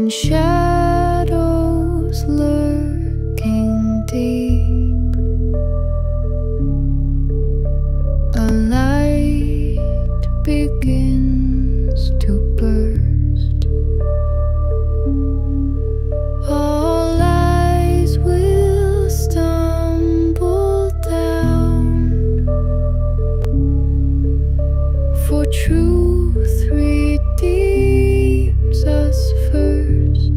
in shadows lurking deep, a light begins to burst. All eyes will stumble down, for truth redeems us first.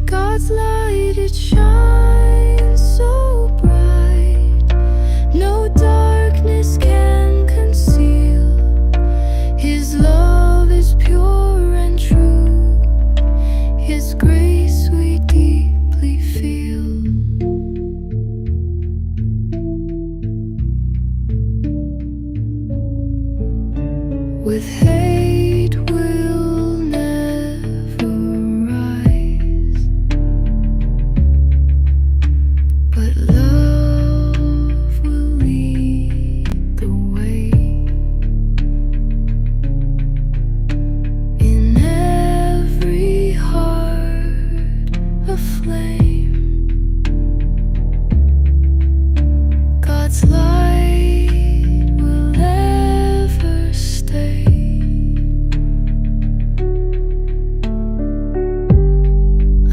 God's light, it shines so bright, no darkness can conceal. His love is pure and true, His grace we deeply feel. With hate we'll never rise, but love will lead the way. In every heart a flame, God's light will ever stay.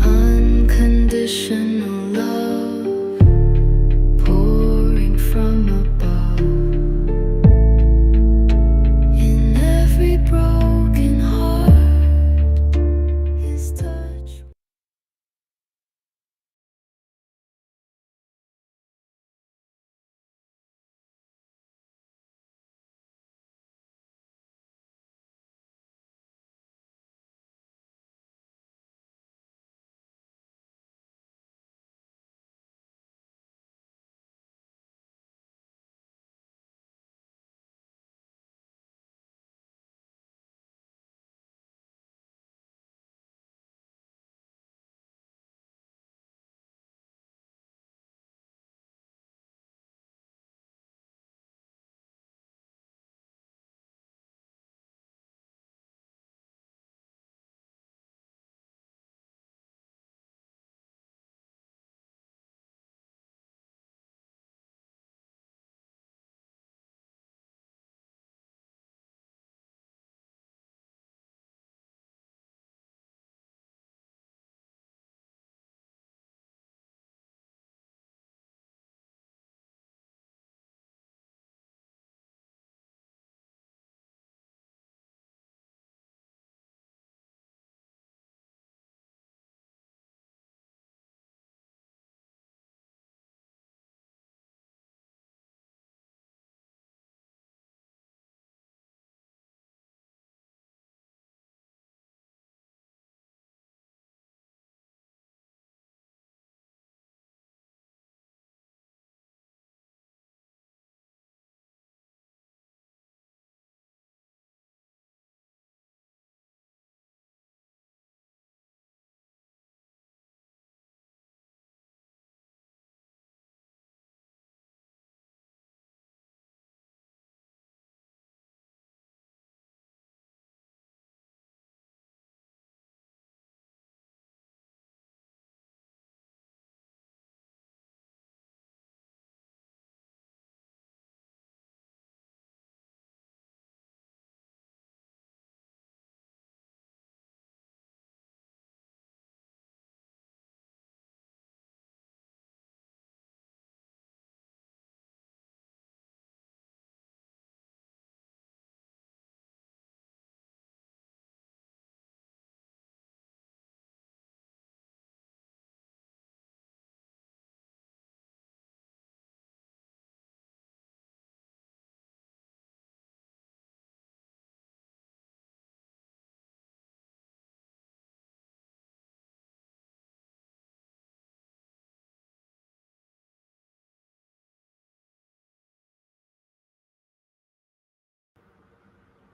Unconditional love pouring from above. In every broken heart, His touch.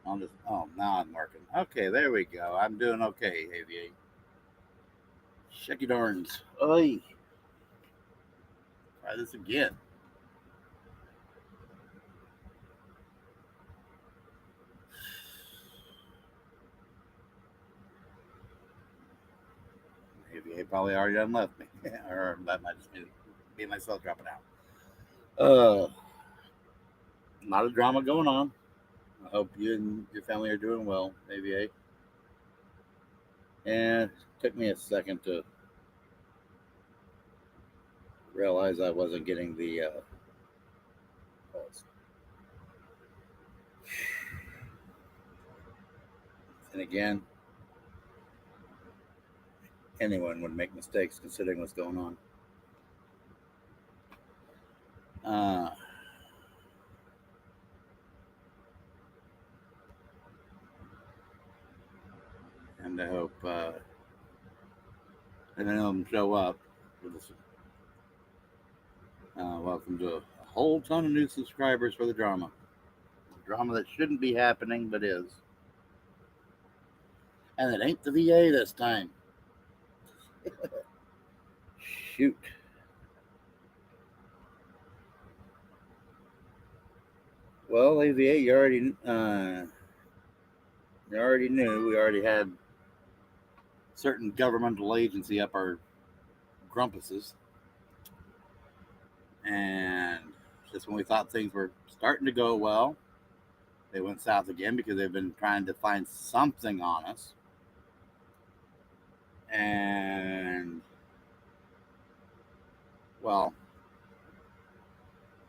On this. Oh, now I'm working. Okay, there we go. I'm doing okay, Aviate. Check your darns. Oi. Try this again. AVA probably already done left me, or that might just be myself dropping out. A lot of drama going on. I hope you and your family are doing well, AVA. And it took me a second to realize I wasn't getting the pulse. And again, anyone would make mistakes considering what's going on. And I hope and I know them show up for this. Welcome to a whole ton of new subscribers for the drama. Drama that shouldn't be happening, but is. And it ain't the VA this time. Shoot. Well, AVA, you already knew we already had certain governmental agency up our grumpuses, and just when we thought things were starting to go well, they went south again because they've been trying to find something on us. And well,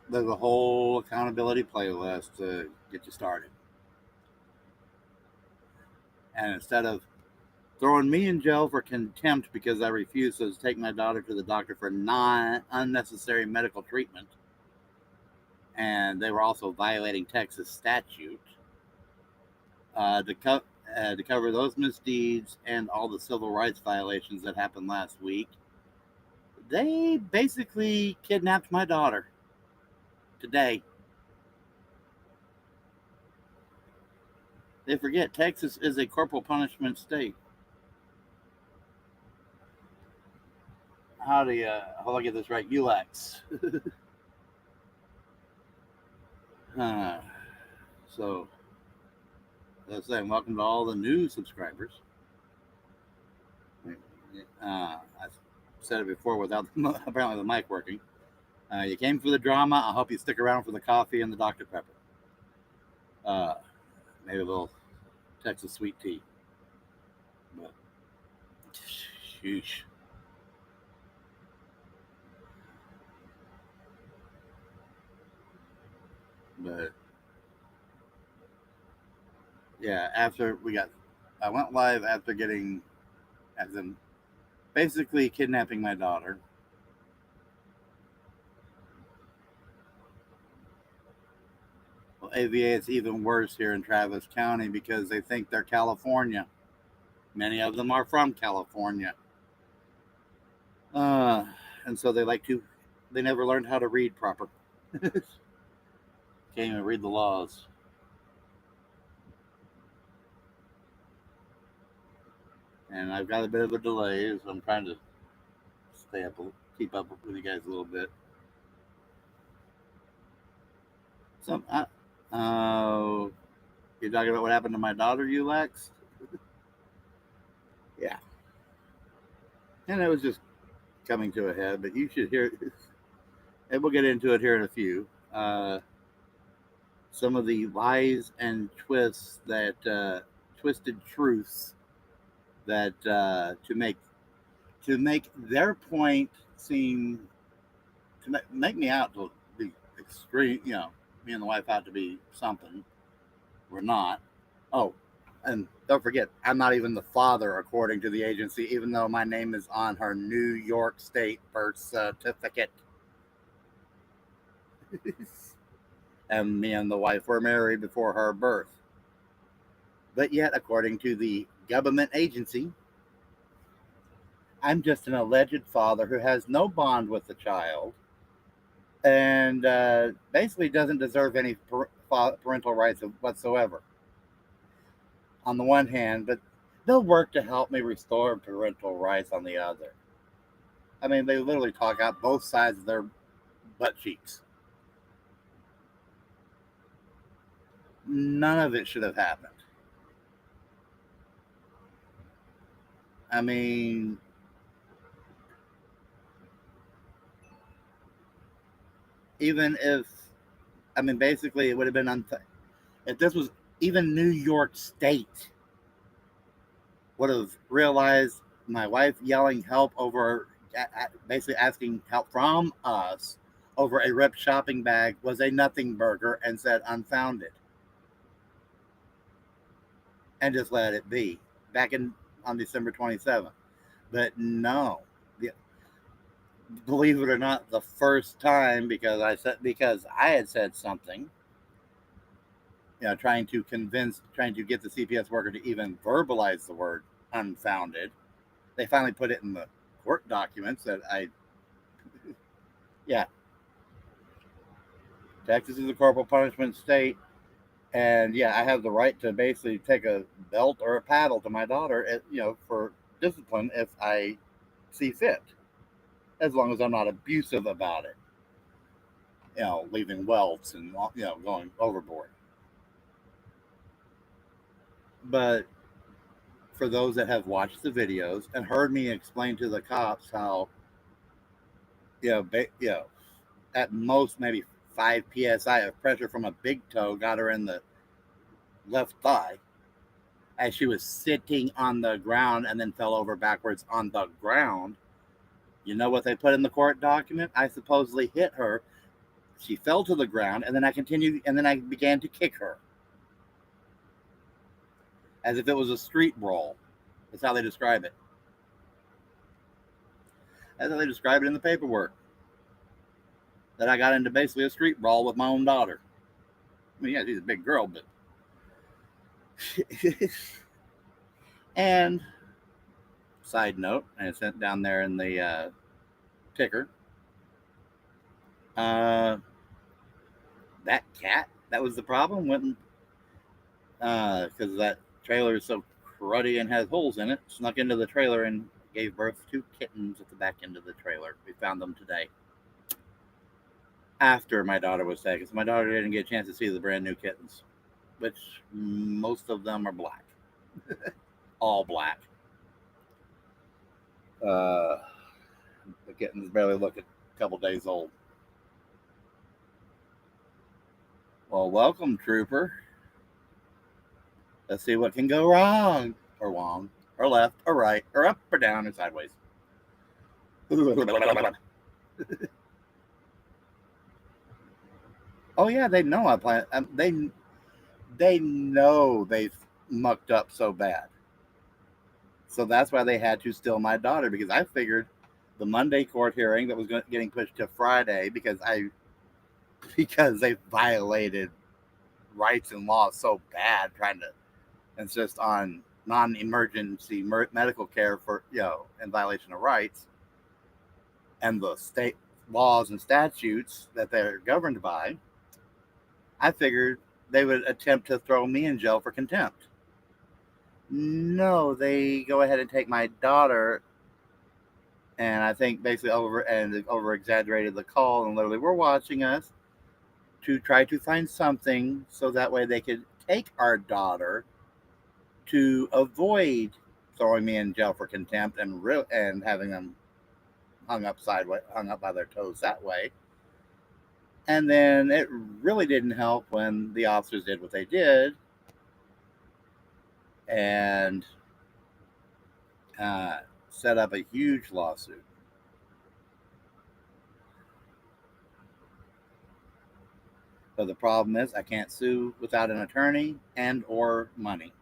there's a whole accountability playlist to get you started. And instead of throwing me in jail for contempt because I refused to take my daughter to the doctor for unnecessary medical treatment, and they were also violating Texas statute, to cover those misdeeds and all the civil rights violations that happened last week, they basically kidnapped my daughter today. They forget Texas is a corporal punishment state. How do you, hold on, get this right, ULAX. So, as I was saying, welcome to all the new subscribers. I said it before without apparently the mic working. You came for the drama. I hope you stick around for the coffee and the Dr. Pepper. Maybe a little Texas sweet tea. But, sheesh. But, yeah, I went live after them basically kidnapping my daughter. Well, AVA, it's even worse here in Travis County because they think they're California. Many of them are from California. And so they never learned how to read proper. Can't even read the laws. And I've got a bit of a delay, so I'm trying to keep up with you guys a little bit. So, you're talking about what happened to my daughter, Lex? Yeah. And it was just coming to a head, but you should hear it. And we'll get into it here in a few. Some of the lies and twists twisted truths that to make their point seem to make me out to be extreme, me and the wife out to be something we're not. Oh, and don't forget, I'm not even the father according to the agency, even though my name is on her New York State birth certificate. And me and the wife were married before her birth. But yet, according to the government agency, I'm just an alleged father who has no bond with the child and basically doesn't deserve any parental rights whatsoever. On the one hand, but they'll work to help me restore parental rights on the other. I mean, they literally talk out both sides of their butt cheeks. None of it should have happened. I mean, even if, I mean, basically, it would have been if this was even New York State would have realized my wife yelling help over, basically asking help from us over a ripped shopping bag was a nothing burger and said unfounded and just let it be back in on December 27th. But no, believe it or not, the first time because I had said something, trying to get the CPS worker to even verbalize the word unfounded. They finally put it in the court documents that yeah, Texas is a corporal punishment state, and yeah, I have the right to basically take a belt or a paddle to my daughter, for discipline if I see fit, as long as I'm not abusive about it, leaving welts and going overboard. But for those that have watched the videos and heard me explain to the cops how, at most maybe 5 psi of pressure from a big toe got her in the left thigh as she was sitting on the ground and then fell over backwards on the ground. You know what they put in the court document? I supposedly hit her. She fell to the ground, and then I began to kick her as if it was a street brawl. That's how they describe it. That's how they describe it in the paperwork. That I got into basically a street brawl with my own daughter. I mean, yeah, she's a big girl, but and side note, and it's sent down there in the ticker. That cat that was the problem when because that trailer is so cruddy and has holes in it, snuck into the trailer and gave birth to kittens at the back end of the trailer. We found them today after my daughter was taken. So my daughter didn't get a chance to see the brand new kittens, which most of them are black, all black. The kittens barely look a couple days old. Well, welcome, trooper. Let's see what can go wrong, or wrong, or left, or right, or up, or down, or sideways. Oh yeah, they know I plan. They know they've mucked up so bad, so that's why they had to steal my daughter, because I figured the Monday court hearing that was getting pushed to Friday because they violated rights and laws so bad, trying to insist on non-emergency medical care for in violation of rights and the state laws and statutes that they're governed by. I figured they would attempt to throw me in jail for contempt. No, they go ahead and take my daughter, and I think basically over exaggerated the call, and literally were watching us to try to find something so that way they could take our daughter to avoid throwing me in jail for contempt and having them hung up by their toes that way. And then it really didn't help when the officers did what they did and set up a huge lawsuit. But the problem is I can't sue without an attorney and or money.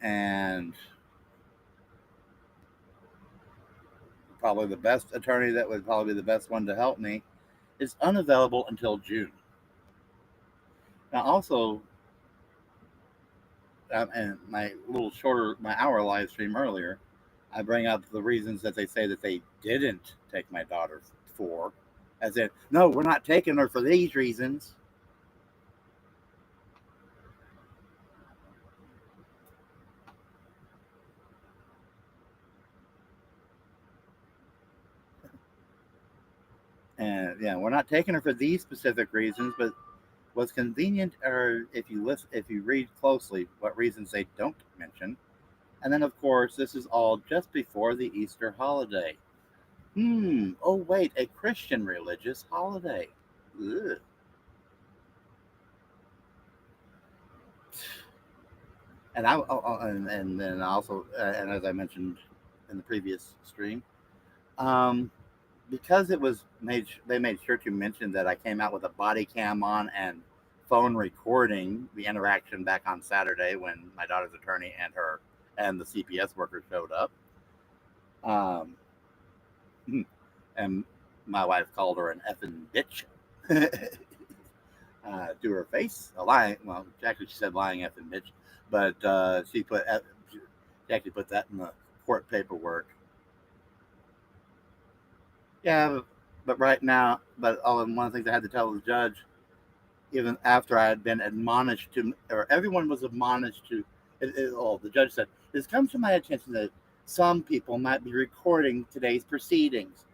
And probably the best attorney that would probably be the best one to help me is unavailable until June. Now, also, and my hour live stream earlier, I bring up the reasons that they say that they didn't take my daughter for, as in, no, we're not taking her for these reasons. And yeah, we're not taking her for these specific reasons, but what's convenient, or if you read closely, what reasons they don't mention. And then, of course, this is all just before the Easter holiday. Oh, wait, a Christian religious holiday. Ugh. And and then also, and as I mentioned in the previous stream, um, because it was they made sure to mention that I came out with a body cam on and phone recording the interaction back on Saturday when my daughter's attorney and the CPS worker showed up. Um, and my wife called her an effing bitch to her face, a lying. Well, actually, she said lying effing bitch, but she actually put that in the court paperwork. Yeah, but right now, one of the things I had to tell the judge, even after I had been admonished to, or everyone was admonished to, the judge said, "It's come to my attention that some people might be recording today's proceedings,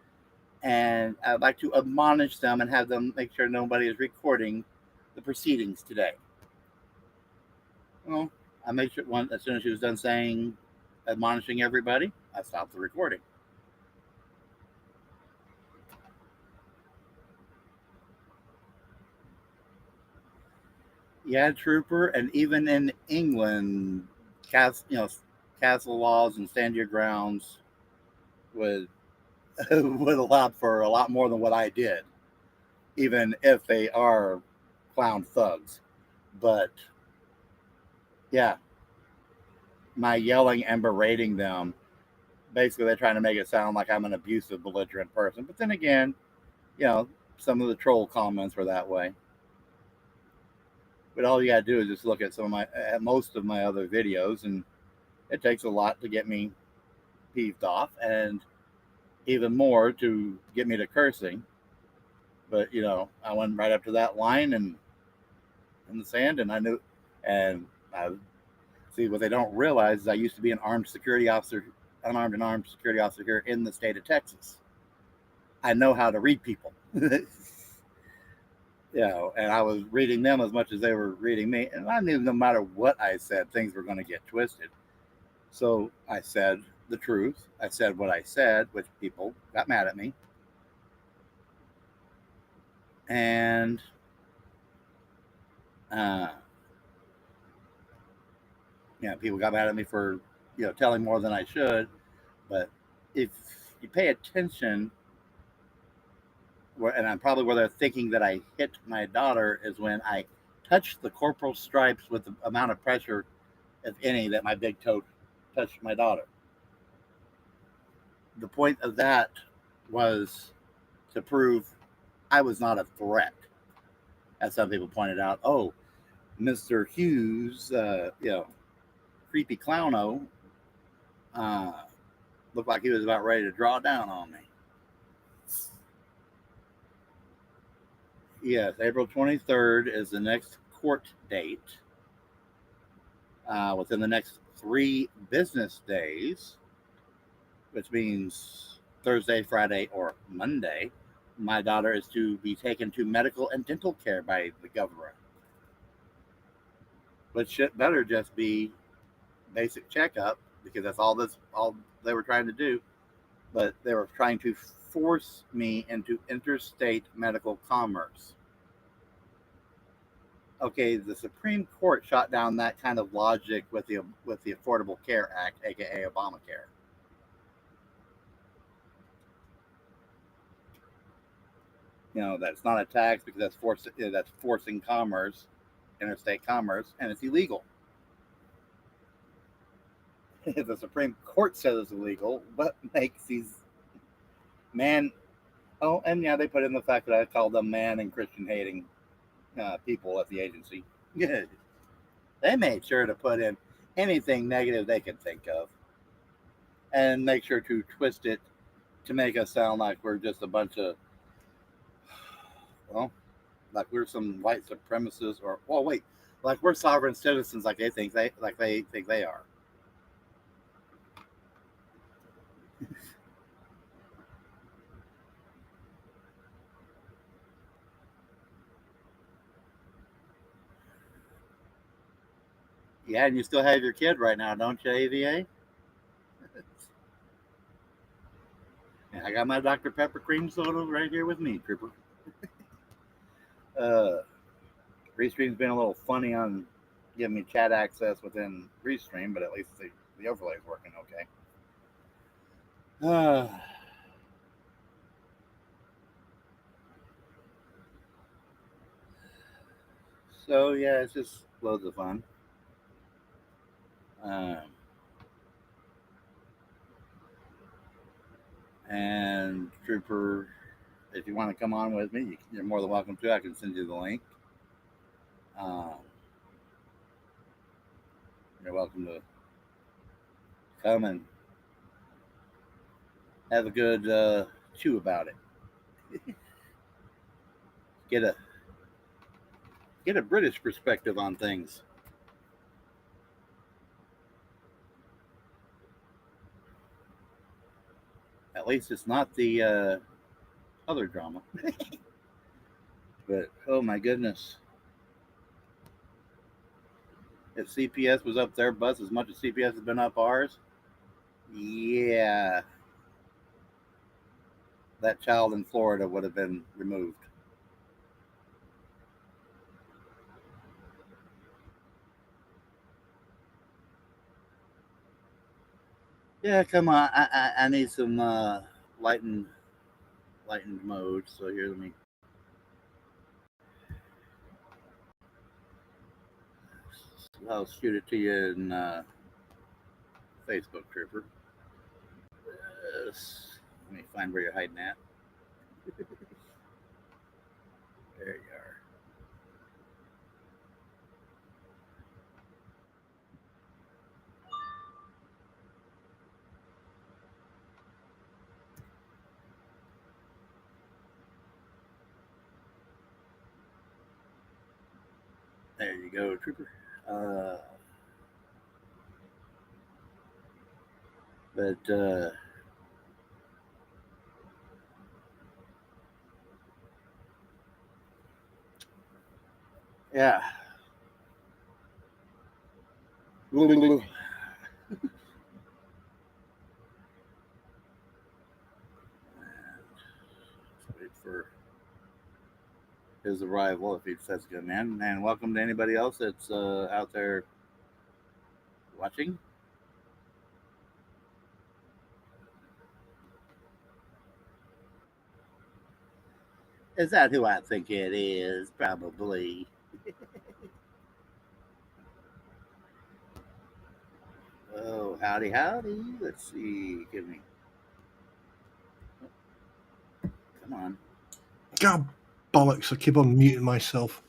and I'd like to admonish them and have them make sure nobody is recording the proceedings today." Well, I made sure as soon as she was done saying, admonishing everybody, I stopped the recording. Yeah, trooper, and even in England, castle laws and stand your grounds would would allow for a lot more than what I did, even if they are clown thugs. But yeah, my yelling and berating them, basically they're trying to make it sound like I'm an abusive, belligerent person. But then again, you know, some of the troll comments were that way. But all you gotta do is just look at at most of my other videos, and it takes a lot to get me peeved off, and even more to get me to cursing. But I went right up to that line and in the sand, and I knew. And I see what they don't realize is I used to be an armed security officer, unarmed and armed security officer here in the state of Texas. I know how to read people. And I was reading them as much as they were reading me, and I knew no matter what I said, things were going to get twisted. So I said the truth. I said what I said, which people got mad at me, and uh, people got mad at me for telling more than I should. But if you pay attention, and I'm probably where they're thinking that I hit my daughter is when I touched the corporal stripes with the amount of pressure, if any, that my big toe touched my daughter. The point of that was to prove I was not a threat, as some people pointed out. Oh, Mr. Hughes, creepy clowno, uh, looked like he was about ready to draw down on me. Yes, April 23rd is the next court date. Within the next 3 business days, which means Thursday, Friday, or Monday, my daughter is to be taken to medical and dental care by the government. But shit better just be basic checkup, because that's all they were trying to do. But they were trying to force me into interstate medical commerce. Okay, the Supreme Court shot down that kind of logic with the Affordable Care Act, aka Obamacare. That's not a tax because that's forcing commerce, interstate commerce, and it's illegal. If the Supreme Court says it's illegal, what makes these man? Oh, and yeah, they put in the fact that I called them man and Christian hating people at the agency. Good. They made sure to put in anything negative they could think of, and make sure to twist it to make us sound like we're just a bunch of, well, like we're some white supremacists, or well, wait, like we're sovereign citizens, like they think they are. Yeah, and you still have your kid right now, don't you, AVA? Yeah. I got my Dr. Pepper cream soda right here with me, Trooper. Restream's been a little funny on giving me chat access within Restream, but at least the overlay is working okay. So yeah, it's just loads of fun. And Trooper, if you want to come on with me, you're more than welcome to. I can send you the link. You're welcome to come and have a good chew about it. Get a British perspective on things. At least it's not the other drama. But oh my goodness, if CPS was up their bus as much as CPS has been up ours, yeah, that child in Florida would have been removed. Yeah, come on. I need some lightened mode. So here, let me. I'll shoot it to you in Facebook, Trooper. Let me find where you're hiding at. There you are. There you go, Trooper. But yeah. Let's wait for his arrival if he says good, man. And welcome to anybody else that's out there watching. Is that who I think it is? Probably. Oh, howdy, howdy. Let's see. Give me. Come on. God, bollocks. I keep on muting myself.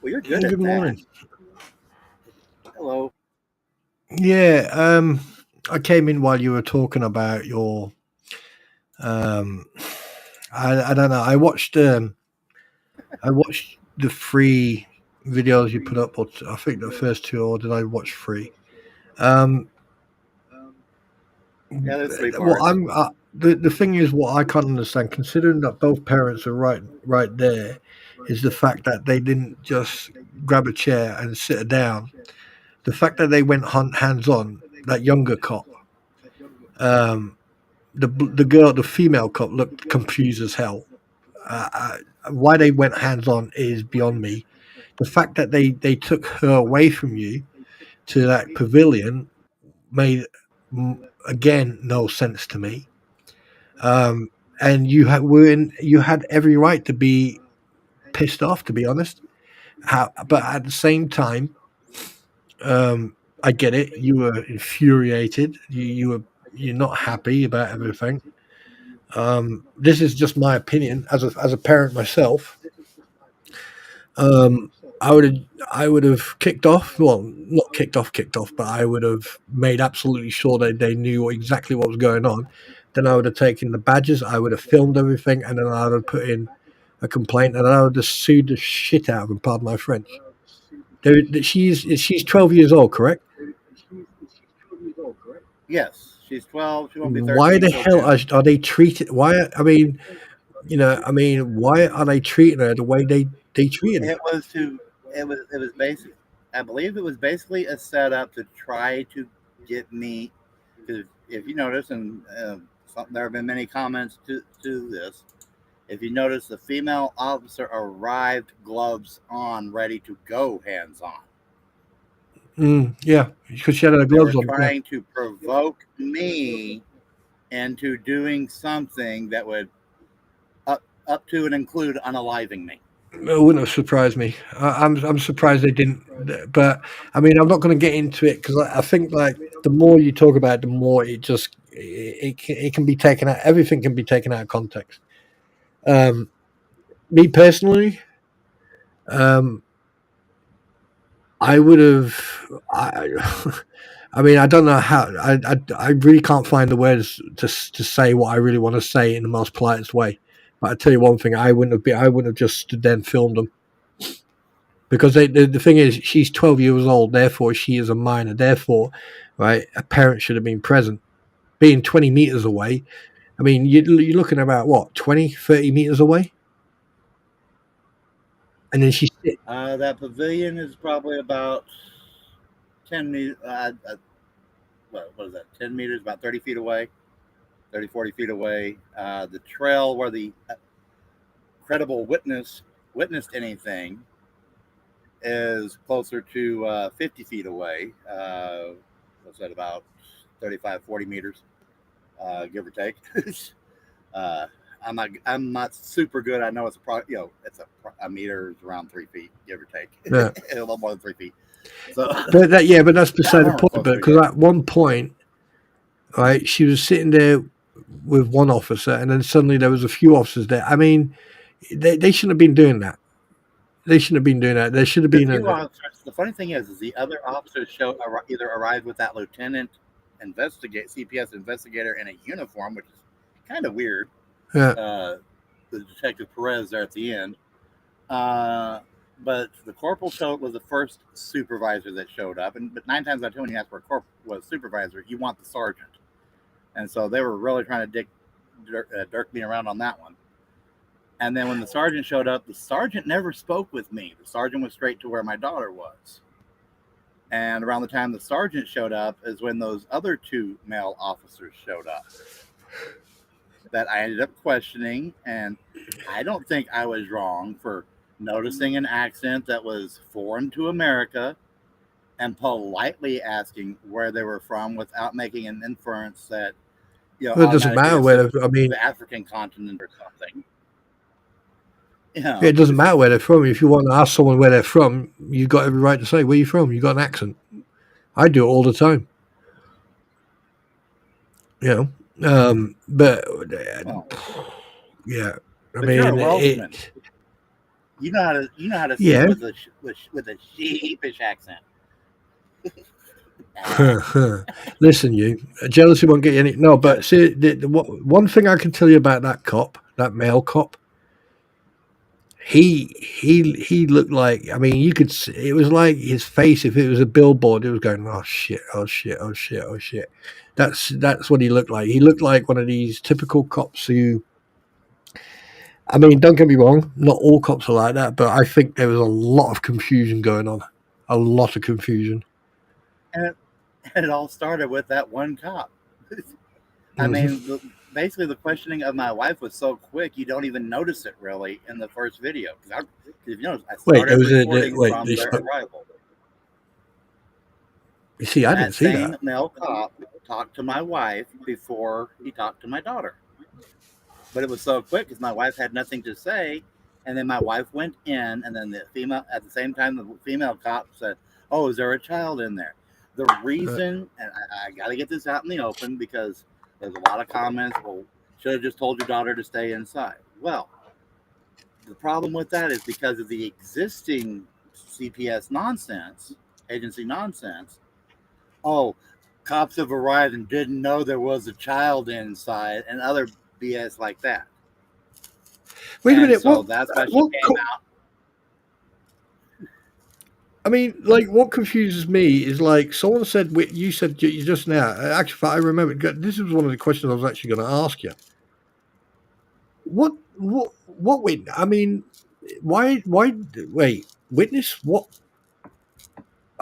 Well, you're good at Good that. morning. Hello. Yeah, I came in while you were talking about your I don't know. I watched the free videos you put up, but I think the first two, or did I watch free? Yeah, there's 3 Well, parts. the thing is, what I can't understand, considering that both parents are right there, is the fact that they didn't just grab a chair and sit her down. The fact that they went hands on, that younger cop, the female cop looked confused as hell. Why they went hands on is beyond me. The fact that they took her away from you to that pavilion made again no sense to me. And you had every right to be pissed off, to be honest. But at the same time, I get it. You were infuriated. You're not happy about everything. This is just my opinion as a parent myself. I would have kicked off. Well, not kicked off, but I would have made absolutely sure that they knew exactly what was going on. Then I would have taken the badges. I would have filmed everything, and then I would have put in a complaint, and I would have sued the shit out of them. Pardon my French. She's 12 years old, correct? Yes, she's 12. She won't be 13. Why the till hell June. are they treated? Why? I mean, why are they treating her the way they treated her? It was basic. I believe it was basically a setup to try to get me, because if you notice, and there have been many comments to this. If you notice, the female officer arrived, gloves on, ready to go, hands on. Yeah, because she had her They were gloves on. Yeah. trying to provoke me into doing something that would up to and include unaliving me. It wouldn't have surprised me. I'm surprised they didn't. But I mean, I'm not going to get into it because I think like the more you talk about it, the more it can be taken out. Everything can be taken out of context. Me personally, I would have. I mean, I don't know how. I really can't find the words to say what I really want to say in the most politest way. But I tell you one thing, I wouldn't have just stood there and filmed them. Because the thing is, she's 12 years old, therefore she is a minor. Therefore, right, a parent should have been present. Being 20 meters away, I mean, you're looking about, what, 20, 30 meters away? And then she's... That pavilion is probably about 10 meters. What is that? 10 meters, about 30 feet away, 30, 40 feet away. The trail where the credible witnessed anything is closer to 50 feet away. What's that, about 35, 40 meters, give or take. I'm not super good. I know it's a meter is around 3 feet, give or take. Yeah. A little more than 3 feet. So, but that's beside the point. But because at one point, right, she was sitting there with one officer, and then suddenly there was a few officers there. I mean, they shouldn't have been doing that. They shouldn't have been doing that. There should have been. The funny thing is the other officers either arrived with that lieutenant CPS investigator in a uniform, which is kind of weird. Yeah. The Detective Perez there at the end. But the Corporal Tote was the first supervisor that showed up. But 9 times out of 10, when you ask for a corporal was supervisor, you want the sergeant. And so they were really trying to dirk me around on that one. And then when the sergeant showed up, the sergeant never spoke with me. The sergeant went straight to where my daughter was. And around the time the sergeant showed up is when those other 2 male officers showed up that I ended up questioning. And I don't think I was wrong for noticing an accent that was foreign to America and politely asking where they were from without making an inference that, it doesn't matter where the African continent or something. It doesn't matter where they're from. If you want to ask someone where they're from, you've got every right to say, where are you from? You've got an accent. I do it all the time. But yeah, I mean, you're a Welshman. You know how to say with a sheepish accent. Listen, you jealousy won't get you any. No, but see, one thing I can tell you about that male cop. He looked like, I mean, you could see, it was like his face, if it was a billboard, it was going, oh shit, oh shit, oh shit, oh shit. That's what he looked like. He looked like one of these typical cops who, I mean, don't get me wrong, not all cops are like that, but I think there was a lot of confusion going on. A lot of confusion. And it all started with that one cop. I mean, basically the questioning of my wife was so quick you don't even notice it really in the first video. Because if you notice, I started recording from their arrival. You see, I didn't see that. Same male cop talked to my wife before he talked to my daughter. But it was so quick because my wife had nothing to say, and then my wife went in, and then at the same time the female cop said, "Oh, is there a child in there?" The reason, and I got to get this out in the open because there's a lot of comments, well, should have just told your daughter to stay inside. Well, the problem with that is because of the existing CPS nonsense, agency nonsense. Oh, cops have arrived and didn't know there was a child inside and other BS like that. Wait a minute. So that's why she came out. I mean, like, what confuses me is, like, someone said, you said just now, actually, I remember, this was one of the questions I was actually going to ask you. What, I mean, why, wait, witness? What?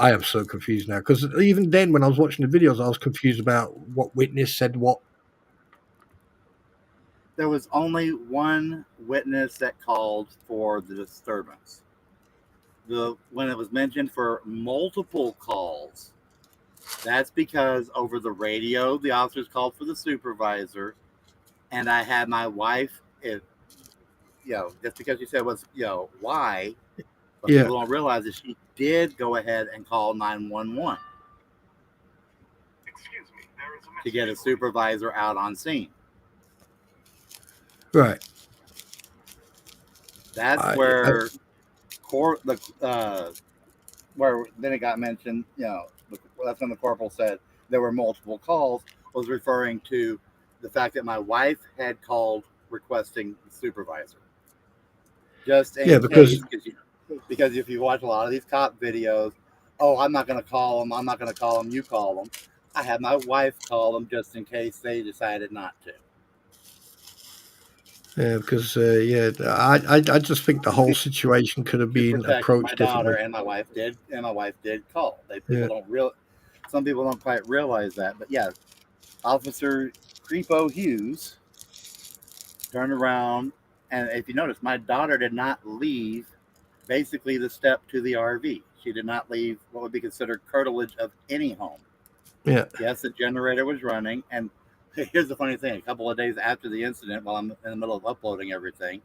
I am so confused now because even then, when I was watching the videos, I was confused about what witness said what. There was only one witness that called for the disturbance. When it was mentioned for multiple calls, that's because over the radio, the officers called for the supervisor, and I had my wife. Just because she said was why, but Yeah, people don't realize that she did go ahead and call 911 to get a supervisor out on scene. right. That's where where then it got mentioned. That's when the corporal said there were multiple calls. Was referring to the fact that my wife had called requesting the supervisor, just in Yeah, because case. Because if you watch a lot of these cop videos, oh, I'm not going to call them. I'm not going to call them. You call them. I had my wife call them just in case they decided not to. I just think the whole situation could have To been protect my approached daughter, differently. and my wife did call. Yeah. Some people don't quite realize that, but yeah, Officer Creepo Hughes turned around, and if you notice, my daughter did not leave basically the step to the RV. She did not leave what would be considered curtilage of any home. Yeah. Yes, the generator was running, and here's the funny thing: a couple of days after the incident, while I'm in the middle of uploading everything,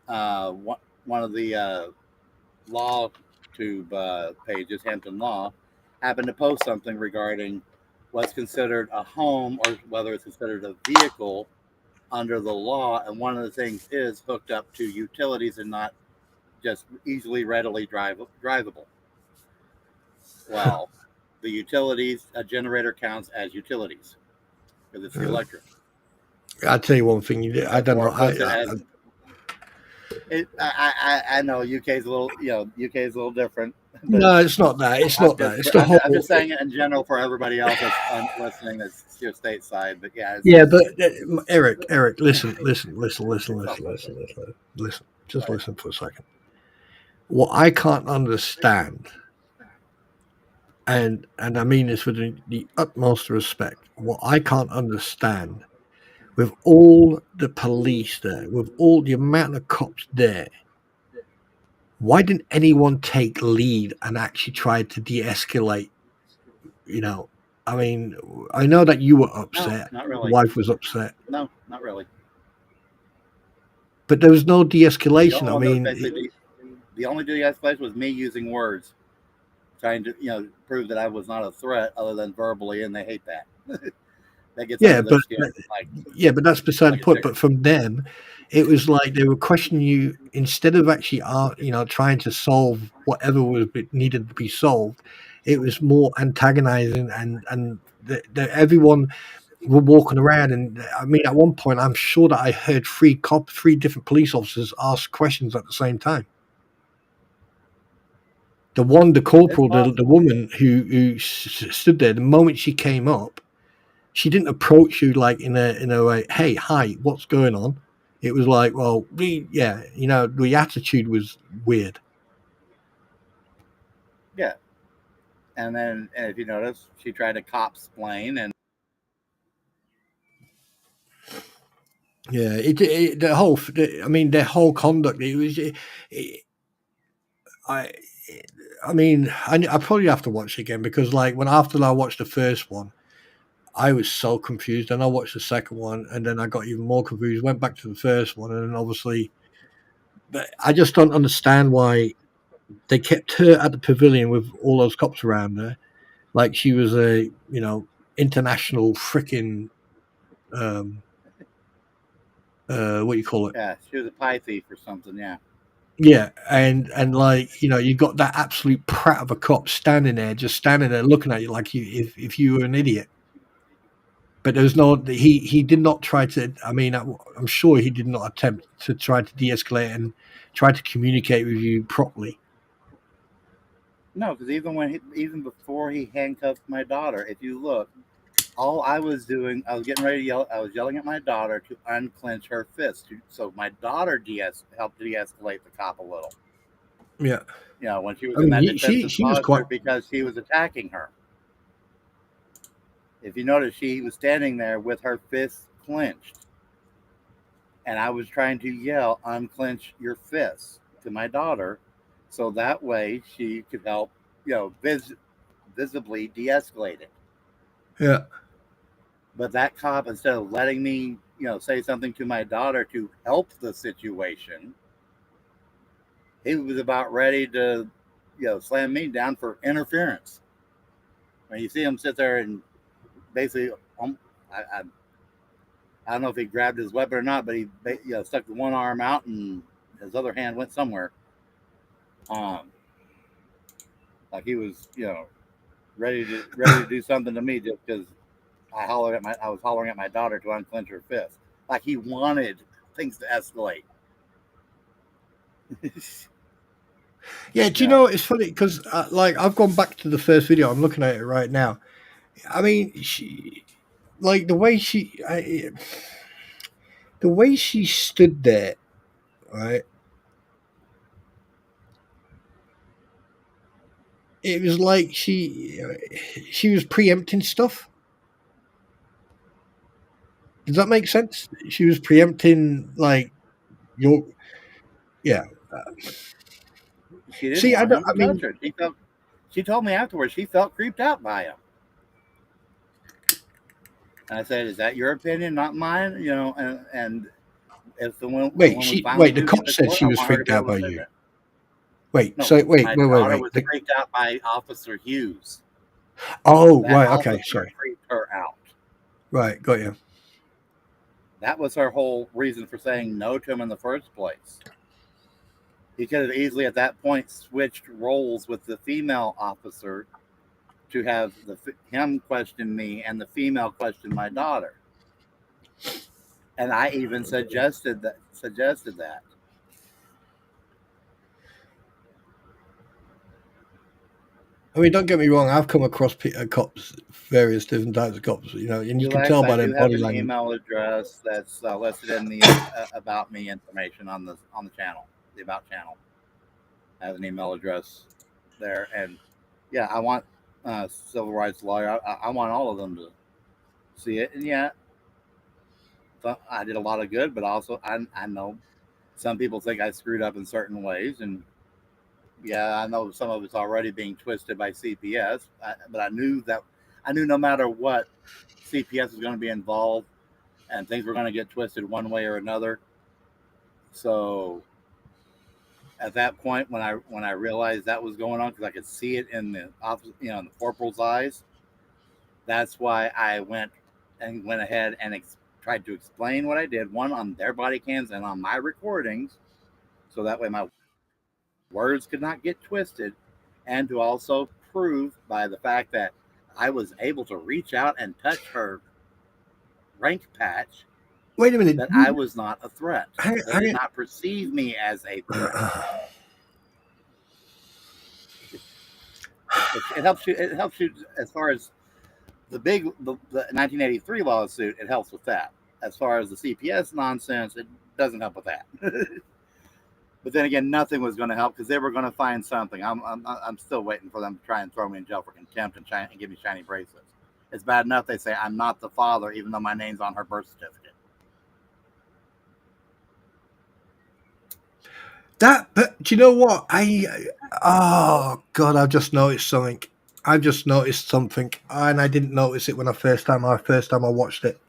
one of the law tube pages, Hampton Law, happened to post something regarding what's considered a home or whether it's considered a vehicle under the law, and one of the things is hooked up to utilities and not just readily drivable. Well, the utilities, a generator counts as utilities because it's the electric. I'll tell you one thing. I don't know. I know UK is a little different. No, it's not that. It's not that. It's the whole. I'm just saying it in general for everybody else that's listening that's your stateside. But yeah. But Eric, listen. Just listen for a second. What I can't understand, and I mean this with the utmost respect, what I can't understand, with all the police there, with all the amount of cops there, why didn't anyone take lead and actually try to de-escalate? I mean, I know that you were upset. No, not really. Your wife was upset. No, not really. But there was no de-escalation. The only de-escalation was me using words, trying to prove that I was not a threat other than verbally, and they hate that. That gets but that's beside the point. But from them, it was like they were questioning you instead of actually, trying to solve whatever was needed to be solved. It was more antagonizing, and everyone were walking around. And I mean, at one point, I'm sure that I heard three different police officers ask questions at the same time. The corporal, the woman who stood there, the moment she came up, she didn't approach you like in a way, hey, hi, what's going on? It was like, well, the attitude was weird. Yeah. And then, if you notice, she tried to cop-splain and. Yeah, their whole conduct. It was. I probably have to watch it again because, like, after I watched the first one, I was so confused. Then I watched the second one, and then I got even more confused. Went back to the first one, and then obviously, but I just don't understand why they kept her at the pavilion with all those cops around her, like she was a international freaking what do you call it? Yeah, she was a pie thief or something. Yeah. Yeah, and like you got that absolute prat of a cop standing there looking at you like if you were an idiot. But there was no, he did not try to, I'm sure he did not attempt to try to de-escalate and try to communicate with you properly. No, because even before he handcuffed my daughter, if you look, all I was doing, I was getting ready to yell, I was yelling at my daughter to unclench her fist. So my daughter helped de-escalate the cop a little. Yeah. You know, when she was I in mean, that defensive she was quite. posture because he was attacking her. If you notice, she was standing there with her fists clenched, and I was trying to yell, "Unclench your fists" to my daughter, so that way she could help, visibly de-escalate it. Yeah. But that cop, instead of letting me, say something to my daughter to help the situation, he was about ready to, slam me down for interference. When you see him sit there and basically, I don't know if he grabbed his weapon or not, but he, stuck the one arm out and his other hand went somewhere. Like he was, ready to do something to me just because I was hollering at my daughter to unclench her fist. Like he wanted things to escalate. Yeah. Do you know it's funny because like I've gone back to the first video. I'm looking at it right now. I mean, like the way she stood there, right? It was like she was preempting stuff. Does that make sense? She was preempting like your yeah. She didn't See, want him I to touch mean, her. She told me afterwards she felt creeped out by him. And I said, "Is that your opinion, not mine?" And if the one was finally the moving cop to said court, she I was want her to freaked be out able by to say you. that. Wait, No, so wait. my daughter was The, freaked out by Officer Hughes. oh, That right, officer okay, sorry. freaked her out. Right, got you. That was her whole reason for saying no to him in the first place. He could have easily, at that point, switched roles with the female officer to have him question me and the female question my daughter. And I even suggested that. I mean, don't get me wrong. I've come across cops, various different types of cops, and you can tell I by their do have body an language. email address that's listed in the about me information on the channel, the about channel. I have an email address there, and yeah, I want civil rights lawyer. I want all of them to see it, and yeah, I did a lot of good, but also I know some people think I screwed up in certain ways, and yeah, I know some of it's already being twisted by CPS, but I knew no matter what, CPS was going to be involved, and things were going to get twisted one way or another. So at that point, when I realized that was going on, because I could see it in the office, in the corporal's eyes, that's why I went ahead and tried to explain what I did, one on their body cams and on my recordings, so that way my words could not get twisted, and to also prove by the fact that I was able to reach out and touch her rank patch. Wait a minute. That I was not a threat. They did I, not perceive me as a threat. It helps you. It helps you as far as the 1983 lawsuit. It helps with that. As far as the CPS nonsense, it doesn't help with that. But then again, nothing was going to help because they were going to find something. I'm still waiting for them to try and throw me in jail for contempt and give me shiny bracelets. It's bad enough they say I'm not the father, even though my name's on her birth certificate. But do you know what? Oh God, I've just noticed something. And I didn't notice it when first time I watched it.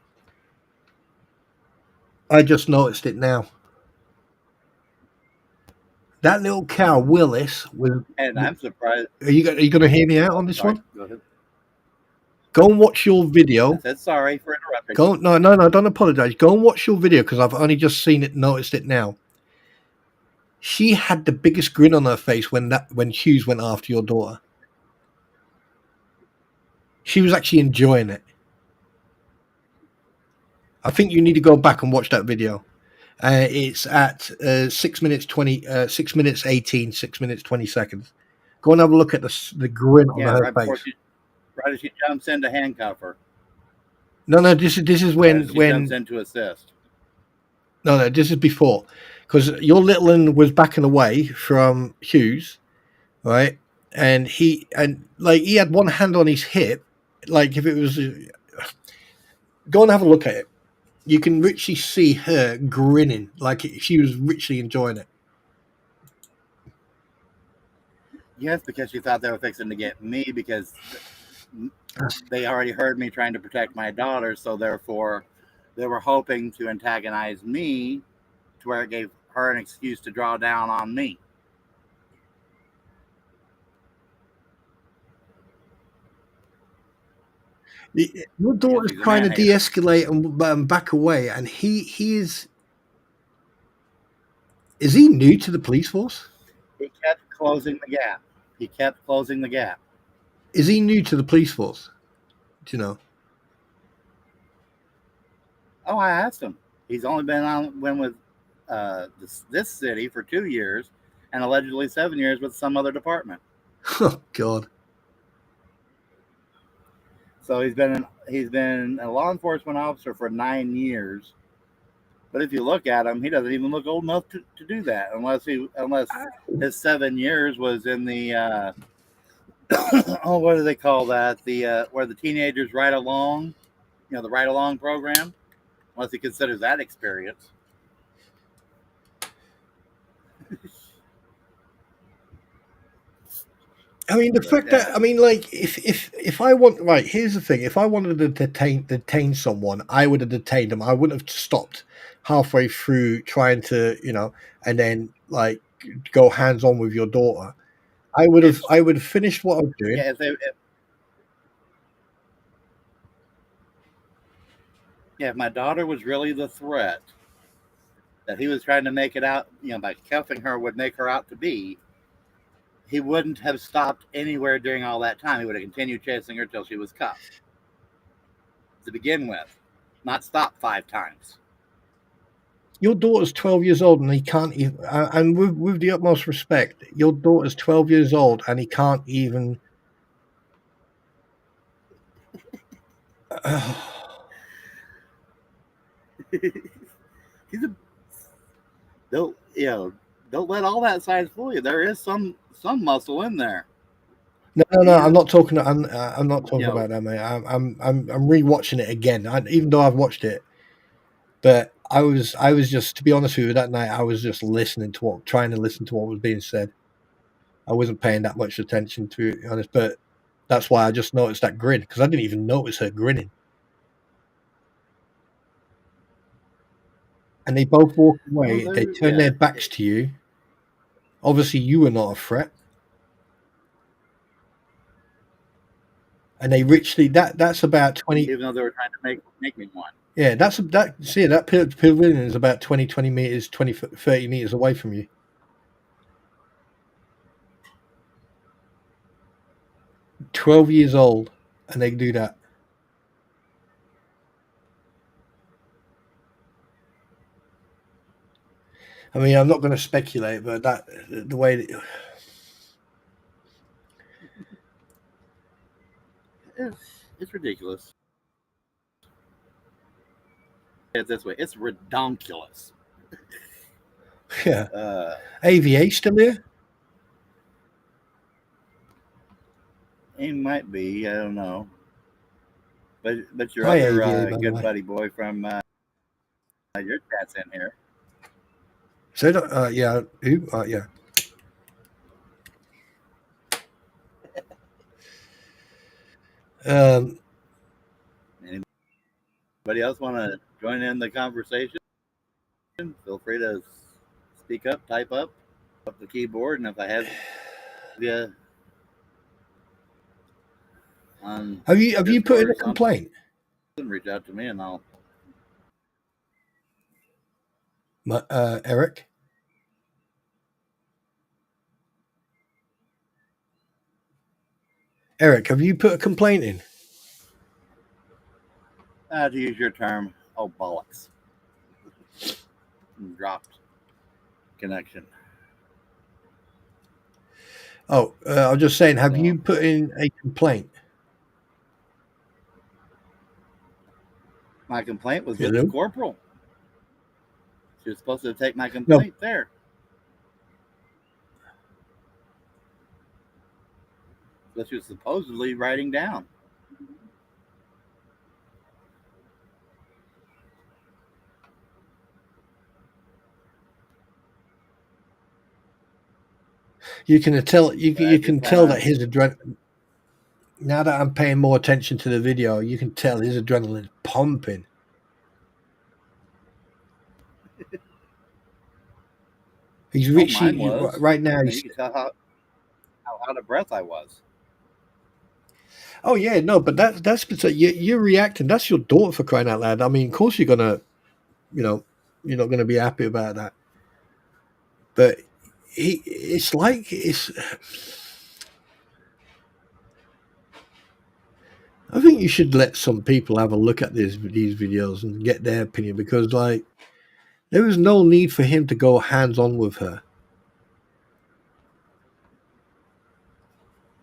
I just noticed it now. That little cow, Willis, was. And I'm surprised. Are you going to hear me out on this one? Go ahead. Go and watch your video. I said sorry for interrupting. No, don't apologize. Go and watch your video because I've only just noticed it now. She had the biggest grin on her face when Hughes went after your daughter. She was actually enjoying it. I think you need to go back and watch that video. It's at 6 minutes 20, 6 minutes 18, 6 minutes 20 seconds. Go and have a look at the grin on her face. Right as she jumps in to handcuff her. No, this is when jumps in to assist. No, this is before, because your little one was backing away from Hughes, right? And he had one hand on his hip, like if it was. Go and have a look at it. You can richly see her grinning, like she was richly enjoying it. Yes, because she thought they were fixing to get me because they already heard me trying to protect my daughter, so therefore they were hoping to antagonize me to where it gave her an excuse to draw down on me. Your daughter's he's a trying to man-hater. de-escalate and back away, and he is. Is he new to the police force? He kept closing the gap. He kept closing the gap. Is he new to the police force? Do you know? Oh, I asked him. He's only been with this city for 2 years, and allegedly 7 years with some other department. Oh God! So he's been a law enforcement officer for 9 years. But if you look at him, he doesn't even look old enough to do that, unless his 7 years was in the oh, what do they call that? The where the teenagers ride along, the ride along program. Unless he considers that experience. I mean, the fact that like, if I want, right, here's the thing: if I wanted to detain someone, I would have detained them. I wouldn't have stopped halfway through trying to, and then like go hands on with your daughter. I would have finished what I was doing. Yeah, if my daughter was really the threat that he was trying to make it out, by cuffing her would make her out to be, he wouldn't have stopped anywhere during all that time. He would have continued chasing her till she was cuffed. To begin with, not stop 5 times. Your daughter's 12 years old, and he can't even. And with the utmost respect, your daughter's 12 years old, and he can't even. Don't let all that size fool you. There is some muscle in there. No. I'm not talking. I'm not talking about that, mate. I'm rewatching it again. Even though I've watched it, but I was just, to be honest with you, that night I was just trying to listen to what was being said. I wasn't paying that much attention, to be honest. But that's why I just noticed that grin, because I didn't even notice her grinning. And they both walk away. They turn their backs to you. Obviously, you were not a threat. And they richly, that's about 20. Even though they were trying to make me one. Yeah, that pavilion is about 20 meters, 30 meters away from you. "12 years old, and they do that." I mean, I'm not going to speculate, but the way that it's ridiculous. It's this way. It's redonkulous. Yeah. AVA still here? He might be. I don't know. But your Hi, other AVA, good buddy boy from your chat's in here. So yeah, who? Yeah. Anybody else want to join in the conversation? Feel free to speak up, type up the keyboard, and if I have you on, have you put in a complaint? Reach out to me, and I'll. Eric. Eric, have you put a complaint in? To use your term, oh bollocks. Dropped connection. Oh, I was just saying, have you put in a complaint? My complaint was with the corporal. She was supposed to take my complaint there. That she was supposedly writing down. You can tell. You But can it's, tell that his adrenaline. Now that I'm paying more attention to the video, you can tell his adrenaline's pumping. He's mine was. right now. You can tell how out of breath I was. Oh yeah, no, but that's you're reacting. That's your daughter, for crying out loud. I mean, of course you're gonna, you're not gonna be happy about that. But it's like I think you should let some people have a look at these videos and get their opinion, because like there was no need for him to go hands on with her.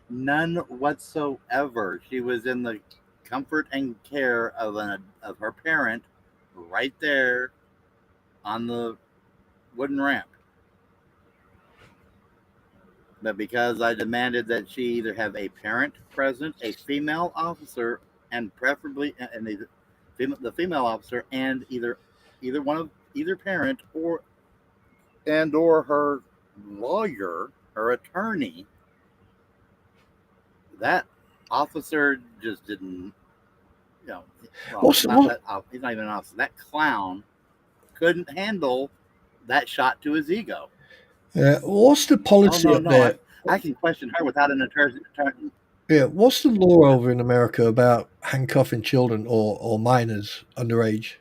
None whatsoever. She was in the comfort and care of her parent, right there on the wooden ramp. But because I demanded that she either have a parent present, a female officer, and preferably the female officer, and either parent or her lawyer or attorney, that officer just didn't, he's not even an officer. That clown couldn't handle that shot to his ego. What's the policy up there? I can question her without an attorney. Yeah, what's the law over in America about handcuffing children or minors underage?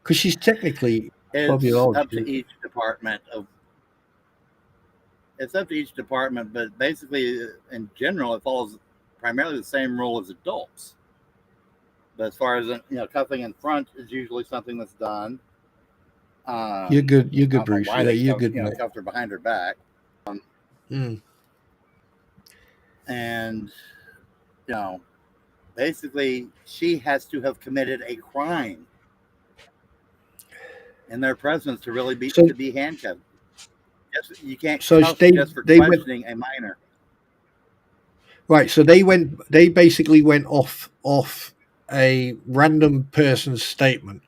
Because she's technically it's up to each department It's up to each department, but basically, in general, it follows primarily the same rule as adults. But as far as cuffing in front is usually something that's done. You're good, Bruce. Yeah, you're good. Cuffed her behind her back. And basically, she has to have committed a crime in their presence to really be handcuffed. You can't cuff just for questioning a minor. Right. So they basically went off a random person's statement.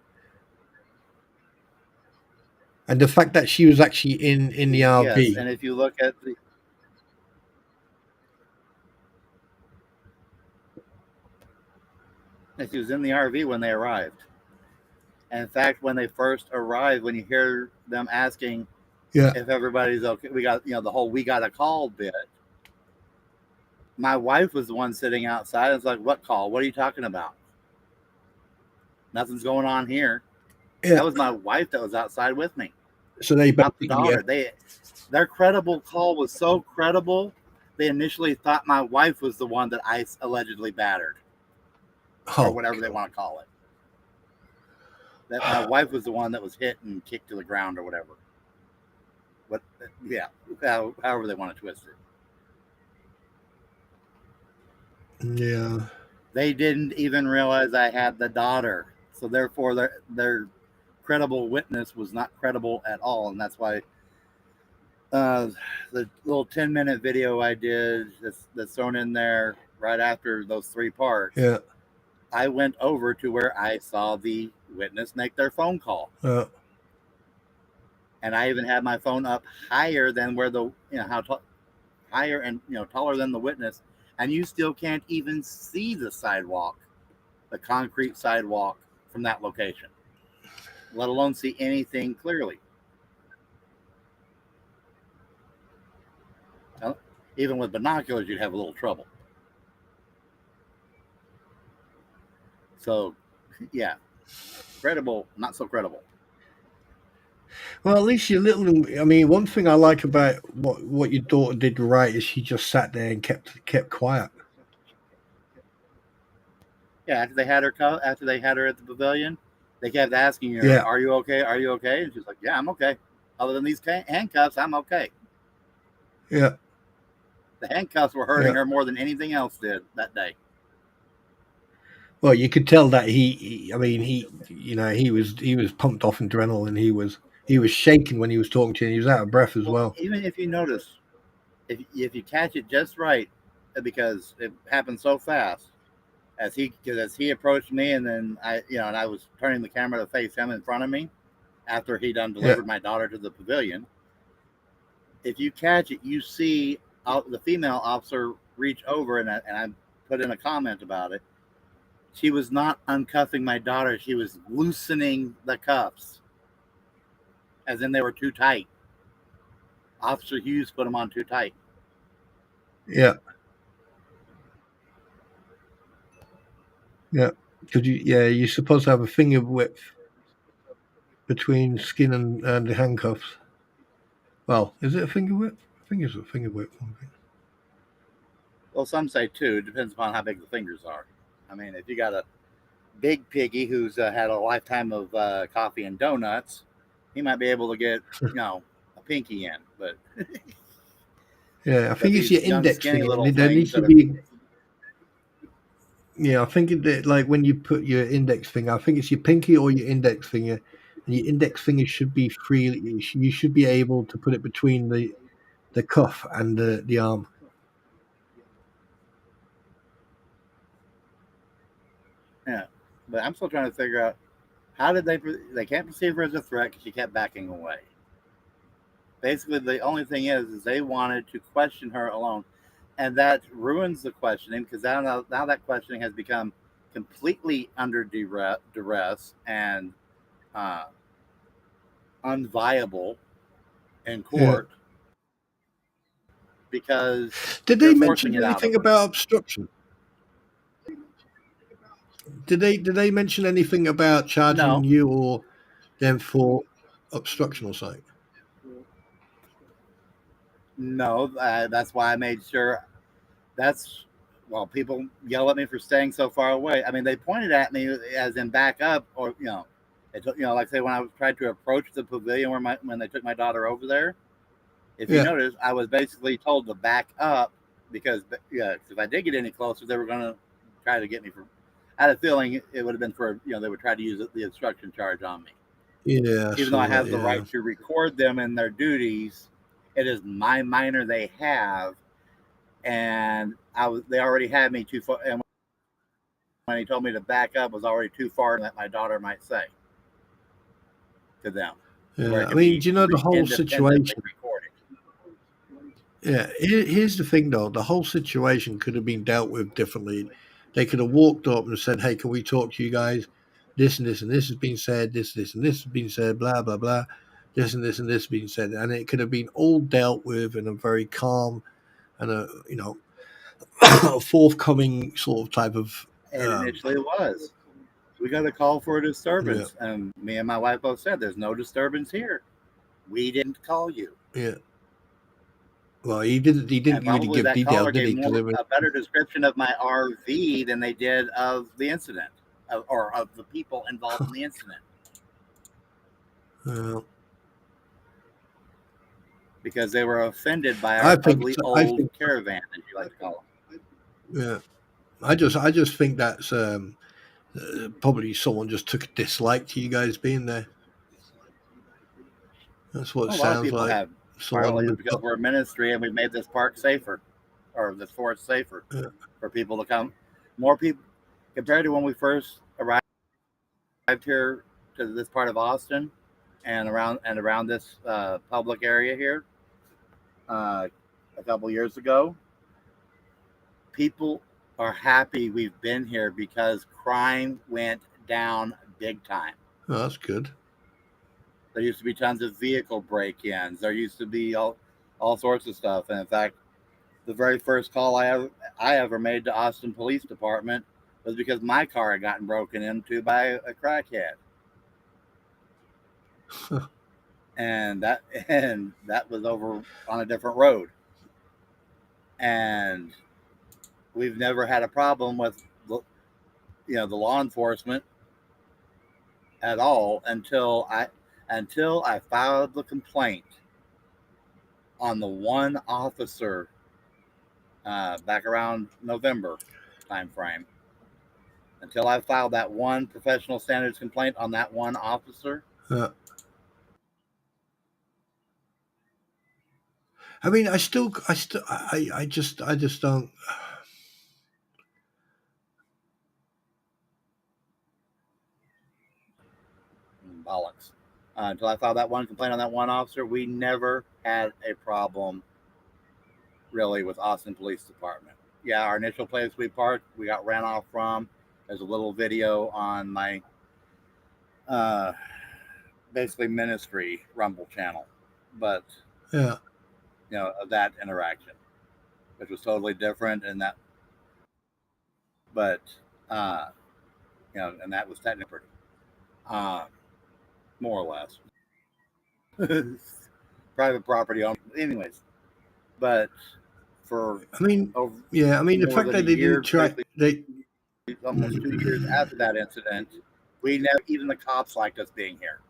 And the fact that she was actually in the RV. Yes, and if you look at she was in the RV when they arrived. And in fact, when they first arrived, when you hear them asking if everybody's okay, we got the whole "we got a call" bit. My wife was the one sitting outside. It's like, what call? What are you talking about? Nothing's going on here. Yeah. That was my wife that was outside with me. So they not the daughter. Their credible call was so credible. They initially thought my wife was the one that I allegedly battered, or whatever they want to call it. That my wife was the one that was hit and kicked to the ground, or whatever. But yeah, however they want to twist it. Yeah. They didn't even realize I had the daughter, so therefore their credible witness was not credible at all, and that's why the little 10-minute video I did that's thrown in there right after those 3 parts. Yeah. I went over to where I saw the witness make their phone call. Yeah. And I even had my phone up higher than where higher and taller than the witness, and you still can't even see the sidewalk, the concrete sidewalk from that location, let alone see anything clearly. Well, even with binoculars, you'd have a little trouble. So, yeah, credible, not so credible. Well, at least one thing I like about what your daughter did right is she just sat there and kept quiet. Yeah, after they had her at the pavilion, they kept asking her, "Are you okay? Are you okay?" And she's like, "Yeah, I'm okay. Other than these handcuffs, I'm okay." Yeah. The handcuffs were hurting her more than anything else did that day. Well, you could tell that I mean, he was pumped off adrenaline. He was shaking when he was talking to you. And he was out of breath as Well, well. even if you notice, if you catch it just right, because it happened so fast, as he approached me, and then I was turning the camera to face him in front of me after he done Yeah, delivered my daughter to the pavilion. If you catch it, you see the female officer reach over, and I put in a comment about it. She was not uncuffing my daughter; she was loosening the cuffs, as in they were too tight. Officer Hughes put them on too tight. yeah, yeah. Because you're supposed to have a finger width between skin and the handcuffs. Well, is it a finger width? I think it's a finger width. Well, some say two. It depends upon how big the fingers are. I mean, if you got a big piggy who's had a lifetime of coffee and donuts, he might be able to get a pinky in. But Yeah, I think it's these your young index skinny finger. little There things needs to that are be. Yeah, I think like when you put your index finger, I think it's your pinky or your index finger, and your index finger should be free. You should be able to put it between the cuff and the arm. yeah. But I'm still trying to figure out how did they can't perceive her as a threat because she kept backing away. Basically, the only thing is they wanted to question her alone, and that ruins the questioning because now that questioning has become completely under duress and uh, unviable in Yeah. court because Did they're they forcing mention it out of anything her. about obstruction? Did they mention anything about charging No, you or them for obstruction or something? no, that's why I made sure. That's well, people yell at me for staying so far away. I mean, they pointed at me as in back up, or like say when I tried to approach the pavilion when they took my daughter over there. If you Yeah, notice, I was basically told to back up because if I did get any closer, they were going to try to get me for. I had a feeling it would have been for they would try to use the obstruction charge on me, yeah, I even though I saw that. have the Yeah, right to record them in their duties. It is my minor they have, and they already had me too far. And when he told me to back up, was already too far that my daughter might say to them, to where yeah. it I can mean, be do you know the whole independently situation? recorded. Yeah, here's the thing though. The whole situation could have been dealt with differently. They could have walked up and said, "Hey, can we talk to you guys? This and this and this has been said. This and this has been said. Blah blah blah. This and this and this has been said." And it could have been all dealt with in a very calm and a forthcoming sort of type of. And Um, initially it was. We got a call for a yeah, disturbance, and me and my wife both said, "There's no disturbance here. We didn't call you." yeah. Well, he didn't. He And didn't really probably give that details, caller did gave he? Because more it was. a better description of my RV than they did of the incident, or of the people involved in the incident, Uh, because they were offended by I our think. ugly I old think. caravan, as you like to call Yeah. I just think that's probably someone just took a dislike to you guys being there. That's what them. it A lot of sounds people like. have, Someone partly on the because top. we're a ministry and we've made this park safer, or this forest safer Yeah, for people to come. More people compared to when we first arrived here to this part of Austin and around this public area here uh, a couple years ago. People are happy we've been here because crime went down big time. oh, that's good. There used to be tons of vehicle break-ins. There used to be all sorts of stuff. And in fact, the very first call I ever made to Austin Police Department was because my car had gotten broken into by a crackhead. And that was over on a different road. And we've never had a problem with the law enforcement at all until I filed the complaint on the one officer back around November time frame. until I filed that one professional standards complaint on that one officer. I mean, I just don't. Bollocks. Until I filed that one complaint on that one officer, we never had a problem really with Austin Police Department. Yeah, our initial place we parked, we got ran off from. There's a little video on my basically ministry Rumble channel, but Yeah. of that interaction, which was totally different, and that, but and that was technically more or less private property owned. Anyways, but for I mean, over, yeah. I mean, the more fact than that a they year, didn't try, basically they almost 2 years after that incident, we never, even the cops liked us being here.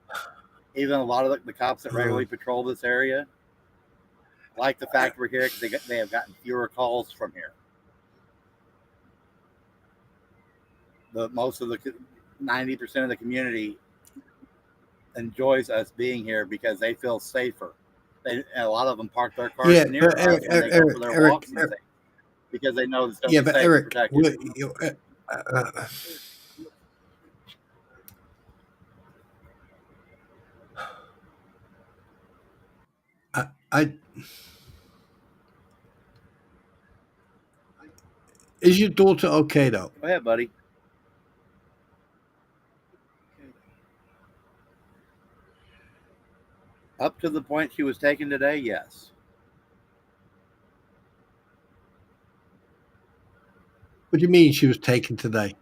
Even a lot of the cops that regularly patrol this area like the fact we're here because they have gotten fewer calls from here. Most of the 90% of the community enjoys us being here because they feel safer. A lot of them park their cars yeah, near but us when they go for their walks and Eric, things because they know it's going yeah, to be but safe Eric, and protected. Is your daughter okay though? Go ahead, buddy. Up to the point she was taken today, yes. What do you mean she was taken today?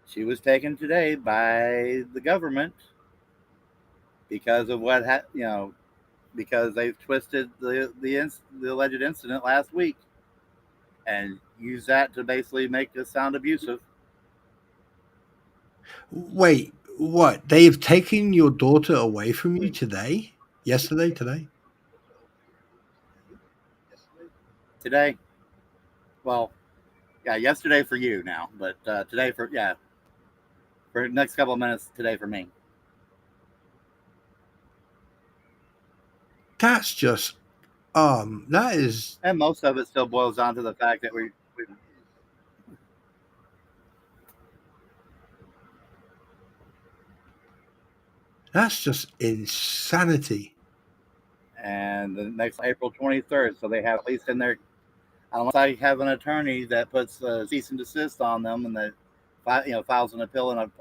She was taken today by the government because of what because they've twisted the alleged incident last week and used that to basically make us sound abusive. Wait, what? They've taken your daughter away from you today? Yesterday? Today? Today. Well, yeah, yesterday for you now, but today for the next couple of minutes today for me. That's just that is, And most of it still boils down to the fact that we that's just insanity. and the next April 23rd, so they have at least in their, unless I have an attorney that puts a cease and desist on them and that files an appeal and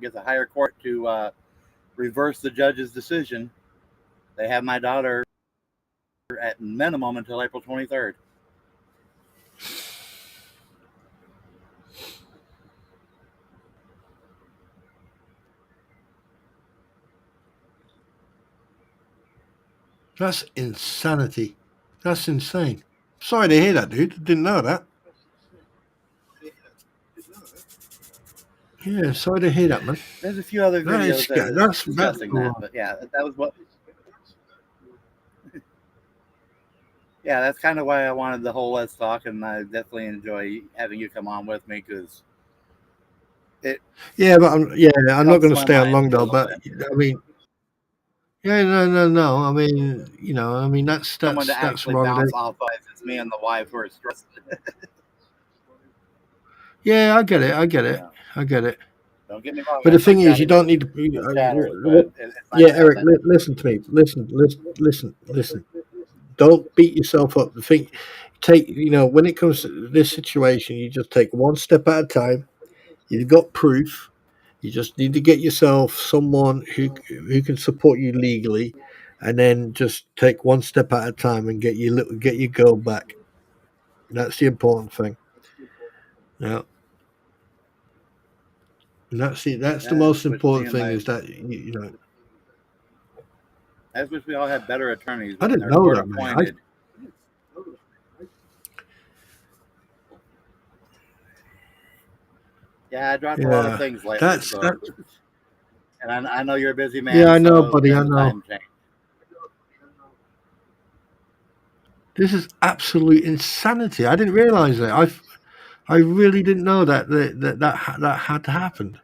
gets a higher court to reverse the judge's decision. They have my daughter at minimum until April 23rd. That's insanity. That's insane. Sorry to hear that, dude. Didn't know that. Yeah, sorry to hear that, man. There's a few other videos That's discussing that, but yeah, that was what. Yeah, that's kind of why I wanted the whole Let's Talk, and I definitely enjoy having you come on with me because yeah, but I'm not going to my stay on mind long a though. little But I mean, yeah, no. I mean, that's someone to actually wrong. bounce off of. It's me and the wife who are stressed. Yeah, I get it. Don't get me wrong. But the thing is, you don't need to. Yeah, Eric, listen to me. Listen. Don't beat yourself up. When it comes to this situation, you just take one step at a time. You've got proof. You just need to get yourself someone who can support you legally, and then just take one step at a time and get your girl back. That's the important thing. Yeah. And that's the most important thing is that I just wish we all had better attorneys. I didn't know that, man. I dropped a lot of things lately. And I know you're a busy man. Yeah, I know, buddy. I know. This is absolute insanity. I didn't realize that. I really didn't know that had happened.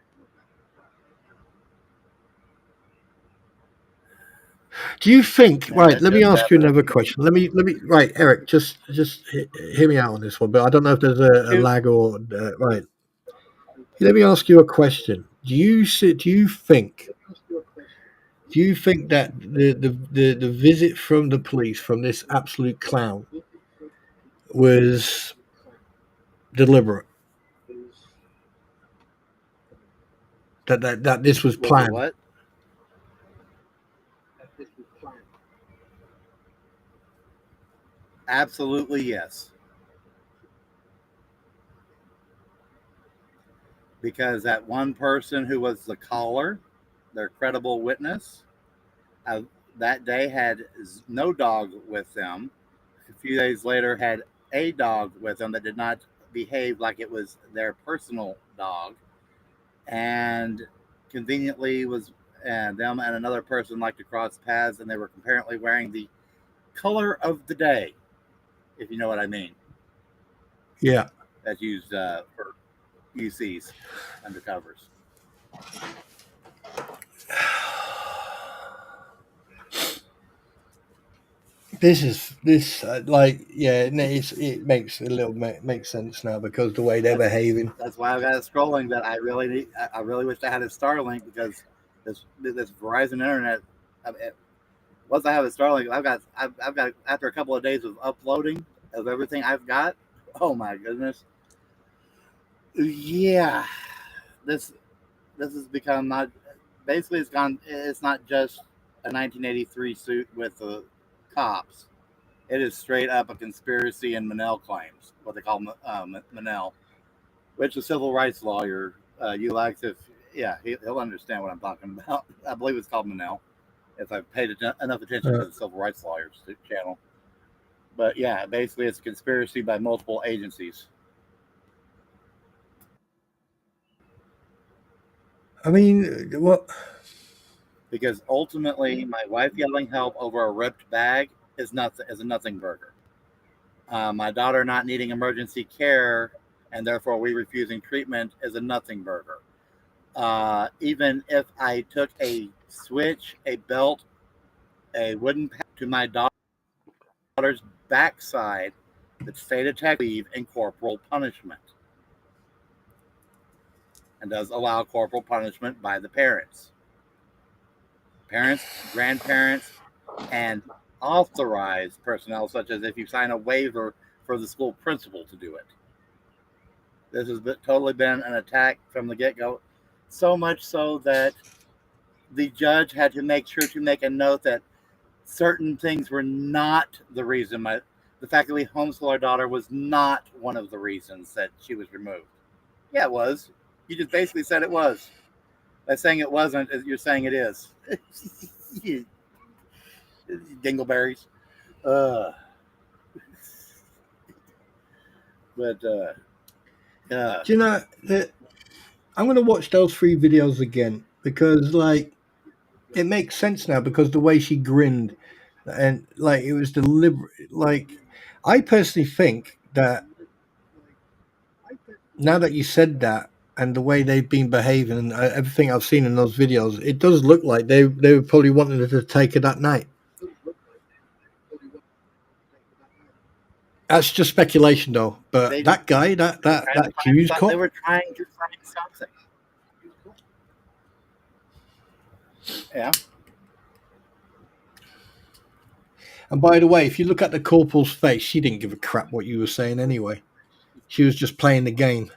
Do you think? And Right. it Let me just ask you happened. another question. Let me. Right, Eric. Just hear me out on this one. But I don't know if there's a Shoot. lag or right. Let me ask you a question. Do you think that the visit from the police from this absolute clown was deliberate? That this was Was it planned? what? Absolutely yes. Because that one person who was the caller, their credible witness, uh, that day had no dog with them. A few days later, had a dog with them that did not behave like it was their personal dog, and conveniently was them and another person like to cross paths, and they were apparently wearing the color of the day, if you know what I mean. Yeah. That's used for UCs, undercovers. This like yeah, it makes a little makes sense now because the way they're That's behaving. that's why I got it scrolling. That I really need. I really wish I had a Starlink because this Verizon internet. Once I have a Starlink, I've got after a couple of days of uploading of everything I've got. Oh my goodness! Yeah, this this has become not. Basically, it's gone. It's not just a 1983 suit with the cops. It is straight up a conspiracy and Manel claims, what they call Manel, which a civil rights lawyer, you like to, yeah, he'll understand what I'm talking about. I believe it's called Manel, if I've paid enough attention Uh, to the civil rights lawyers channel. But yeah, basically, it's a conspiracy by multiple agencies. I mean, what? Because ultimately, my wife yelling help over a ripped bag is a nothing burger. My daughter not needing emergency care and therefore we refusing treatment is a nothing burger. Even if I took a switch, a belt, a wooden peg to my daughter's backside, that state attack leave and corporal punishment, and does allow corporal punishment by the parents, grandparents, and authorized personnel, such as if you sign a waiver for the school principal to do it. This has totally been an attack from the get go, so much so that the judge had to make sure to make a note that certain things were not the reason. The fact that we homeschool our daughter was not one of the reasons that she was removed. Yeah, it was. You just basically said it was. By saying it wasn't, you're saying it is. You dingleberries. Uh, but Do you know that I'm going to watch those 3 videos again because like it makes sense now because the way she grinned and like it was deliberate. Like I personally think that now that you said that and the way they've been behaving and everything I've seen in those videos, it does look like they were probably wanting her to take her that night. That's just speculation, though. But they that guy, that Hughes they cop, were trying to find something. Yeah. and by the way, if you look at the corporal's face, she didn't give a crap what you were saying anyway. She was just playing the game.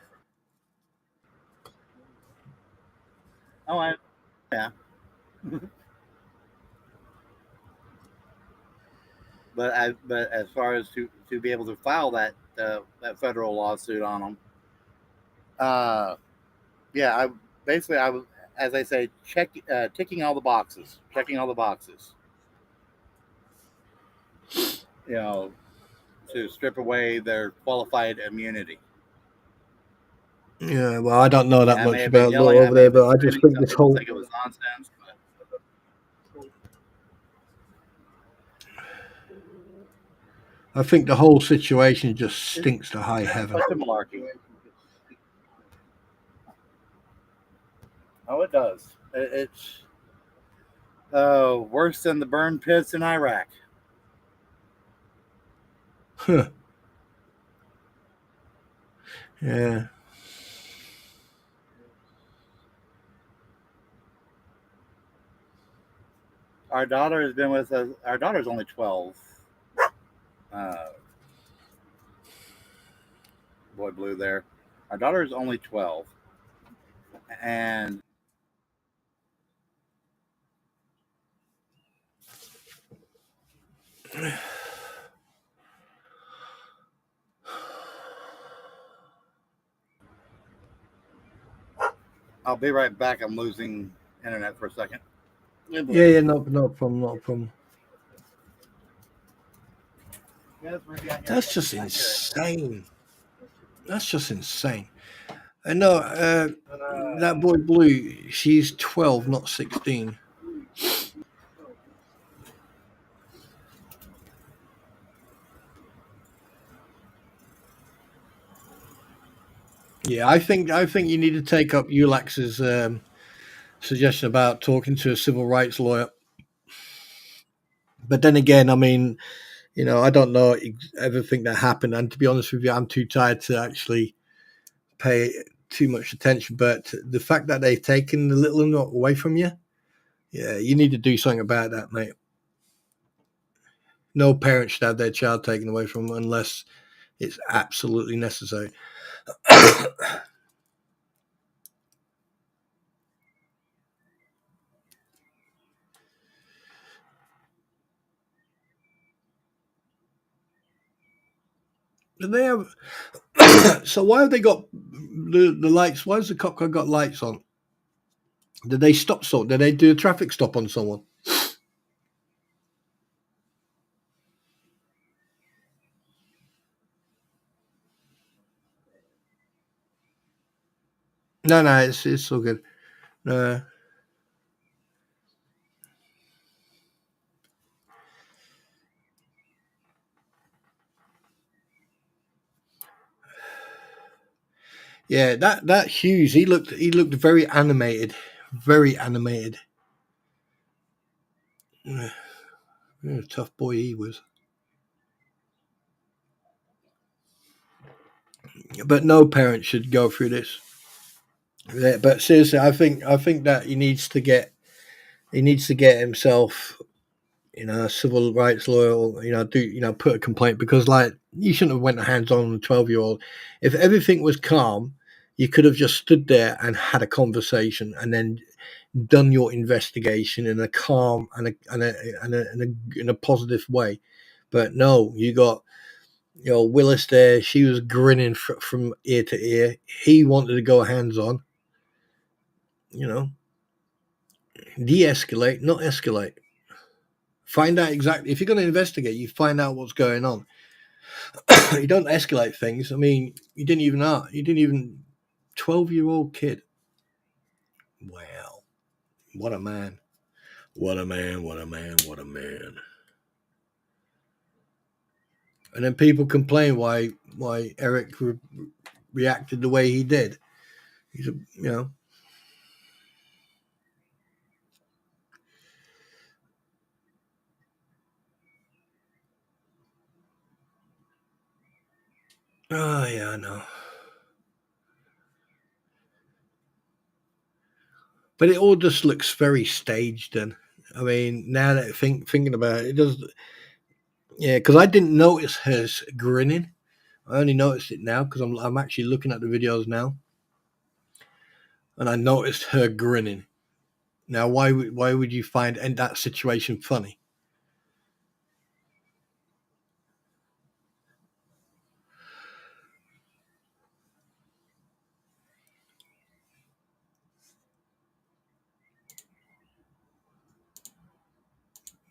Oh, yeah. But as far as to be able to file that federal lawsuit on them, yeah, I was, as I say, ticking all the boxes, checking all the boxes. You know, to strip away their qualified immunity. Yeah, well, I don't know that Yeah, I may much have been about law yelling, I over may there, have been but I just screaming. think Some this people whole think it was nonsense, but I think the whole situation just stinks to high heaven. Such a malarkey. Oh, it does. It's worse than the burn pits in Iraq. Huh. Yeah. Our daughter has been with us. Our daughter's only 12. Boy blue there. Our daughter's only 12. And I'll be right back. I'm losing internet for a second. Yeah, no problem. That's just insane. I know that boy Blue, she's 12, not 16. Yeah, I think you need to take up Ulax's suggestion about talking to a civil rights lawyer. But then again, I mean, I don't know everything that happened, and to be honest with you, I'm too tired to actually pay too much attention. But the fact that they've taken the little one away from you, yeah, you need to do something about that, mate. No parent should have their child taken away from them unless it's absolutely necessary. Do they have? So why have they got the lights? Why has the cop car got lights on? Did they stop? So did they do a traffic stop on someone? No, it's all good. Yeah, that Hughes, he looked very animated, very animated. Yeah, tough boy he was. But no parent should go through this. Yeah, but seriously, I think that he needs to get himself, a civil rights lawyer, or, put a complaint, because like you shouldn't have went hands on a 12-year-old. If everything was calm, you could have just stood there and had a conversation and then done your investigation in a calm and in a positive way. But no, you got Willis there. She was grinning from ear to ear. He wanted to go hands on. De-escalate, not escalate. Find out exactly, if you're going to investigate, you find out what's going on. You don't escalate things. I mean, you didn't even 12-year-old kid. Wow. What a man. What a man. And then people complain why Eric reacted the way he did. He's Oh yeah, I know. But it all just looks very staged. And I mean, now that thinking about it, it does. Yeah, because I didn't notice her grinning. I only noticed it now because I'm actually looking at the videos now, and I noticed her grinning. Now, why would you find that situation funny?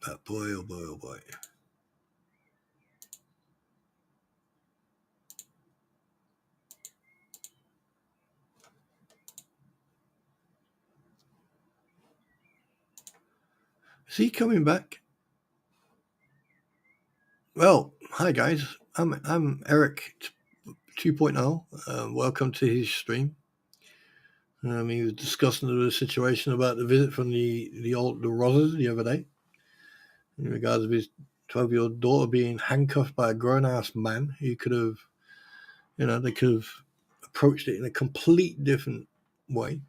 But boy, oh boy, oh boy. Is he coming back? Well, Hi guys, I'm Eric 2.0. Welcome to his stream. He was discussing the situation about the visit from the Rosses the other day in regards of his 12-year-old daughter being handcuffed by a grown-ass man who could have, they could have approached it in a complete different way.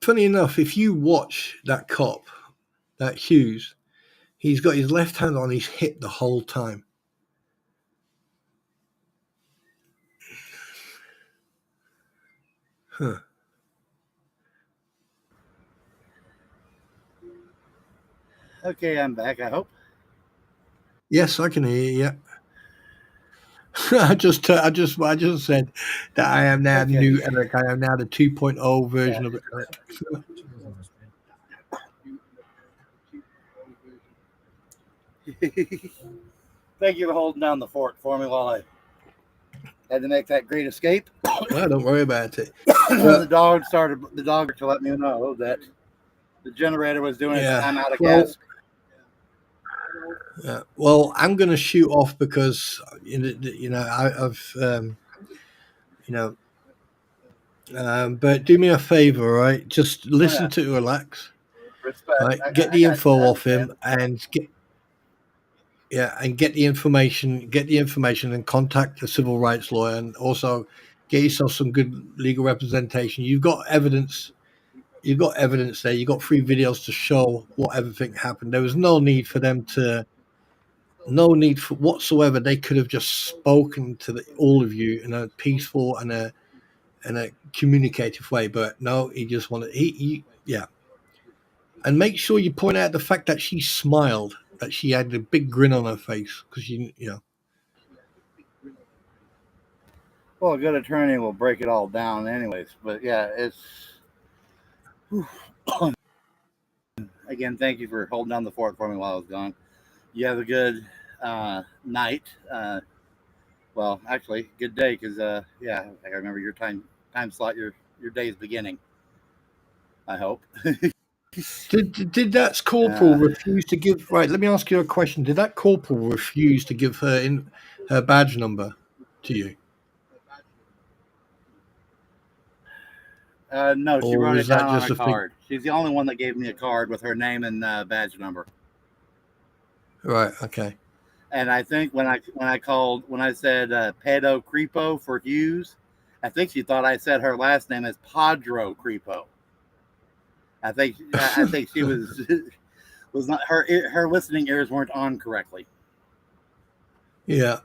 Funny enough, if you watch that cop, that Hughes, he's got his left hand on his hip the whole time. Huh. Okay, I'm back, I hope. Yes, I can hear you. Yeah. I just said that I am now the Okay. new Eric. I am now the 2.0 version of Eric. Thank you for holding down the fort for me while I had to make that great escape. No, don't worry about it. The dog to let me know that the generator was doing its time out of gas. Well, I'm going to shoot off because I've but do me a favor, right? Just listen to relax. Respect. Right, get the info off him and get the information. Get the information and contact the civil rights lawyer, and also get yourself some good legal representation. You've got evidence. You've got evidence there. You've got 3 videos to show what everything happened. There was no need for whatsoever. They could have just spoken to all of you in a peaceful and a communicative way. But no, he just wanted And make sure you point out the fact that she smiled, that she had a big grin on her face because Well, a good attorney will break it all down, anyways. But yeah, it's. Again, thank you for holding down the fort for me while I was gone. You have a good night. Well, actually, good day because I remember your time slot. Your day's beginning. I hope. Did that corporal refuse to give? Right, let me ask you a question. Did that corporal refuse to give her badge number to you? No, she Or wrote was it that down on just a a thing? card. She's the only one that gave me a card with her name and badge number. Right. Okay. And I think when I said pedo creepo for Hughes, I think she thought I said her last name is Padro Creepo. I think she was not her listening ears weren't on correctly. Yeah.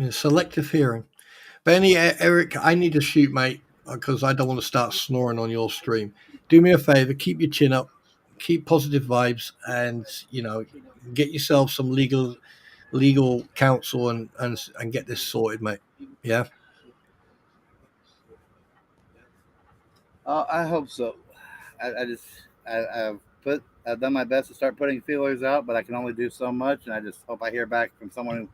Selective hearing. But Eric, I need to shoot, mate, because I don't want to start snoring on your stream. Do me a favor, keep your chin up, keep positive vibes, and get yourself some legal counsel and get this sorted, mate. Yeah. I hope so. I've done my best to start putting feelers out, but I can only do so much, and I just hope I hear back from someone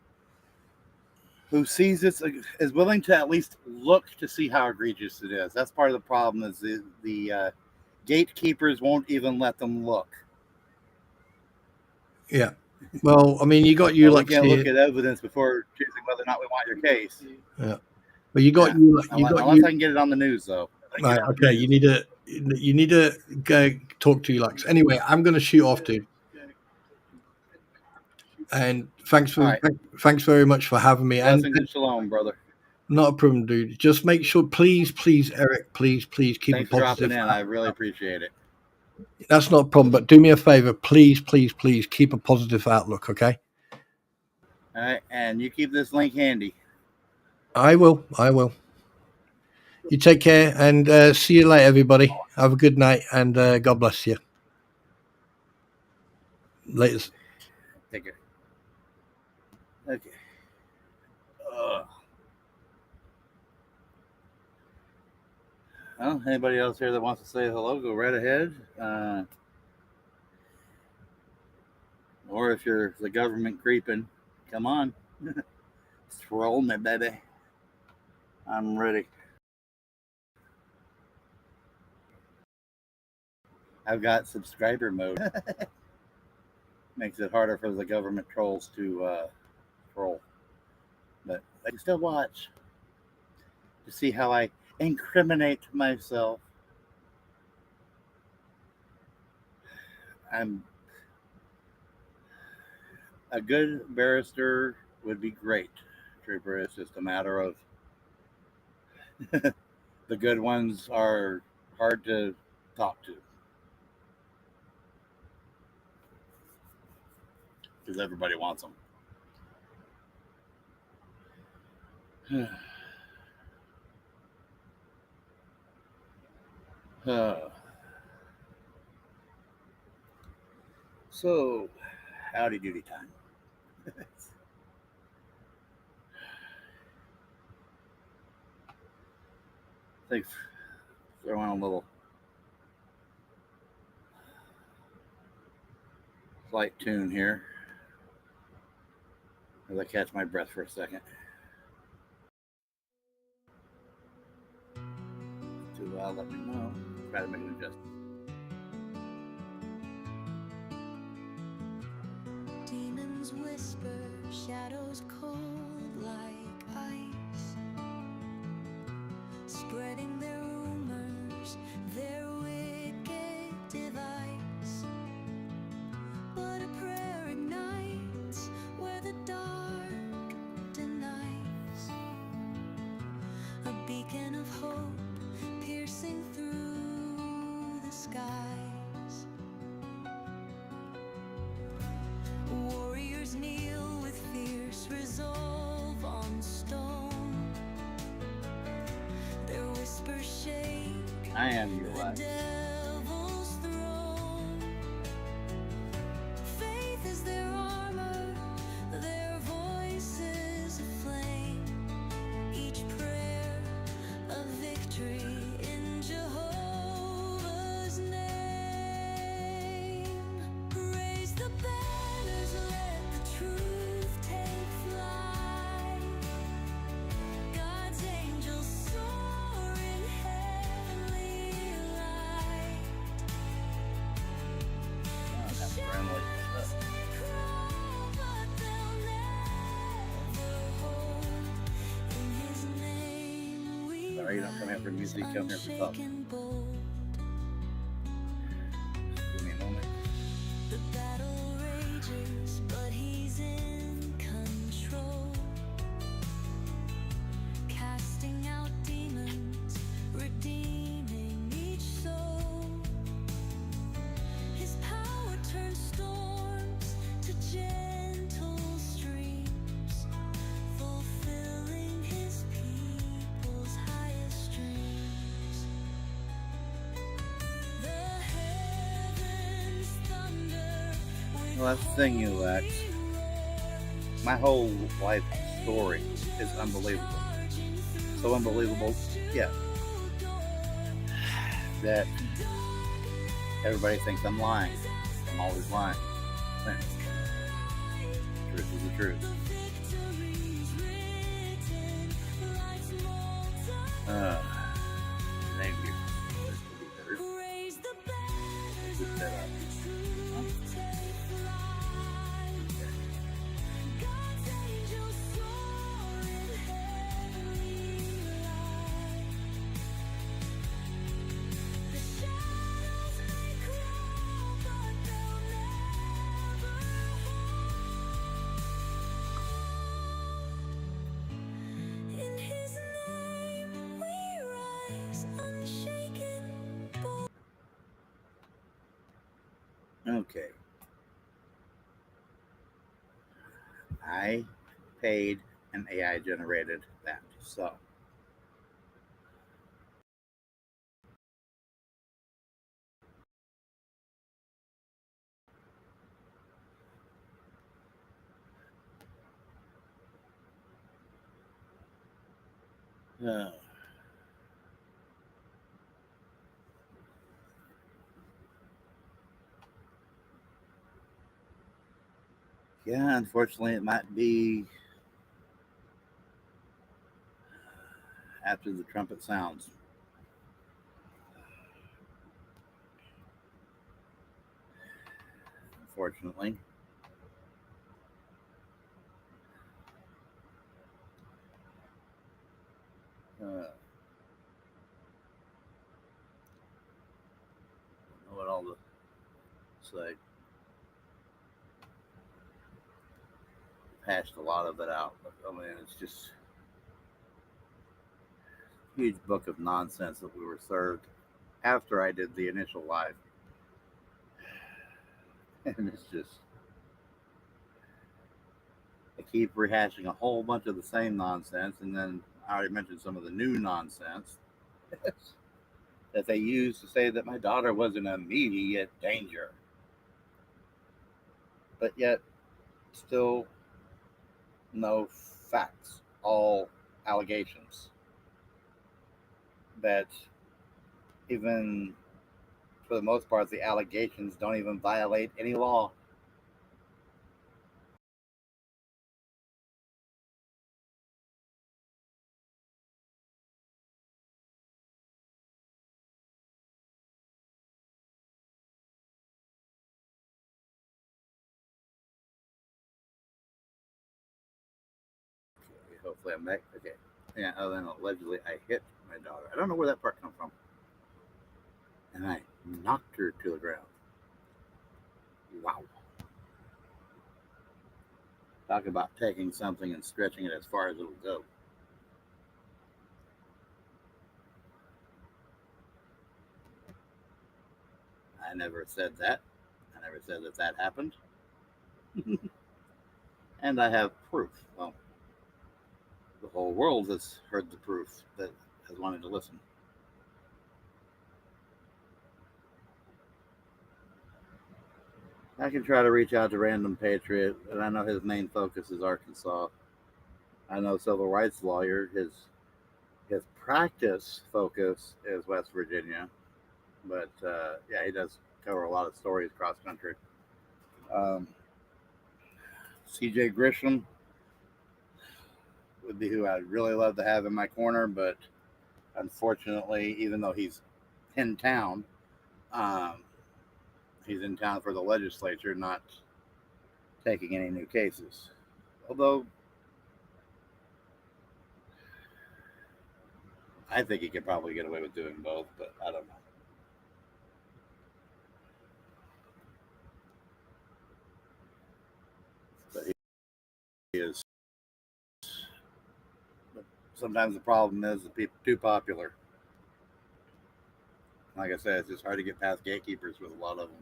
who sees this, is willing to at least look to see how egregious it is. That's part of the problem. Is the gatekeepers won't even let them look. Yeah. Well, I mean, you got we ULEX can't here. look at evidence before choosing whether or not we want your case. Yeah. But you got unless I can get it on the news, though. Right. Okay. You need to go talk to ULEX. Anyway, I'm going to shoot off, dude. And thanks very much for having me. Blessings and shalom, brother. Not a problem, dude. Just make sure, please, Eric, please keep Thanks a positive. For dropping in. I really appreciate it. That's not a problem, but do me a favor, please keep a positive outlook, okay? All right, and you keep this link handy. I will. You take care and see you later, everybody. Have a good night and God bless you. Later. Take care. Okay. Well, anybody else here that wants to say hello, go right ahead. Or if you're the government creeping, come on. Troll me, baby. I'm ready. I've got subscriber mode. Makes it harder for the government trolls to troll. But I can still watch to see how I incriminate myself. I'm a good barrister would be great, Trooper. It's just a matter of the good ones are hard to talk to because everybody wants them. So, howdy doody time. Thanks. Throw on a little slight tune here as I catch my breath for a second. Too loud, let me know. Try to make an adjustment. Demons whisper, shadows cold like ice, spreading their rumors, their wicked device. But a prayer ignites where the dark denies, a beacon of hope piercing through the skies. Warriors kneel with fierce resolve on stone. Their whispers shake I am your the wife. devil's throne. Faith is their armor, their voices aflame. Each prayer a victory in Jehovah's name. Raise the banners, let the truth take flight. God's angels soar in heavenly light. Not that friendly. Shadows may crawl, but they'll never hold. In His name we Sorry, you don't come here for music, you come here for talk. unshaken bold. Give me a moment. The battle rages, but He's in control, casting out demons, redeeming each soul. His power turns storms to gentle streams, fulfilling His people's highest dreams. The heavens thunder with Well, that's the thing, you Lex. My whole life story is unbelievable. So unbelievable, yeah, that everybody thinks I'm lying. I'm always lying. Truth is the truth. Thank you. This will be better. Raise the banners, Keep that up. let the truth take flight. God's angels soar in heavenly light. The shadows may crawl, but they'll never hold. In His name we rise unshaken, bold. Okay. I paid and AI generated that. So uh, Yeah, unfortunately, it might be after the trumpet sounds. Unfortunately. Know what all the say. Hashed a lot of it out. But, I mean, it's just a huge book of nonsense that we were served after I did the initial live. And it's just, I keep rehashing a whole bunch of the same nonsense. And then I already mentioned some of the new nonsense that they used to say that my daughter was in immediate danger. But yet, still no facts, all allegations that even for the most part, the allegations don't even violate any law. Okay, hopefully I'm back. Okay. Yeah, other than allegedly I hit my daughter. I don't know where that part come from. And I knocked her to the ground. Wow. Talk about taking something and stretching it as far as it'll go. I never said that. I never said that that happened. And I have proof. Well, the whole world has heard the proof that has wanted to listen. I can try to reach out to Random Patriot, and I know his main focus is Arkansas. I know civil rights lawyer. His practice focus is West Virginia, but yeah, he does cover a lot of stories cross country. Um, C.J. Grisham would be who I'd really love to have in my corner, but unfortunately, even though he's in town, um, he's in town for the legislature, not taking any new cases. Although I think he could probably get away with doing both, but I don't know. But he is. But sometimes the problem is that people are too popular. Like I said, it's just hard to get past gatekeepers with a lot of them.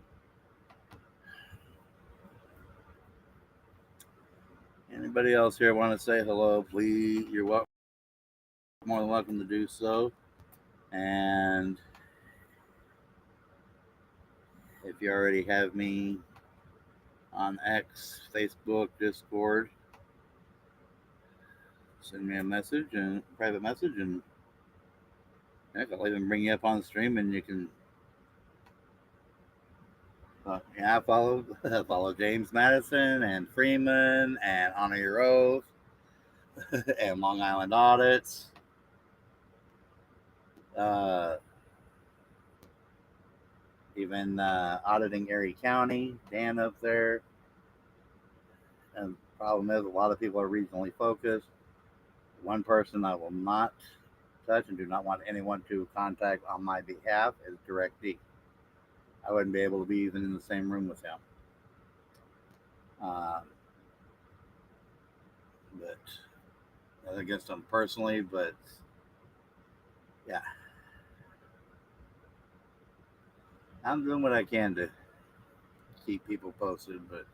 Anybody else here want to say hello? Please, you're more than welcome to do so. And if you already have me on X, Facebook, Discord, send me a message and private message, and heck, I'll even bring you up on the stream, and you can. Yeah, follow follow James Madison and Freeman and Honor Your Oath and Long Island Audits. Uh, even auditing Erie County, Dan up there. And the problem is, a lot of people are regionally focused. One person I will not touch and do not want anyone to contact on my behalf is Direct D. I wouldn't be able to be even in the same room with him. Um, but nothing against him personally, but yeah, I'm doing what I can to keep people posted, but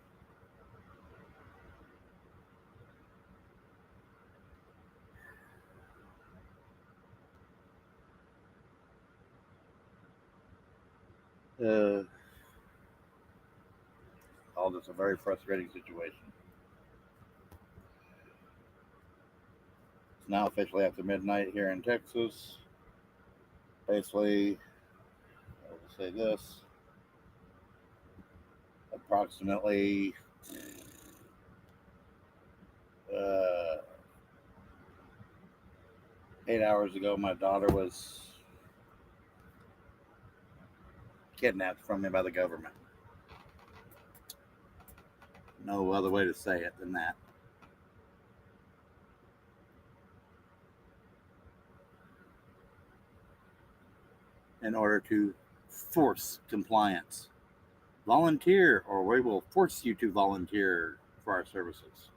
uh, all just a very frustrating situation. It's now officially after midnight here in Texas. Basically, I'll say this: approximately 8 hours ago, my daughter was kidnapped from me by the government. No other way to say it than that. In order to force compliance. Volunteer, or we will force you to volunteer for our services.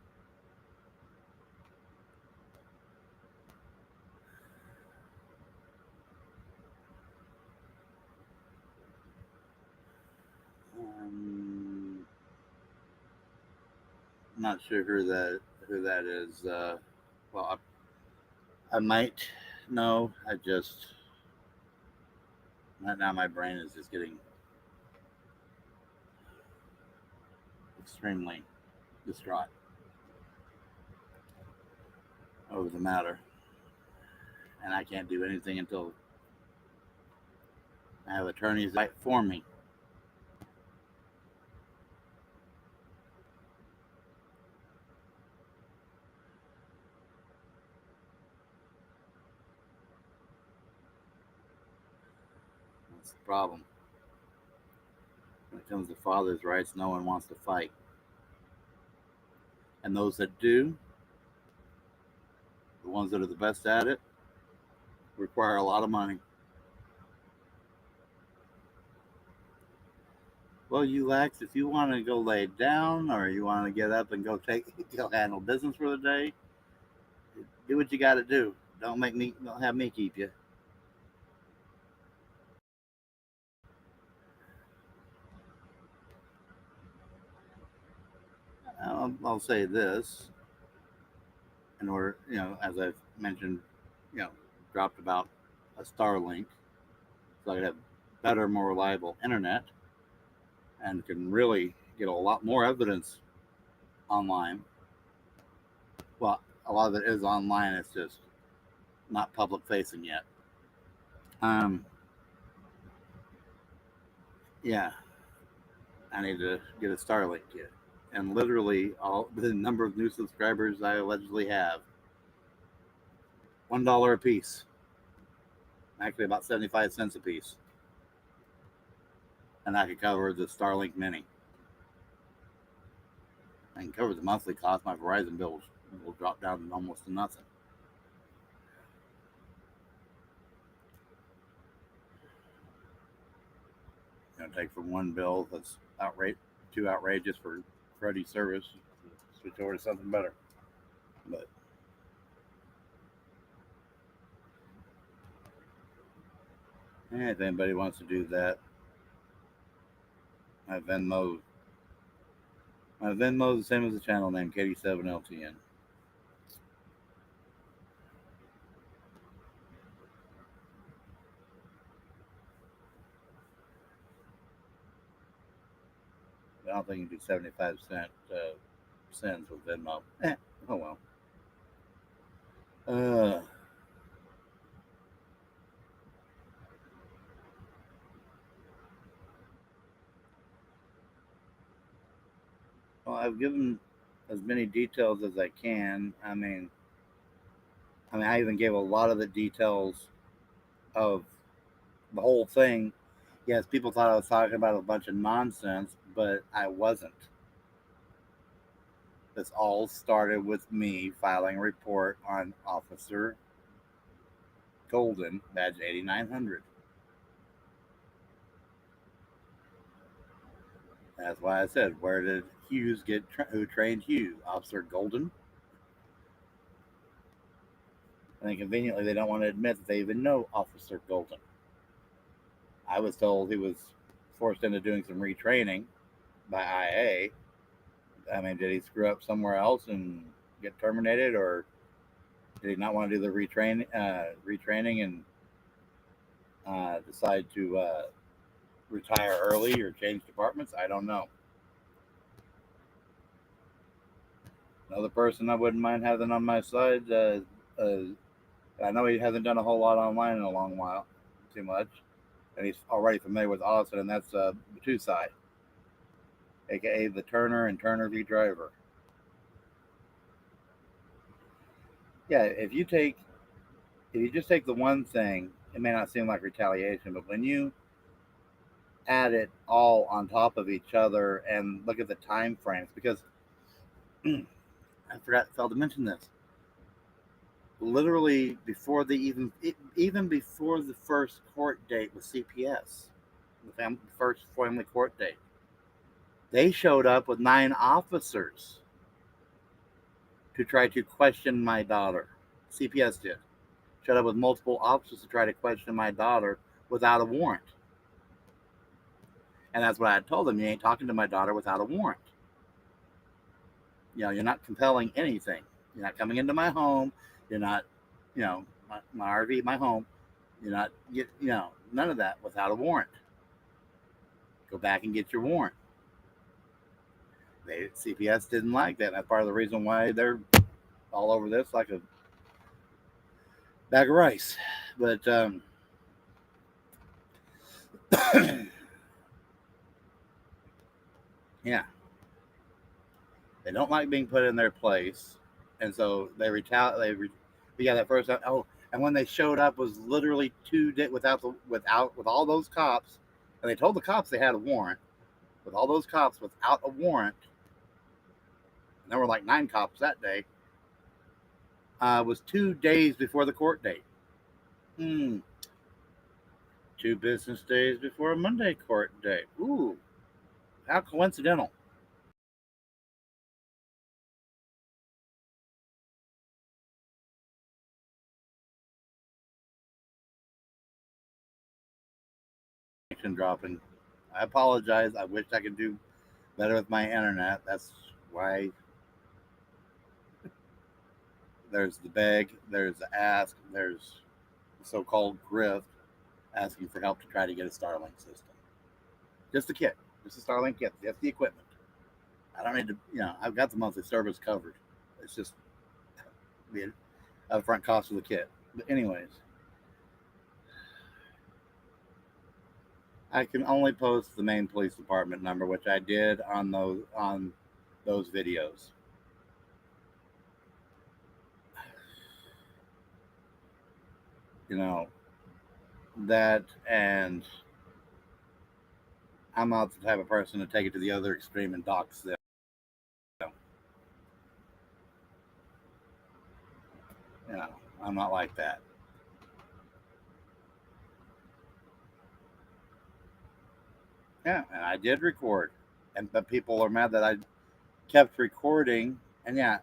Not sure who that is. Well, I might know. I just right now my brain is just getting extremely distraught over the matter, and I can't do anything until I have attorneys fight for me. That's the problem. When it comes to fathers' rights, no one wants to fight. And those that do, the ones that are the best at it, require a lot of money. Well, you Lex, if you want to go lay down or you want to get up and go handle business for the day, do what you got to do. Don't have me keep you. I'll say this, in order, as I've mentioned, dropped about a Starlink, so I could have better, more reliable internet, and can really get a lot more evidence online. Well, a lot of it is online. It's just not public facing yet. Yeah, I need to get a Starlink kit. And literally, all the number of new subscribers I allegedly have, $1 a piece. Actually, about 75 cents a piece. And I could cover the Starlink Mini. I can cover the monthly cost. My Verizon bill will drop down to almost to nothing. Take from one bill that's too outrageous for cruddy service, switch over to something better. But if anybody wants to do that, my Venmo is the same as the channel name, KD7LTN. I don't think you can do 75 cents with Venmo. Oh well. Well, I've given as many details as I can. I mean, I even gave a lot of the details of the whole thing. Yes, people thought I was talking about a bunch of nonsense, but I wasn't. This all started with me filing a report on Officer Golden, badge 8900. That's why I said, where did Hughes who trained Hughes? Officer Golden? And conveniently, they don't want to admit that they even know Officer Golden. I was told he was forced into doing some retraining by IA. I mean, did he screw up somewhere else and get terminated, or did he not want to do the retraining and decide to retire early or change departments? I don't know. Another person I wouldn't mind having on my side. I know he hasn't done a whole lot online in a long while, too much, and he's already familiar with Austin, and that's Batusai, aka the Turner and Turner v. Driver. Yeah, if you just take the one thing, it may not seem like retaliation, but when you add it all on top of each other and look at the time frames, because I failed to mention this. Literally before even before the first court date with CPS, the first family court date, they showed up with 9 officers to try to question my daughter. CPS did. Showed up with multiple officers to try to question my daughter without a warrant. And that's what I had told them. You ain't talking to my daughter without a warrant. You're not compelling anything. You're not coming into my home. You're not, my RV, my home. You're not, none of that without a warrant. Go back and get your warrant. CPS didn't like that. And that's part of the reason why they're all over this like a bag of rice. But yeah, they don't like being put in their place, and so they retaliate. Yeah, that first time. Oh, and when they showed up was literally 2 days with all those cops, and they told the cops they had a warrant. With all those cops without a warrant, and there were like 9 cops that day. Was 2 days before the court date. 2 business days before a Monday court date. Ooh, how coincidental. Dropping. I apologize. I wish I could do better with my internet. That's why there's the beg, there's the ask, there's the so-called grift asking for help to try to get a Starlink system. Just the kit, just a Starlink kit, just the equipment. I don't need to, I've got the monthly service covered. It's just the upfront cost of the kit. But anyways, I can only post the main police department number, which I did on those videos. That, and I'm not the type of person to take it to the other extreme and dox them. I'm not like that. Yeah, and I did record, but people are mad that I kept recording, and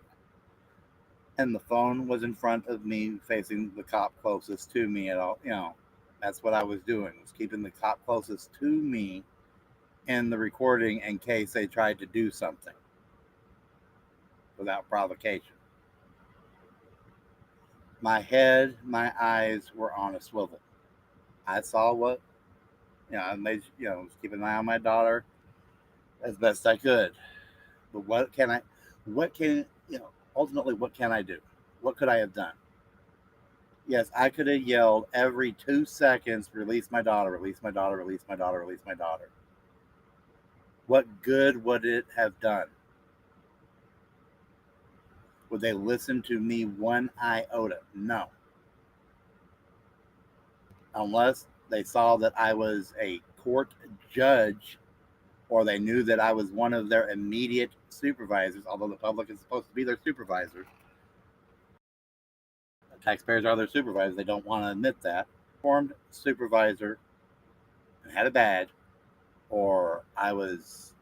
and the phone was in front of me, facing the cop closest to me at all. That's what I was doing, was keeping the cop closest to me in the recording in case they tried to do something without provocation. My head, my eyes were on a swivel. I saw what, I made, was keeping an eye on my daughter as best I could. But ultimately, what can I do? What could I have done? Yes, I could have yelled every 2 seconds, release my daughter, release my daughter, release my daughter, release my daughter. What good would it have done? Would they listen to me one iota? No. Unless they saw that I was a court judge, or they knew that I was one of their immediate supervisors, although the public is supposed to be their supervisor. The taxpayers are their supervisors. They don't want to admit that. Formed supervisor and had a badge, or I was,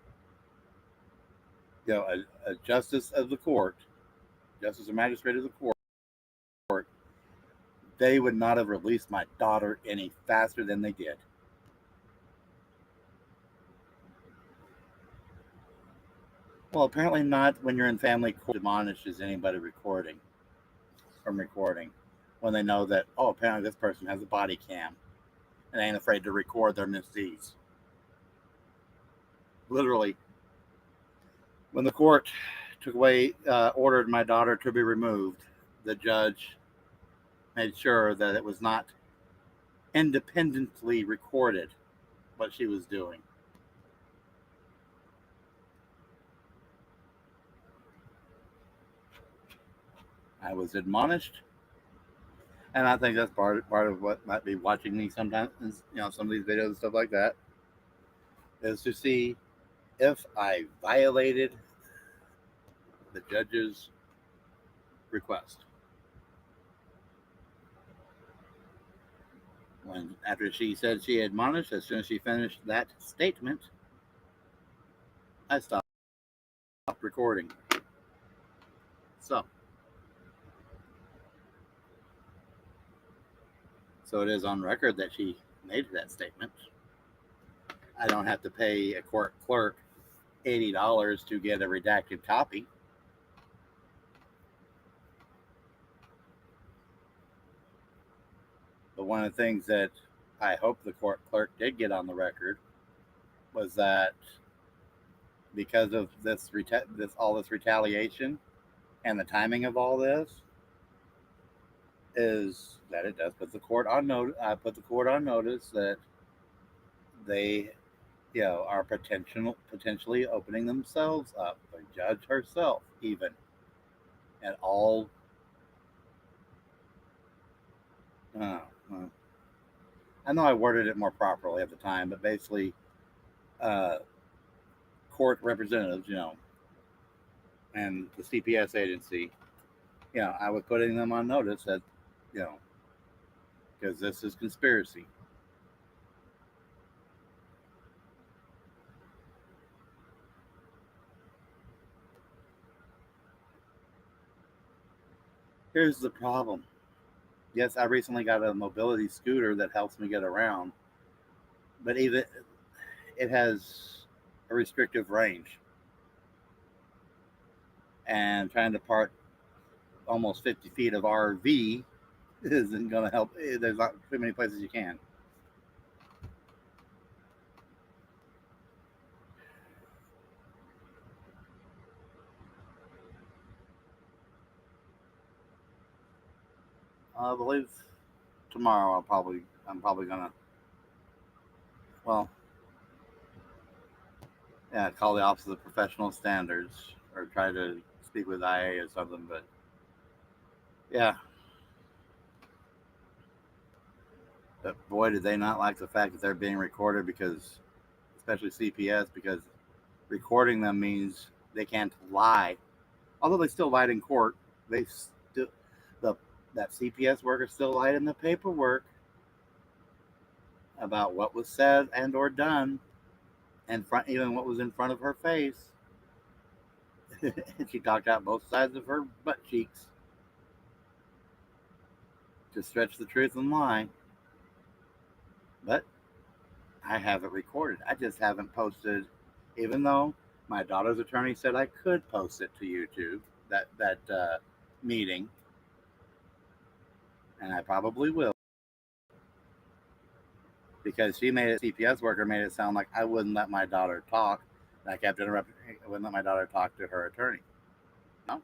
a justice of the court, justice or magistrate of the court, they would not have released my daughter any faster than they did. Well, apparently not when you're in family court. Admonishes anybody from recording when they know that, apparently this person has a body cam and ain't afraid to record their misdeeds. Literally, when the court ordered my daughter to be removed, the judge made sure that it was not independently recorded what she was doing. I was admonished, and I think that's part of what might be watching me sometimes. Some of these videos and stuff like that is to see if I violated the judge's request. When after she said she admonished, as soon as she finished that statement, I stopped recording. So it is on record that she made that statement. I don't have to pay a court clerk $80 to get a redacted copy. But one of the things that I hope the court clerk did get on the record was that because of this retaliation and the timing of all this, is that it does put the court on notice. I put the court on notice that they, are potentially opening themselves up. The judge herself, even, and all. I know I worded it more properly at the time, but basically, court representatives, and the CPS agency, I was putting them on notice that, because this is conspiracy. Here's the problem. Yes, I recently got a mobility scooter that helps me get around, but even it has a restrictive range. And trying to park almost 50 feet of RV isn't going to help. There's not too many places you can. I believe tomorrow I'm probably gonna, call the Office of Professional Standards or try to speak with IA or something. But yeah, but boy, did they not like the fact that they're being recorded, because, especially CPS, because recording them means they can't lie. Although they still lied in court, they still that CPS worker still lied in the paperwork about what was said and or done, and even what was in front of her face. She talked out both sides of her butt cheeks to stretch the truth and lie. But I have it recorded. I just haven't posted, even though my daughter's attorney said I could post it to YouTube, that meeting, and I probably will, because CPS worker made it sound like I wouldn't let my daughter talk, and I kept interrupting. I wouldn't let my daughter talk to her attorney. No,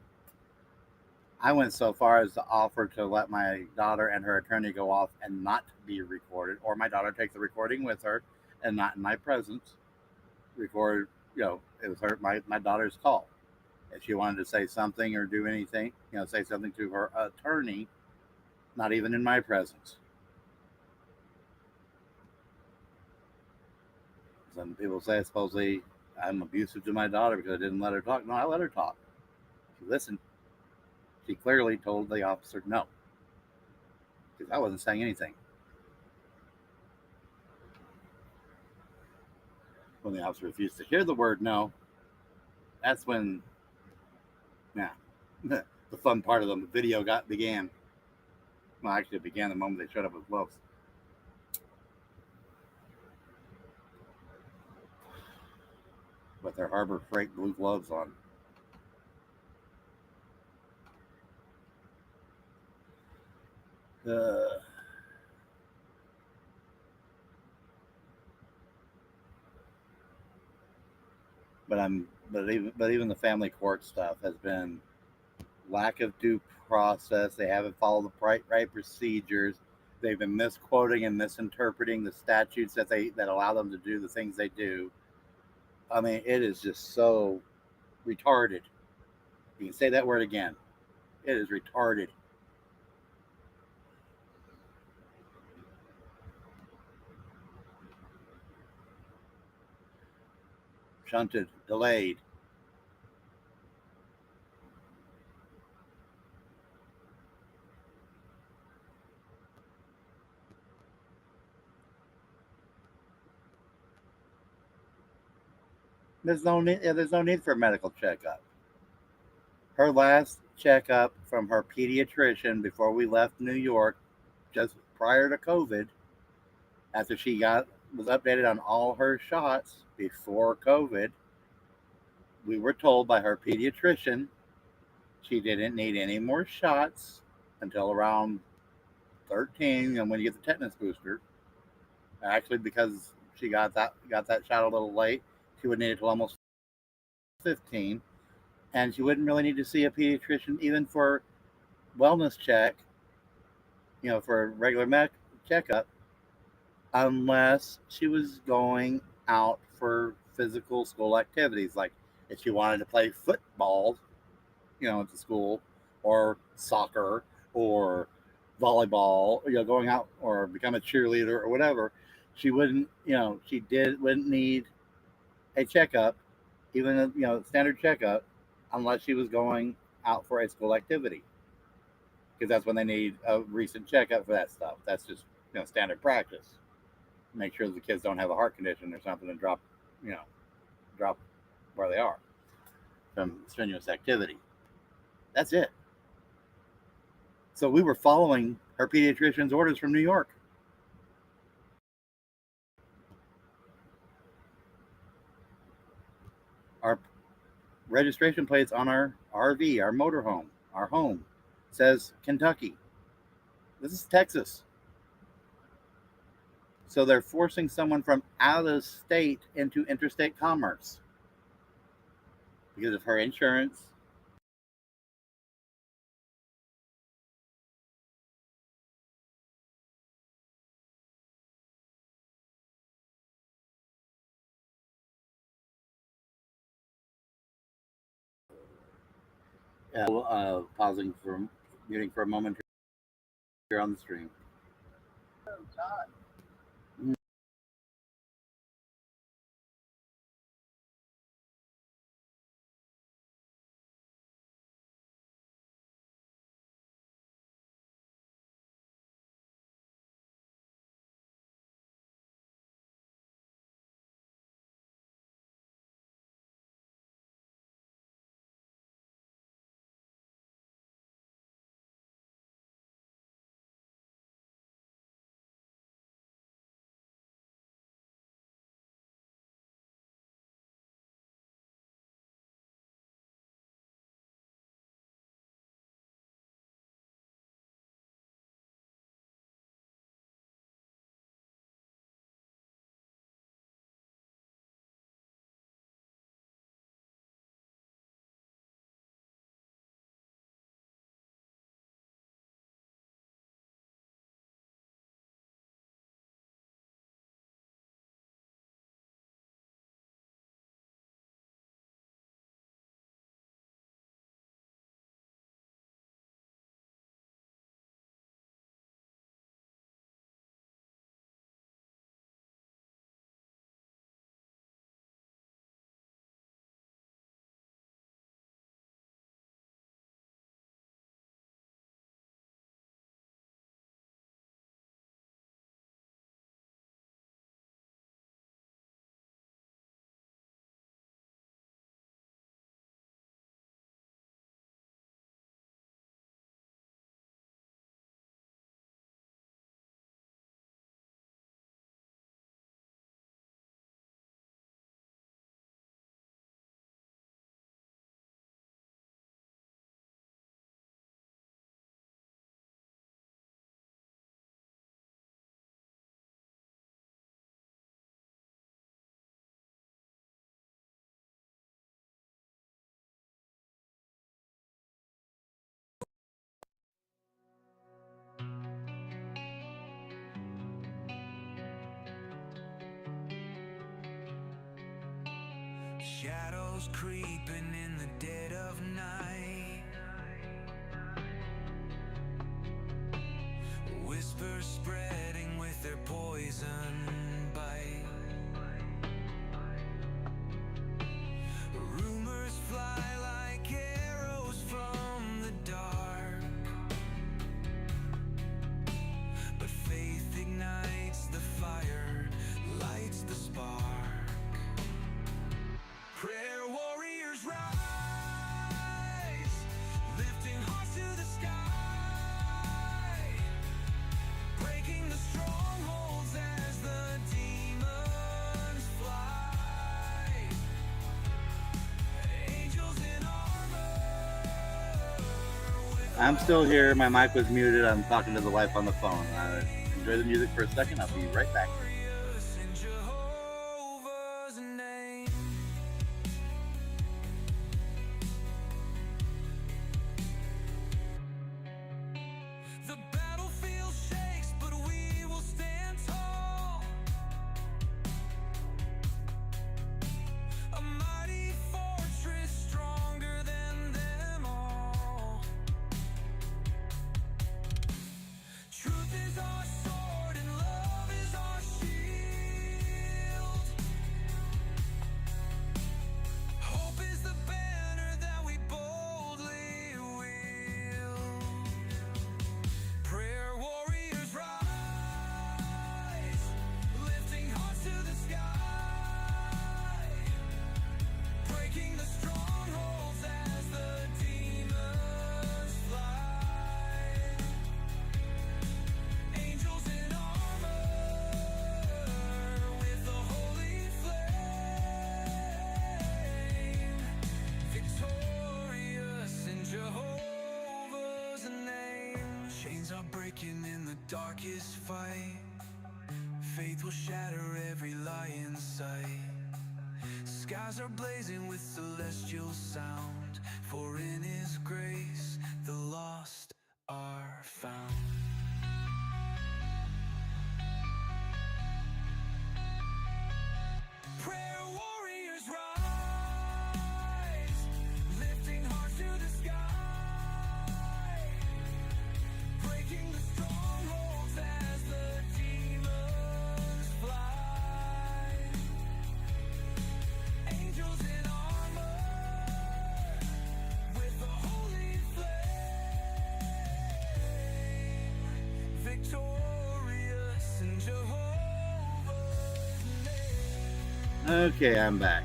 I went so far as to offer to let my daughter and her attorney go off and not be recorded, or my daughter take the recording with her and not in my presence record. It was my daughter's call. If she wanted to say something or do anything, say something to her attorney, not even in my presence. Some people say supposedly I'm abusive to my daughter because I didn't let her talk. No, I let her talk. She listened. She clearly told the officer no, because I wasn't saying anything. When the officer refused to hear the word no, that's when, the fun part of the video began. Well, actually, it began the moment they showed up with gloves. With their Harbor Freight blue gloves on. But even the family court stuff has been lack of due process. They haven't followed the right procedures. They've been misquoting and misinterpreting the statutes that allow them to do the things they do. I mean, it is just so retarded. You can say that word again. It is retarded. Shunted, delayed. There's no need for a medical checkup. Her last checkup from her pediatrician before we left New York, just prior to COVID, after she was updated on all her shots before COVID, we were told by her pediatrician she didn't need any more shots until around 13, and when you get the tetanus booster. Actually, because she got that shot a little late, she would need it till almost 15, and she wouldn't really need to see a pediatrician even for wellness check, for a regular checkup, unless she was going out for physical school activities, like if she wanted to play football, at the school, or soccer, or volleyball, going out or become a cheerleader or whatever. She wouldn't need a checkup, even a standard checkup, unless she was going out for a school activity, because that's when they need a recent checkup for that stuff. That's just standard practice. Make sure the kids don't have a heart condition or something and drop where they are from strenuous activity. That's it. So we were following her pediatrician's orders from New York. Our registration plates on our RV, our motorhome, our home, says Kentucky. This is Texas. So they're forcing someone from out of state into interstate commerce because of her insurance. Pausing for muting for a moment here on the stream. Shadows creeping in the dead of night. vipers spreading with their poison bite. Rumors fly like arrows from the dark, but faith ignites the fire, lights the spark. Prayer warriors rise, lifting hearts to the sky, breaking the strongholds as the demons fly. Angels in armor. I'm still here. My mic was muted. I'm talking to the wife on the phone. Enjoy the music for a second. I'll be right back. Glorious in Jehovah's name. The battlefield shakes, but we will stand tall. A mighty fortress stronger than them all. Truth is our sword and love is our shield. Hope is the banner that we boldly wield. Prayer warriors rise, lifting hearts to the sky, breaking the strongholds as the demons fly. Angels in armor with the holy flame, victorious in Jehovah's name. Chains are breaking in the darkest fight. Faith will shatter every lie in sight. Skies are blazing with celestial sound, for in His grace the lost are found. Prayer warriors rise, lifting hearts to the sky, breaking the strongholds as the demons fly. Angels in armor with the holy flame, victorious in Jehovah's name. Okay, I'm back.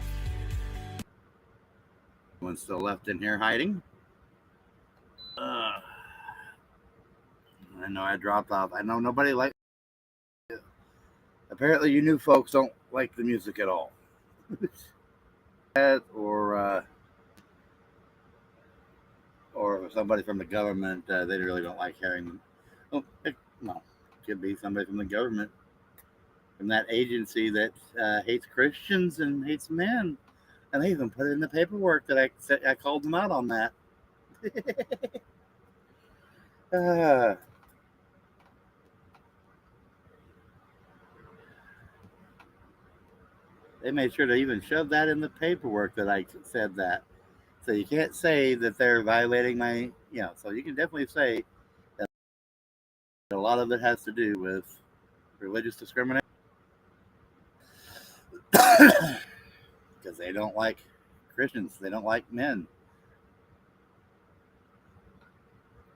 One still left in here hiding. I know I dropped off. I know nobody likes it. Apparently, you new folks don't like the music at all. or somebody from the government, they really don't like hearing them. Oh, it could be somebody from the government, from that agency that hates Christians and hates men. And they even put it in the paperwork that I called them out on that. They made sure to even shove that in the paperwork that I said that. So you can't say that they're violating my, so you can definitely say that a lot of it has to do with religious discrimination. Because they don't like Christians. They don't like men.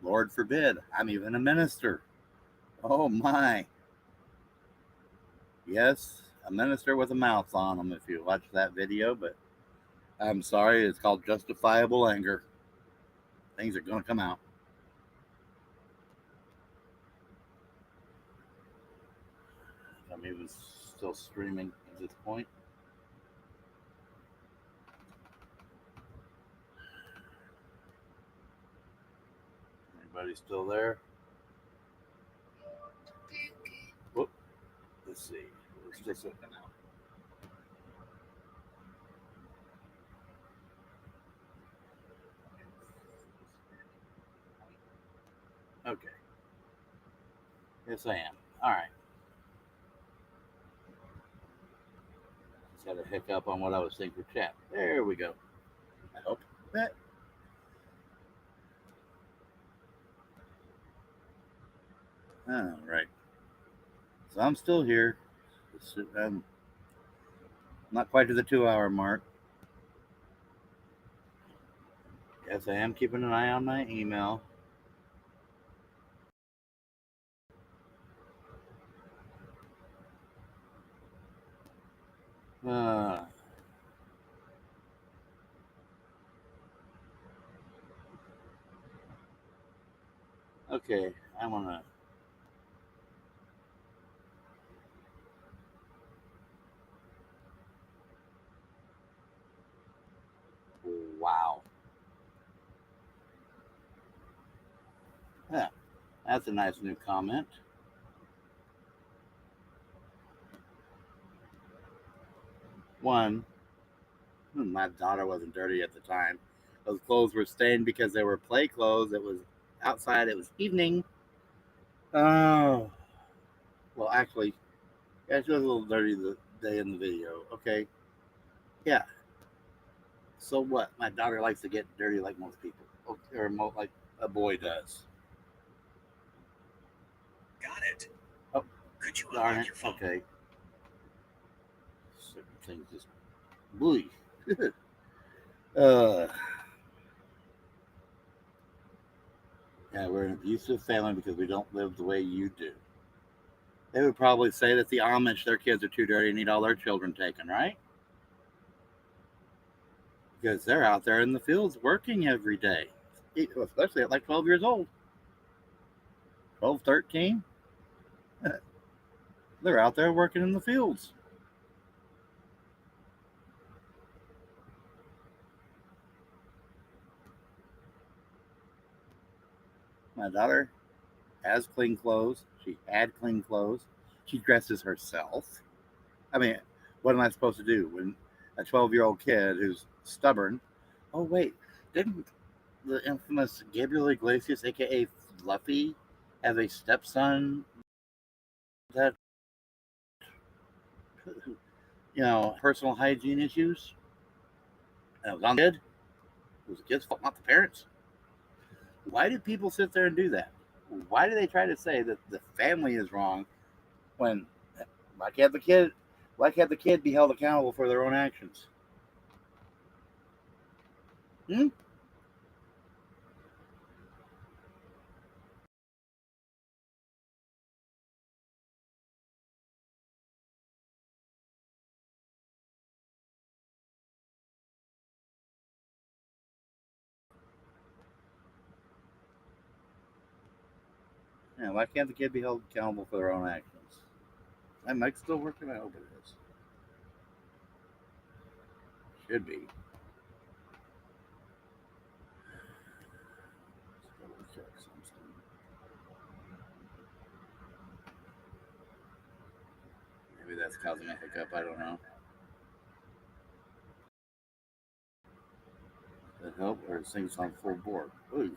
Lord forbid. I'm even a minister. Oh my. Yes, a minister with a mouth on them if you watch that video, but I'm sorry, it's called justifiable anger. Things are going to come out. I'm even still streaming at this point. Anybody still there? Whoop. Let's see. We're just looking out. Okay. Yes, I am. All right. Just had a hiccup on what I was saying for chat. There we go. I hope that. All right. So I'm still here. I'm not quite to the 2 hour mark. Yes, I am keeping an eye on my email. Uh, okay, I want to. Wow. Yeah, that's a nice new comment. One, my daughter wasn't dirty at the time. Those clothes were stained because they were play clothes. It was outside. It was evening. Oh, well, actually, yeah, she was a little dirty the day in the video. Okay, yeah. So what? My daughter likes to get dirty like most people, or like a boy does. Got it. Oh, Could you darn unlock it. your phone? Okay. Certain things just bleed. uh, yeah, we're an abusive family because we don't live the way you do. They would probably say that the Amish, their kids are too dirty and need all their children taken, right? Because they're out there in the fields working every day, especially at like 12 years old. 12, 13. They're out there working in the fields. My daughter has clean clothes. She had clean clothes. She dresses herself. I mean, what am I supposed to do when a 12-year-old kid who's stubborn? Oh, wait. Didn't the infamous Gabriel Iglesias, aka Fluffy, have a stepson that, personal hygiene issues? And it was on the kid. It was the kid's fault, not the parents. Why do people sit there and do that? Why do they try to say that the family is wrong when why can't the kid be held accountable for their own actions? Hmm? Yeah, why can't the kid be held accountable for their own actions? That mic's still working. I hope it is. Should be. Let's double check something. Maybe that's causing a hiccup. I don't know. Does that help, or is things on full board? Ooh.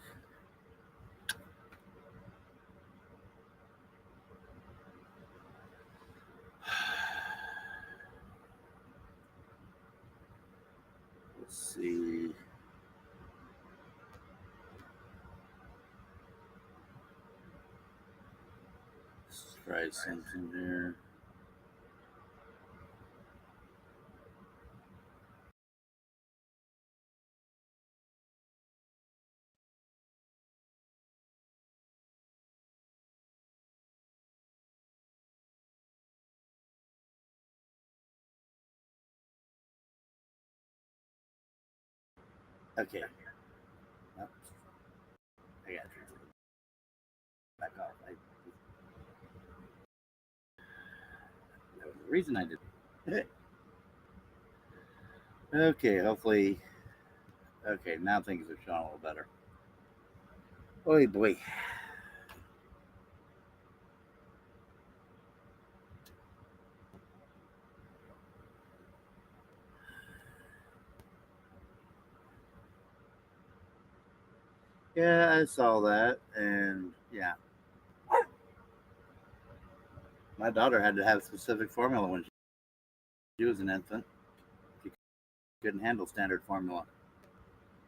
Let's see. Let's try something here. Okay. Oh, I got to back off. That was the reason I did it. Okay, hopefully. Okay, now things are showing a little better. Oh boy. Yeah, I saw that, and yeah, my daughter had to have a specific formula when she was an infant. She couldn't handle standard formula,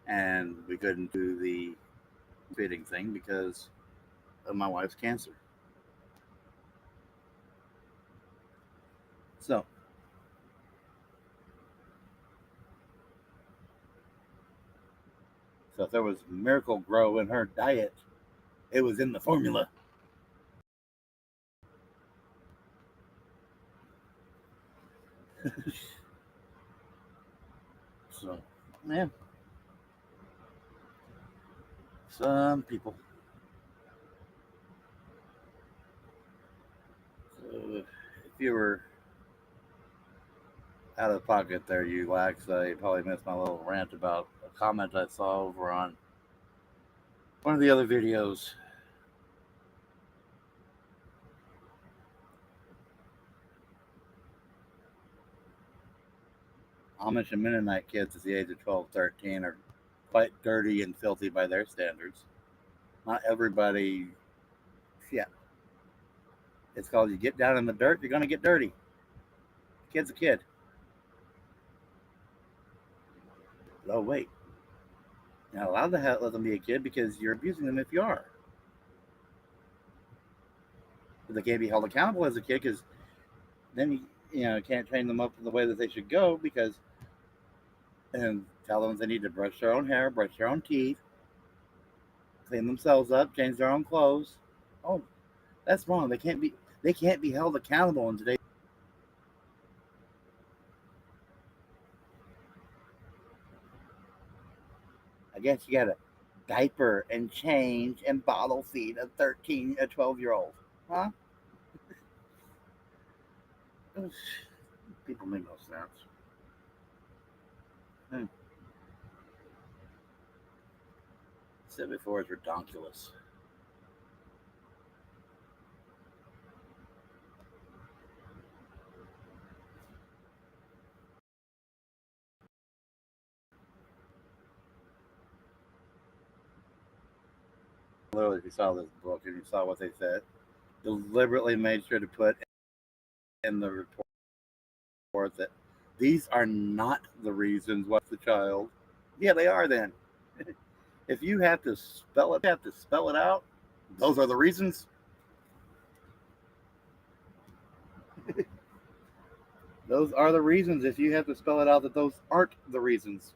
and we couldn't do the feeding thing because of my wife's cancer. So if there was Miracle Grow in her diet, it was in the formula. So, yeah. Some people. So, if you were out of pocket there, you lax, you probably missed my little rant about a comment I saw over on one of the other videos. Amish and Mennonite kids at the age of 12, 13 are quite dirty and filthy by their standards. Not everybody, yeah. It's called you get down in the dirt, you're going to get dirty. Kid's a kid. Oh, wait. You're not allowed to let them be a kid because you're abusing them if you are. But they can't be held accountable as a kid because then you can't train them up in the way that they should go and tell them they need to brush their own hair, brush their own teeth, clean themselves up, change their own clothes. Oh, that's wrong. They can't be held accountable in today's. I guess you gotta diaper and change and bottle feed a 12-year-old. Huh? People make no sense. Said before, it's redonkulous. Literally, if you saw this book and you saw what they said, deliberately made sure to put in the report that these are not the reasons what's the child. Yeah, they are then. If you have to spell it out, those are the reasons. Those are the reasons. If you have to spell it out, that those aren't the reasons.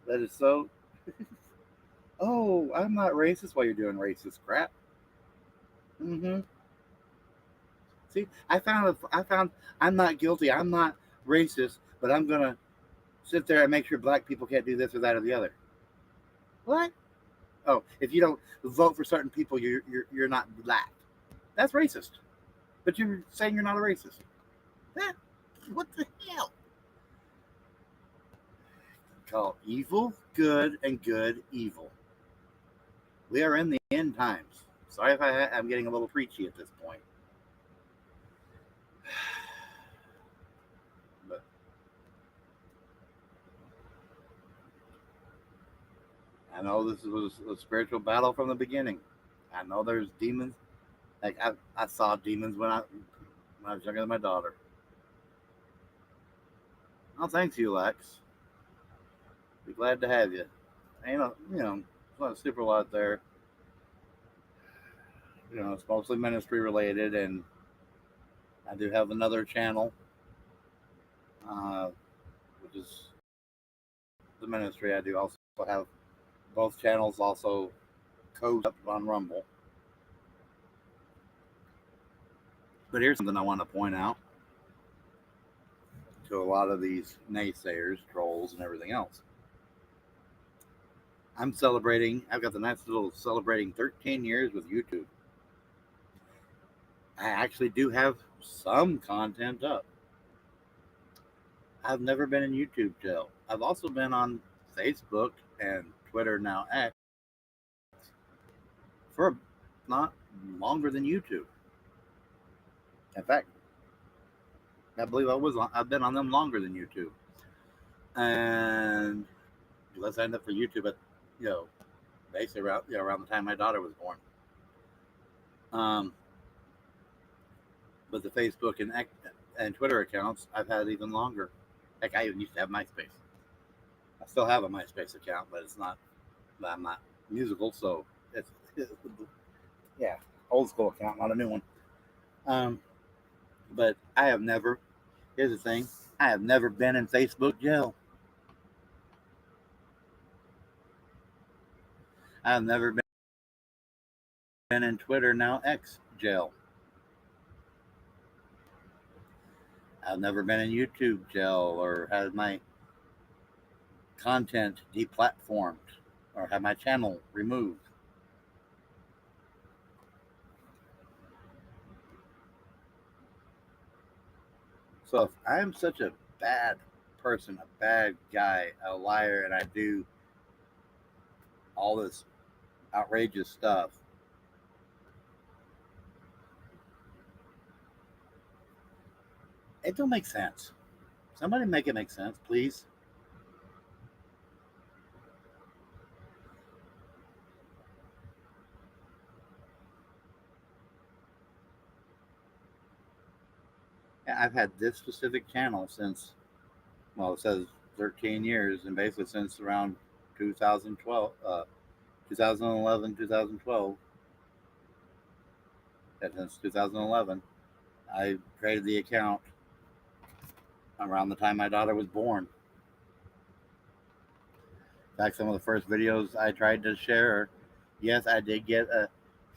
That is so. Oh, I'm not racist while you're doing racist crap. Mm-hmm. See, I found I'm not guilty. I'm not racist, but I'm gonna sit there and make sure black people can't do this or that or the other. What? Oh, if you don't vote for certain people, you're not black. That's racist. But you're saying you're not a racist. What the hell? Call evil good and good evil. We are in the end times. Sorry if I'm getting a little preachy at this point. But I know this was a spiritual battle from the beginning. I know there's demons. Like I saw demons when I was younger than my daughter. Oh, thanks you, Lex. Be glad to have you. Ain't there's not a super lot there. It's mostly ministry related, and I do have another channel, which is the ministry. I do also have both channels also code up on Rumble. But here's something I want to point out to a lot of these naysayers, trolls, and everything else. I've got the nice little celebrating 13 years with YouTube. I actually do have some content up. I've never been in YouTube jail. I've also been on Facebook and Twitter, now X, for not longer than YouTube. In fact, I believe I've been on them longer than YouTube. And I signed up for YouTube at basically around the time my daughter was born. But the Facebook and Twitter accounts I've had even longer. Heck, I even used to have MySpace. I still have a MySpace account, but I'm not musical, so it's yeah, old school account, not a new one. Um, but I have never. Here's the thing: I have never been in Facebook jail. I have never been in Twitter, now X jail. I've never been in YouTube jail or had my content deplatformed or had my channel removed. So if I'm such a bad person, a bad guy, a liar, and I do all this outrageous stuff, it don't make sense. Somebody make it make sense, please. I've had this specific channel since, well, it says 13 years, and basically since around 2012, 2011, 2012. Since 2011, I created the account around the time my daughter was born. In fact, some of the first videos I tried to share, yes, I did get a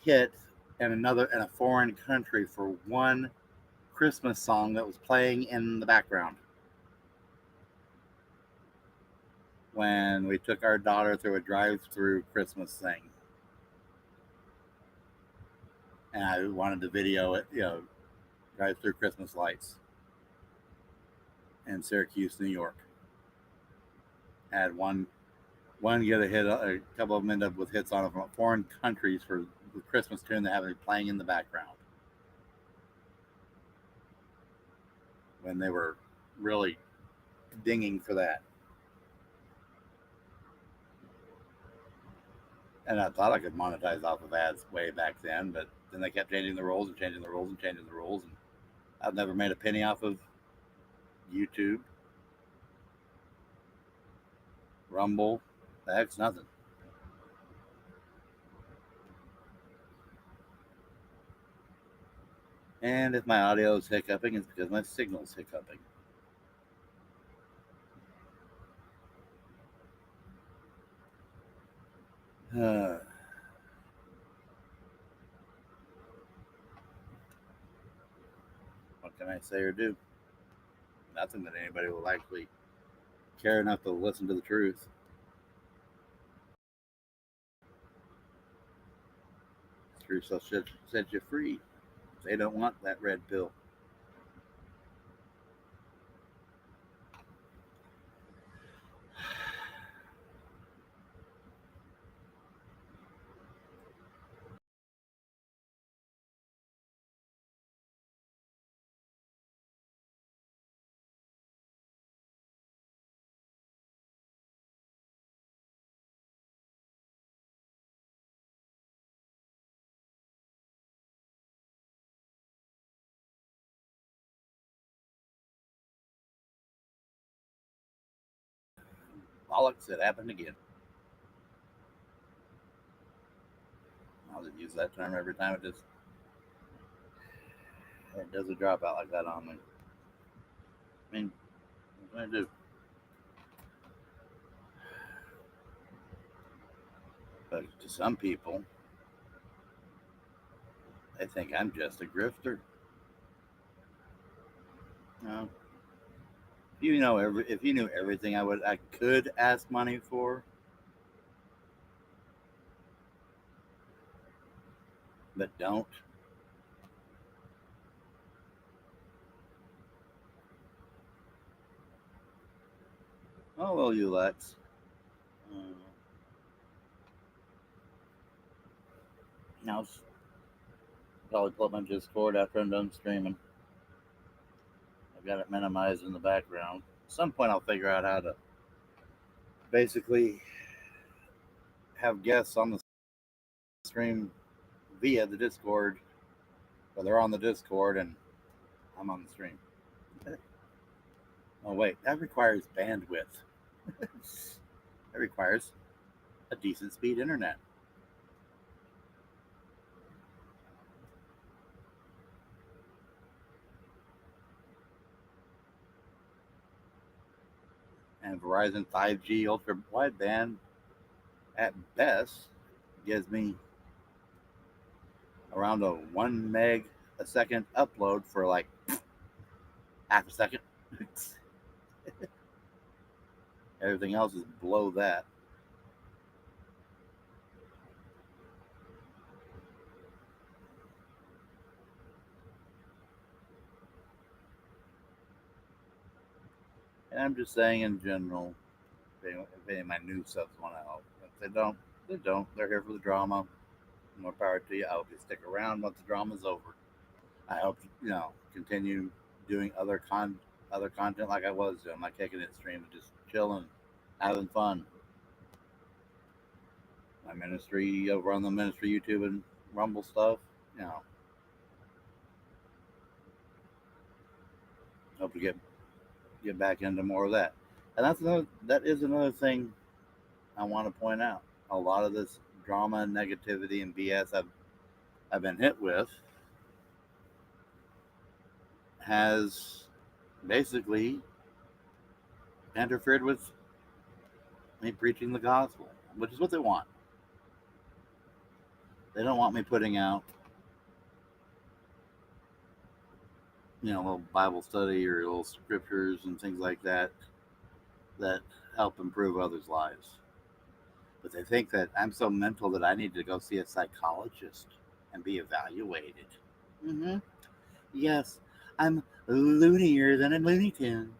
hit in a foreign country for one Christmas song that was playing in the background when we took our daughter through a drive-through Christmas thing, and I wanted to video it, drive-through Christmas lights in Syracuse, New York. I had one get a hit, a couple of them end up with hits on it from foreign countries for the Christmas tune they have it playing in the background when they were really dinging for that. And I thought I could monetize off of ads way back then, but then they kept changing the rules and changing the rules and changing the rules, and I've never made a penny off of YouTube, Rumble, the heck's nothing. And if my audio is hiccuping, it's because my signal's hiccuping. What can I say or do? Nothing that anybody will actually care enough to listen to the truth. The truth shall set you free. They don't want that red pill. Bollocks, it happened again. I'll just use that term every time it does a dropout like that on me. I mean, what can I do? But to some people, they think I'm just a grifter. No. If you knew everything I could ask money for, but don't. Oh well, you Lex. Now probably pull up my Discord after I'm done streaming. I've got it minimized in the background. At some point, I'll figure out how to basically have guests on the stream via the Discord, or they're on the Discord and I'm on the stream. Oh wait, that requires bandwidth. That requires a decent speed internet. And Verizon 5G ultra wideband at best gives me around a 1 meg a second upload for like half a second. Everything else is below that. And I'm just saying in general, if any of my new subs want to help. If they don't, they don't. They're here for the drama. More power to you. I hope you stick around once the drama's over. I hope continue doing other content like I was doing, like kicking it stream, just chilling, having fun. My ministry over on the ministry YouTube and Rumble stuff. Hope to get back into more of that. And that is another thing I want to point out. A lot of this drama and negativity and BS I've been hit with has basically interfered with me preaching the gospel, which is what they want. They don't want me putting out, little Bible study or little scriptures and things like that help improve others' lives. But they think that I'm so mental that I need to go see a psychologist and be evaluated. Mm-hmm. Yes, I'm loonier than a Looney Tune.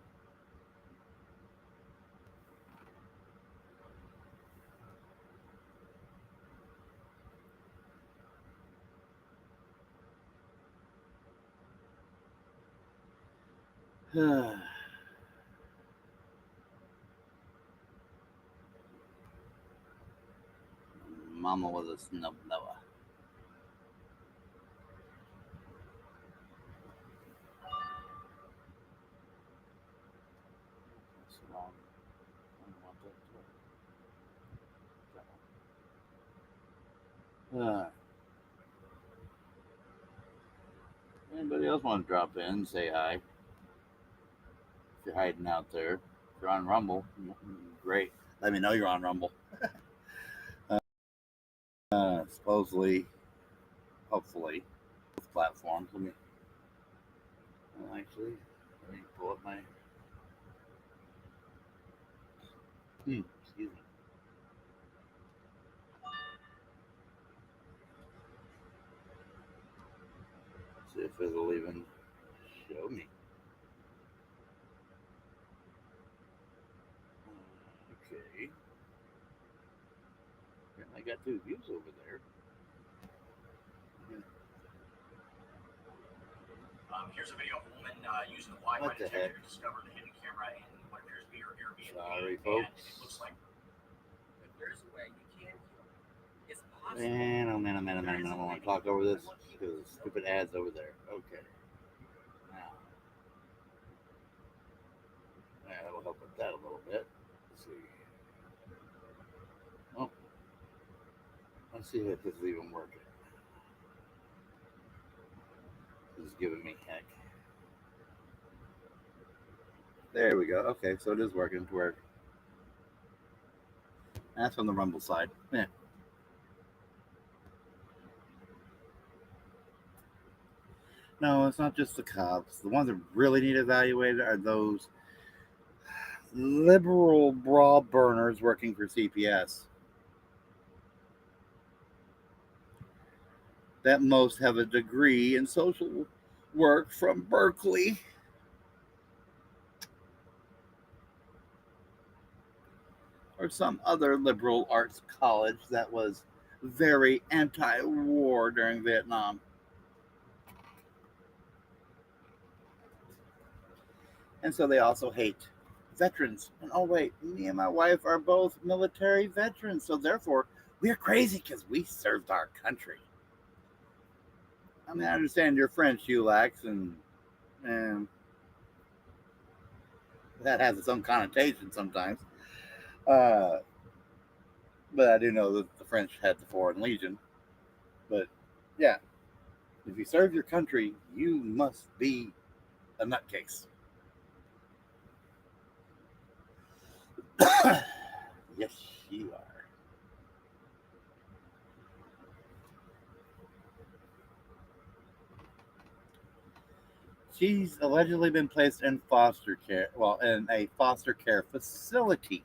Mama was a snub Noah. Anybody else want to drop in and say hi? If you're hiding out there, if you're on Rumble, great. Let me know you're on Rumble. Supposedly, hopefully, both platforms. Let me pull up my. Excuse me. See if it'll even show me. Okay. I got 2 views over there. Here's a video of a woman using the Wi-Fi detector to discover the hidden camera in what appears to be her Airbnb. Sorry, folks. And it looks like if there's a way you can kill it, it's possible. Man, oh man, I want to talk over this because stupid ads over there. Okay. Now, that'll help with that a little bit. Let's see. Oh, let's see if this is even working. This is giving me heck. There we go. Okay, so it is working to work. That's on the Rumble side. Yeah. No, it's not just the cops. The ones that really need evaluated are those liberal bra burners working for CPS. That most have a degree in social work from Berkeley. Or some other liberal arts college that was very anti-war during Vietnam. And so they also hate veterans. And oh wait, me and my wife are both military veterans, so therefore we're crazy because we served our country. I mean, I understand you're French, Ulax, and that has its own connotation sometimes. But I do know that the French had the Foreign Legion. But yeah, if you serve your country, you must be a nutcase. Yes, you are. She's allegedly been placed in foster care, well, in a foster care facility.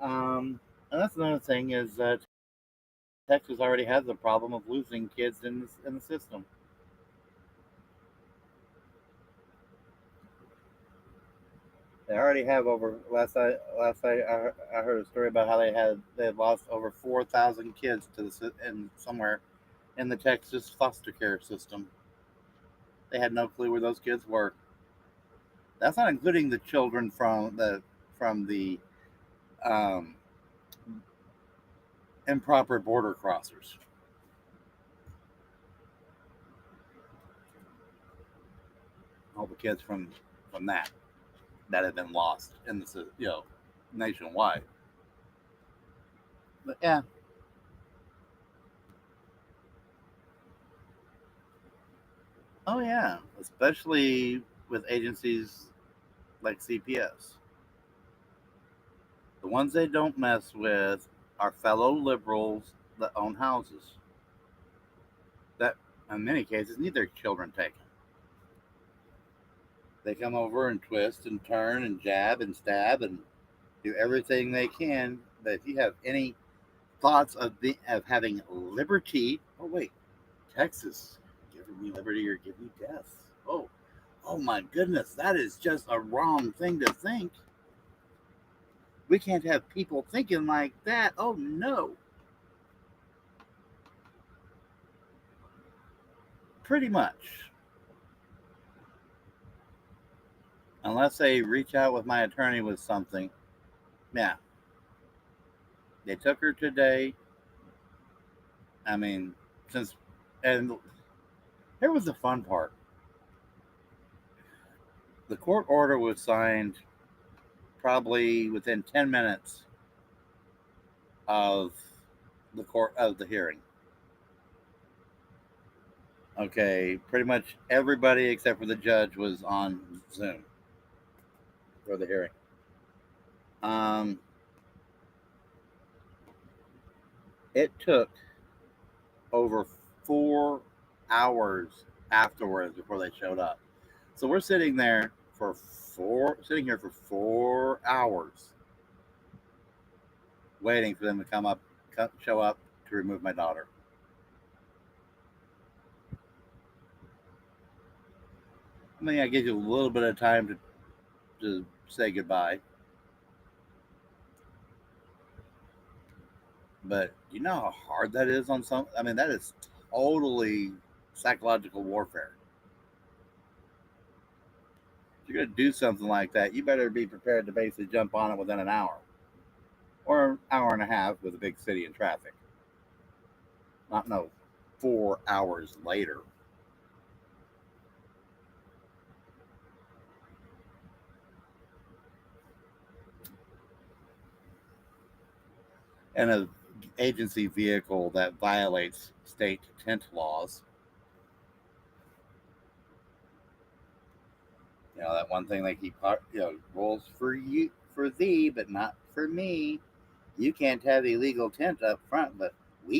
And that's another thing is that Texas already has the problem of losing kids in the system. They already have over I heard a story about how they had lost over 4,000 kids to the in somewhere in the Texas foster care system. They had no clue where those kids were. That's not including the children from the um, improper border crossers. All the kids from that have been lost in the nationwide. But yeah, oh yeah, especially with agencies like CPS. The ones they don't mess with are fellow liberals that own houses that, in many cases, need their children taken. They come over and twist and turn and jab and stab and do everything they can. But if you have any thoughts of having liberty, oh wait, Texas giving me liberty or give me death. Oh my goodness, that is just a wrong thing to think. We can't have people thinking like that. Oh no. Pretty much. Unless they reach out with my attorney with something. Yeah. They took her today. I mean, since and here was the fun part. The court order was signed probably within 10 minutes of the hearing. Okay, pretty much everybody except for the judge was on Zoom for the hearing. Um, it took over 4 hours afterwards before they showed up. So we're sitting here for 4 hours waiting for them to show up to remove my daughter. I mean, I give you a little bit of time to say goodbye. But you know how hard that is on some? I mean, that is totally psychological warfare. If you're going to do something like that, you better be prepared to basically jump on it within an hour or an hour and a half with a big city and traffic. Not no 4 hours later. And a agency vehicle that violates state tent laws. You know that one thing they keep, rules for thee, but not for me. You can't have illegal tent up front, but we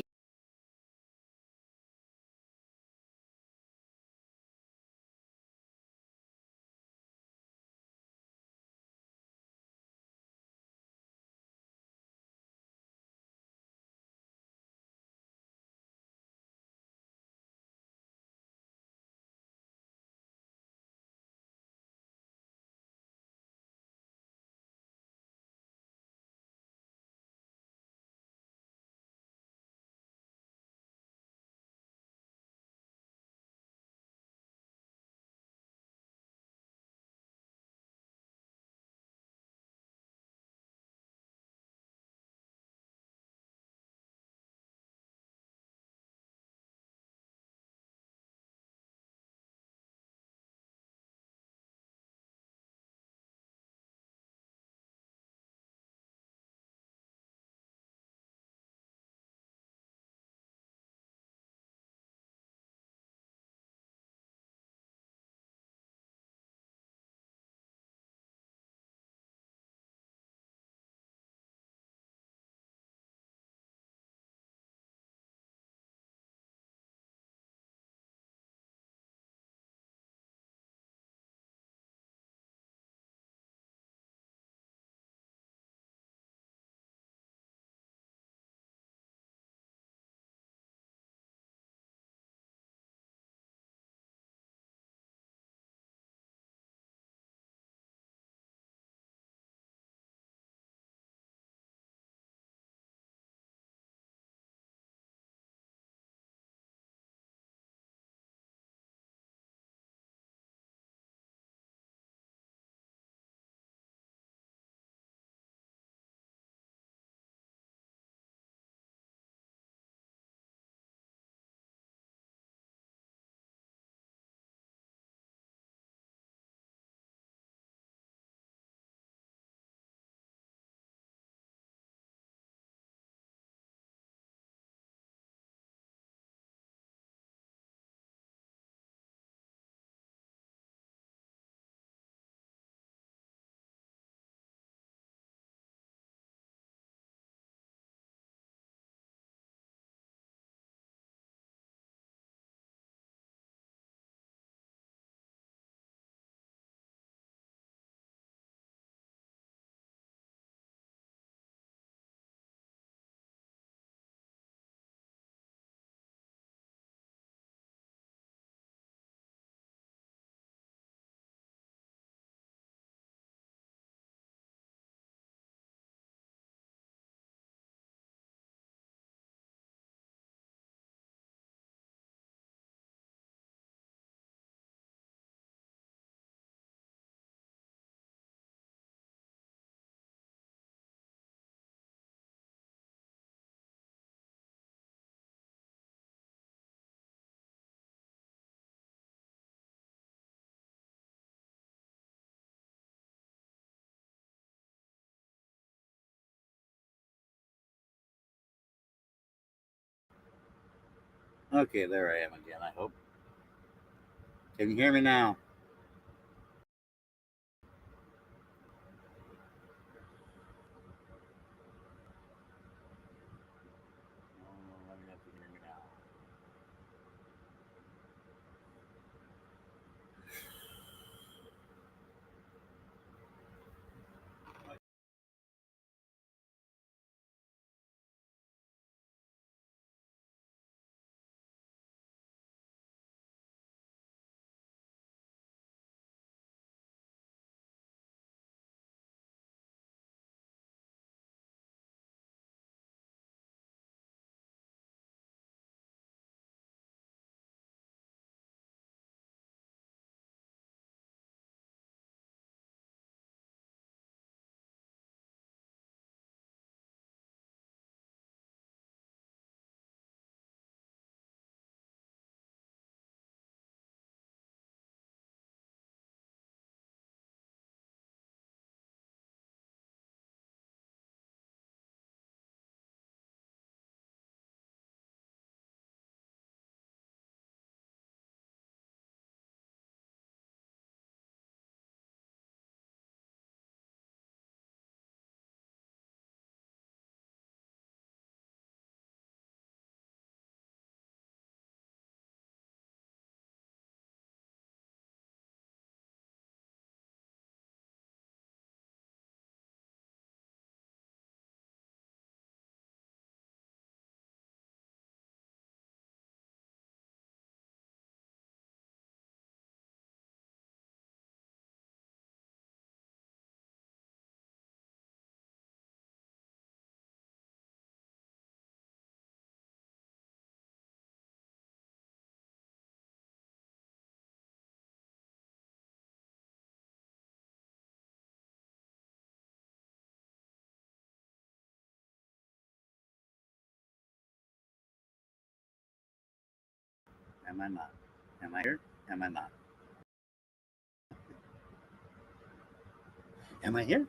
Okay, there I am again, I hope. Can you hear me now? Let me know if you can hear me now. Am I not? Am I here? Am I not? Am I here?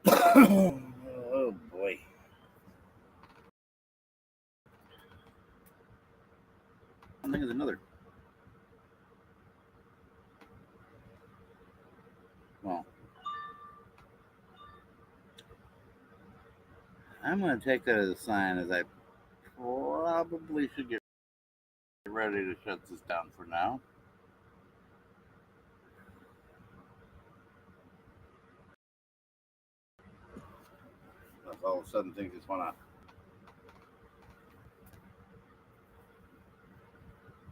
Oh boy. I think there's another. Well, I'm going to take that as a sign as I probably should get ready to shut this down for now. If all of a sudden things just want to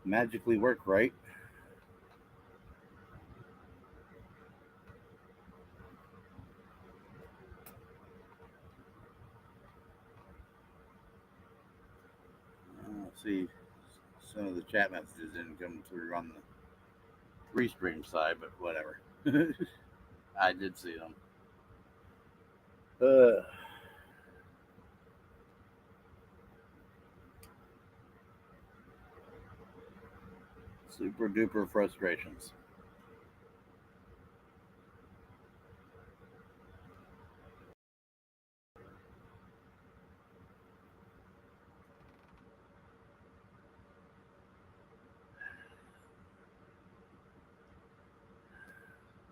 magically work right. Let's see, some of the chat messages didn't come through on the restream side, but whatever. I did see them. Super duper frustrations.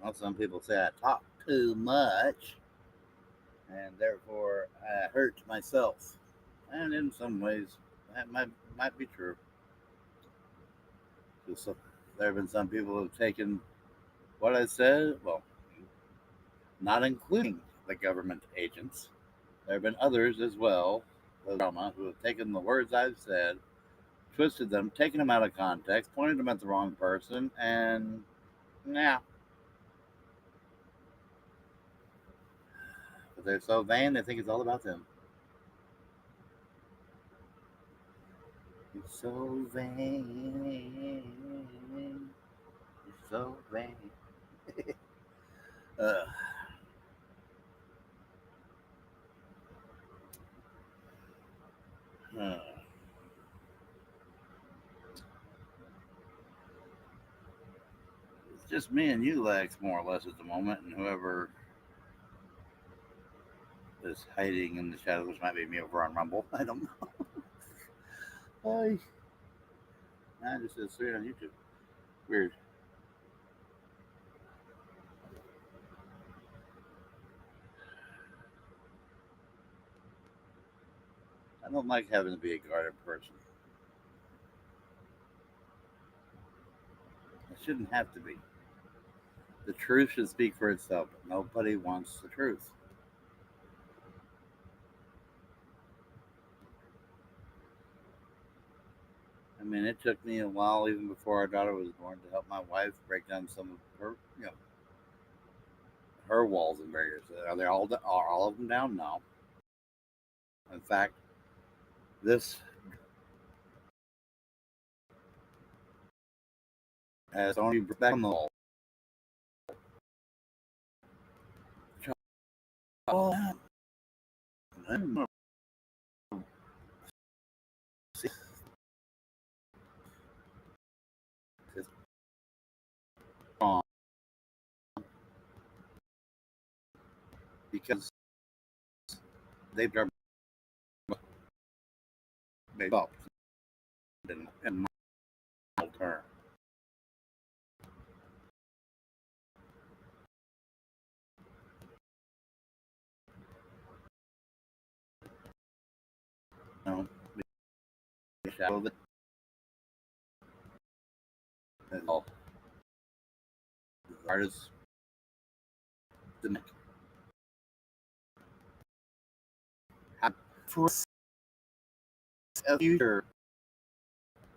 Well, some people say I talk too much, and therefore I hurt myself. And in some ways, that might be true. So, there have been some people who have taken what I said, well, not including the government agents. There have been others as well, who have taken the words I've said, twisted them, taken them out of context, pointed them at the wrong person, and yeah. But they're so vain, they think it's all about them. You're so vain. You're so vain. uh, uh, it's just me and you, Lex, more or less at the moment, and whoever is hiding in the shadows, which might be me over on Rumble. I don't know. I just said straight on YouTube. Weird. I don't like having to be a guarded person. I shouldn't have to be. The truth should speak for itself, but nobody wants the truth. I mean, it took me a while, even before our daughter was born, to help my wife break down some of her, her walls and barriers. Are all of them down? No. In fact, this has only back on the wall. Oh, it's wrong because they've got made up in my term. You know, the shadow of it is all the artist to make. For a future,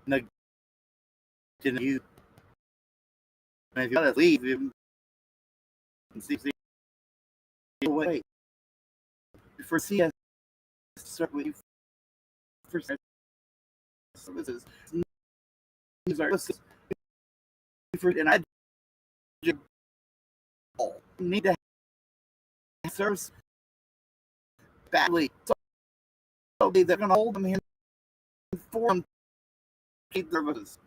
you, and if you gotta leave, you can see away. For CS, certainly for services, these are and I need to have service badly. So they're going to hold them in for them to keep services.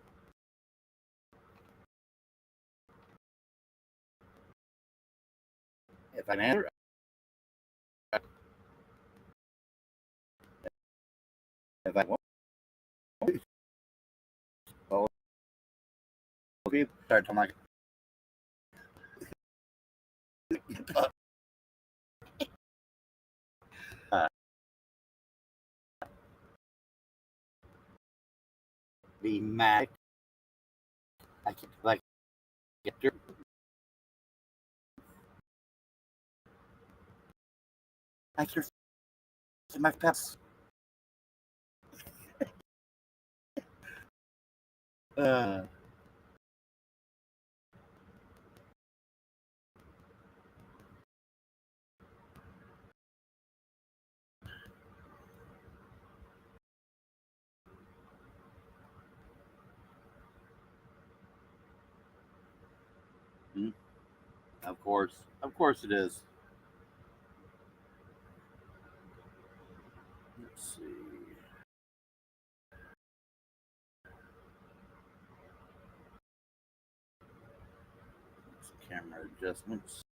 If I answer, if I won't, well, people start to like. Be mad. I can like get your. I can my pets. Uh, of course it is. Let's see. Camera adjustments.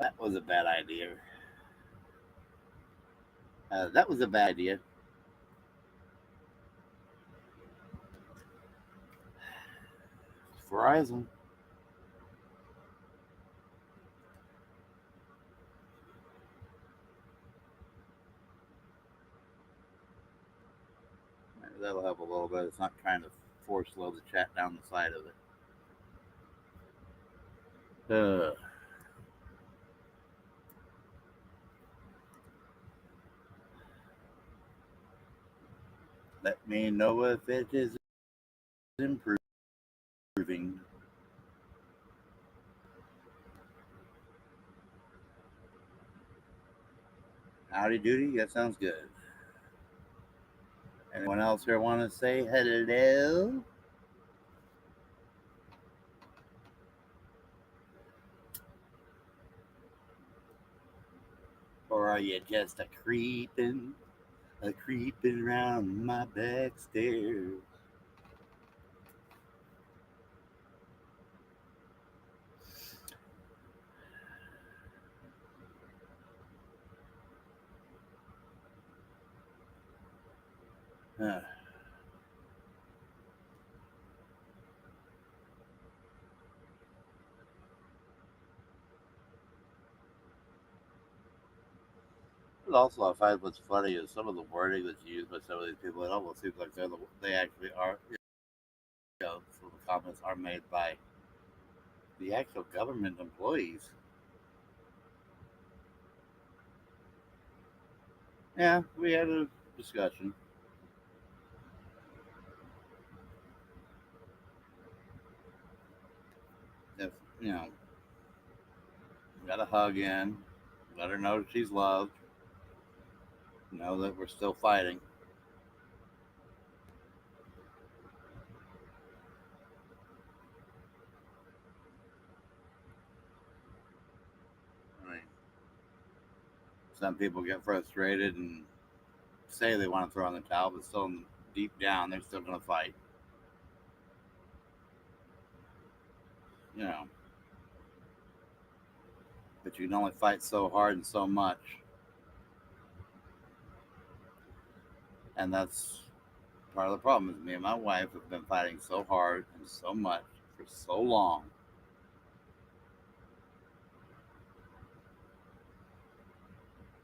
That was a bad idea. That was a bad idea. Verizon. Maybe that'll help a little bit. It's not trying to force load the chat down the side of it. Let me know if it is improving. Howdy doody, that sounds good. Anyone else here want to say hello? Or are you just a creeping? creeping around my back stairs. Uh, but also, I find what's funny is some of the wording that's used by some of these people. It almost seems like they actually are. Some of the comments are made by the actual government employees. Yeah, we had a discussion. If you know, got a hug in, let her know that she's loved, know that we're still fighting. I mean, some people get frustrated and say they want to throw in the towel, but still deep down they're still going to fight. You know, but you can only fight so hard and so much, and that's part of the problem. Is me and my wife have been fighting so hard and so much for so long.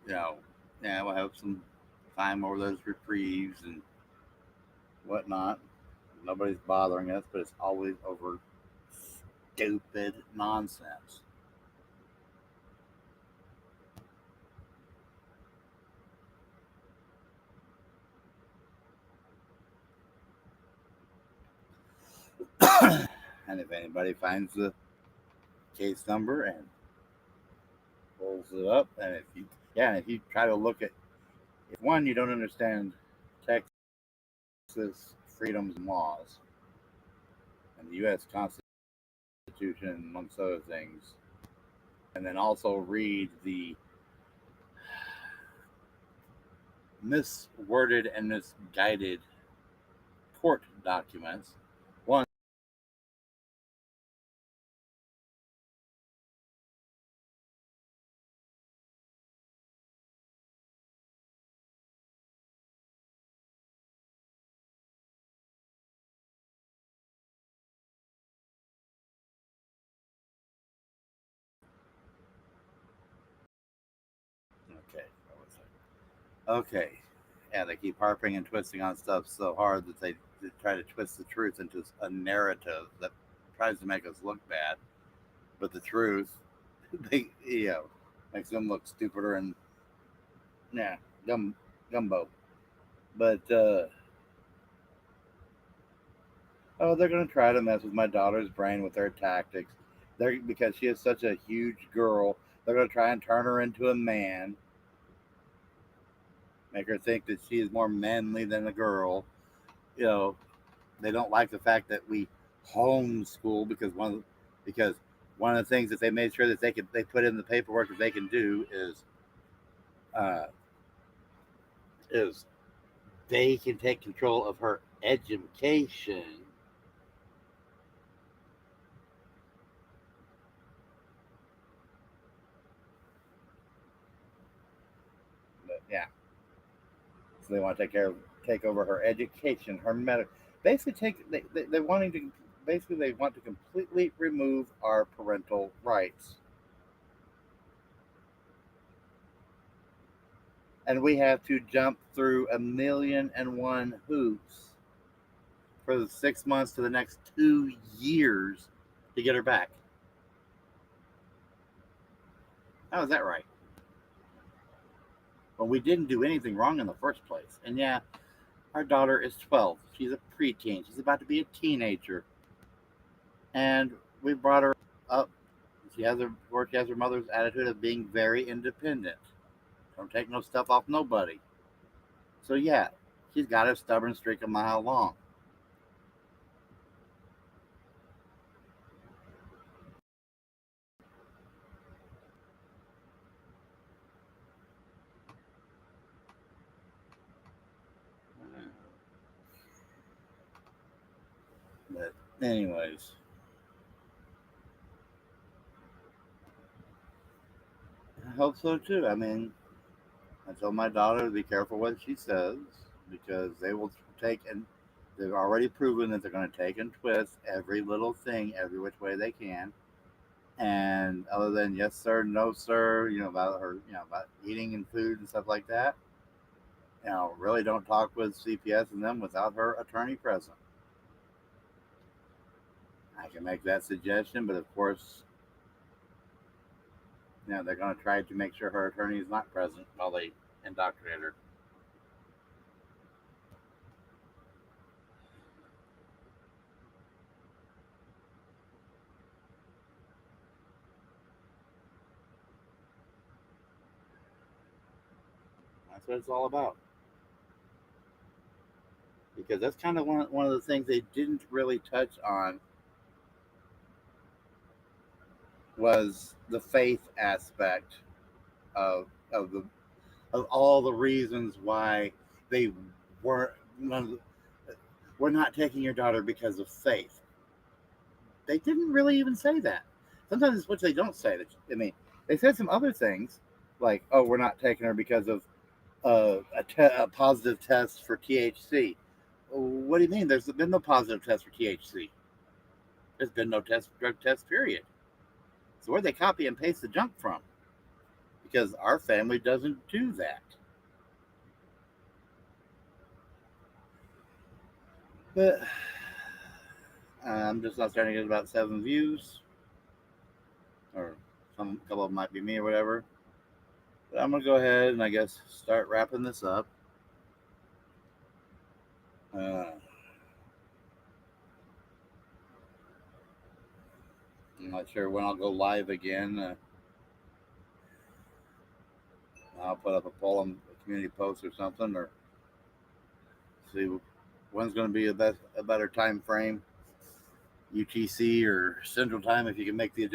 You know, yeah, we'll have some time over those reprieves and whatnot. Nobody's bothering us, but it's always over stupid nonsense. And if anybody finds the case number and pulls it up, and if you try to look at, if one, you don't understand Texas freedoms and laws and the U.S. Constitution, amongst other things, and then also read the misworded and misguided court documents. One, okay, okay, yeah, they keep harping and twisting on stuff so hard that they try to twist the truth into a narrative that tries to make us look bad, but the truth, they makes them look stupider and yeah, gumbo. But oh, they're gonna try to mess with my daughter's brain with their tactics. They're because she is such a huge girl. They're gonna try and turn her into a man, make her think that she is more manly than a girl. You know, they don't like the fact that we homeschool because one of the things that they made sure that they put in the paperwork that they can do uh, is they can take control of her education. But yeah, so they want to take over her education, her medical. Basically, they wanting to basically they want to completely remove our parental rights, and we have to jump through a million and one hoops for the 6 months to the next 2 years to get her back. How is that right? Well, we didn't do anything wrong in the first place, and yeah, our daughter is 12. She's a preteen. She's about to be a teenager, and we brought her up. She has her mother's attitude of being very independent. Don't take no stuff off nobody. So yeah, she's got a stubborn streak a mile long. Anyways, I hope so too. I mean, I told my daughter to be careful what she says because they will take and they've already proven that they're going to take and twist every little thing every which way they can. And other than yes sir, no sir, about her, about eating and food and stuff like that, really don't talk with CPS and them without her attorney present. I can make that suggestion, but of course, they're going to try to make sure her attorney is not present while they indoctrinate her. That's what it's all about. Because that's kind of one of the things they didn't really touch on was the faith aspect of the of all the reasons why they weren't we're not taking your daughter because of faith. They didn't really even say that. Sometimes it's what they don't say. I mean, they said some other things like, "Oh, we're not taking her because of a positive test for THC." What do you mean? There's been no positive test for THC. There's been no drug test, period. So where'd they copy and paste the junk from? Because our family doesn't do that. But I'm just not starting to get about 7 views, or a couple of them might be me or whatever. But I'm gonna go ahead and I guess start wrapping this up. I'm not sure when I'll go live again. I'll put up a poll on a community post or something, or see when's going to be a better time frame, UTC or Central Time, if you can make the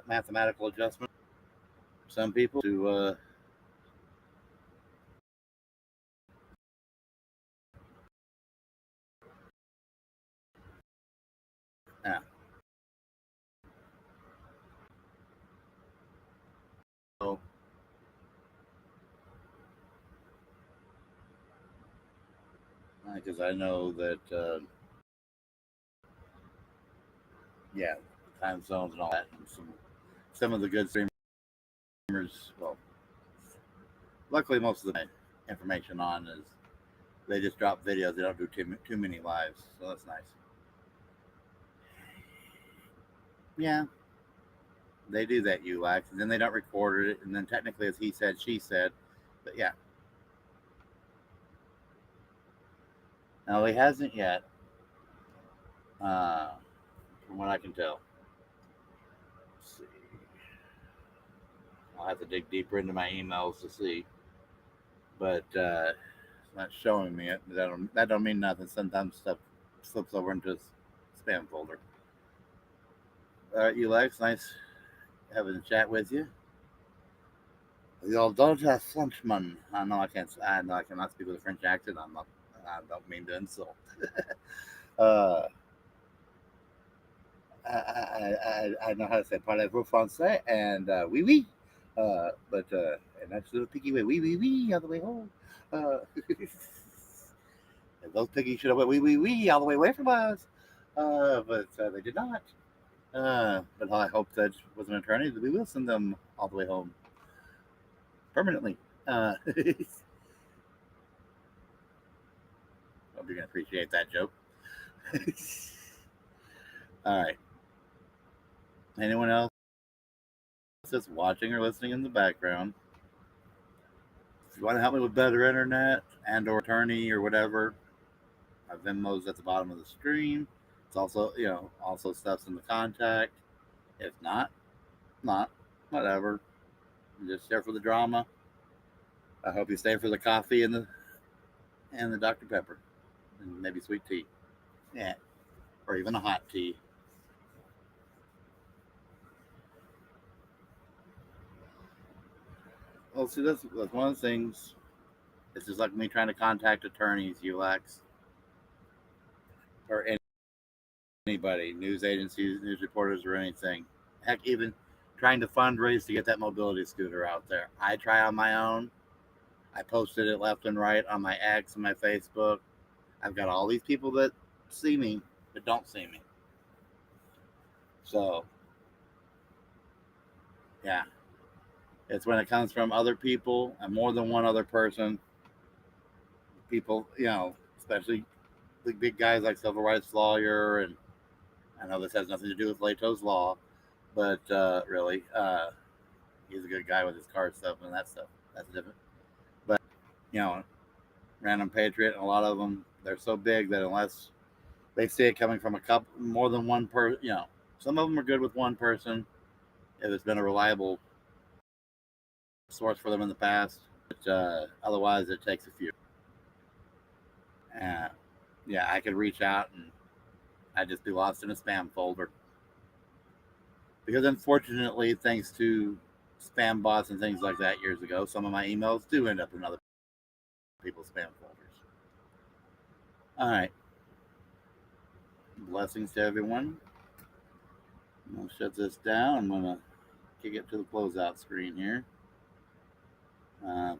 mathematical adjustment. Some people to yeah. So because I know that yeah, time zones and all that, and some of the good streamers. Well, luckily most of the information on is they just drop videos. They don't do too many lives, so that's nice. Yeah, they do that, ULAX, and then they don't record it, and then technically it's he said, she said, but yeah. No, he hasn't yet, from what I can tell. Let's see. I'll have to dig deeper into my emails to see, but it's not showing me it. That don't mean nothing. Sometimes stuff slips over into a spam folder. All right, ULAX, nice having a chat with you. The old Dodger Frenchman. I know I can't. I know I cannot speak with a French accent. I don't mean to insult. uh, I know how to say parlez-vous français and oui oui, but and that's a little piggy way oui oui oui all the way home. And those piggies should have went oui oui oui all the way away from us, but they did not. But I hope that was an attorney that we will send them all the way home permanently. Hope you're gonna appreciate that joke. All right. Anyone else that's watching or listening in the background, if you want to help me with better internet and or attorney or whatever, my Venmo's at the bottom of the screen. It's also, also stuff's in the contact. If not, whatever. I'm just there for the drama. I hope you stay for the coffee and the Dr. Pepper and maybe sweet tea. Yeah, or even a hot tea. Well, see, that's one of the things. It's just like me trying to contact attorneys, ULAX. or anybody, news agencies, news reporters, or anything. Heck, even trying to fundraise to get that mobility scooter out there. I try on my own. I posted it left and right on my X and my Facebook. I've got all these people that see me but don't see me. So, yeah. It's when it comes from other people and more than one other person. People, especially the big guys like civil rights lawyer, and I know this has nothing to do with Leto's Law, but really, he's a good guy with his car stuff and that stuff. That's different. But, Random Patriot, and a lot of them, they're so big that unless they see it coming from more than one person, some of them are good with one person if it's been a reliable source for them in the past. But, otherwise, it takes a few. Yeah, I could reach out and I'd just be lost in a spam folder. Because unfortunately, thanks to spam bots and things like that years ago, some of my emails do end up in other people's spam folders. All right. Blessings to everyone. I'm going to shut this down. I'm going to kick it to the closeout screen here.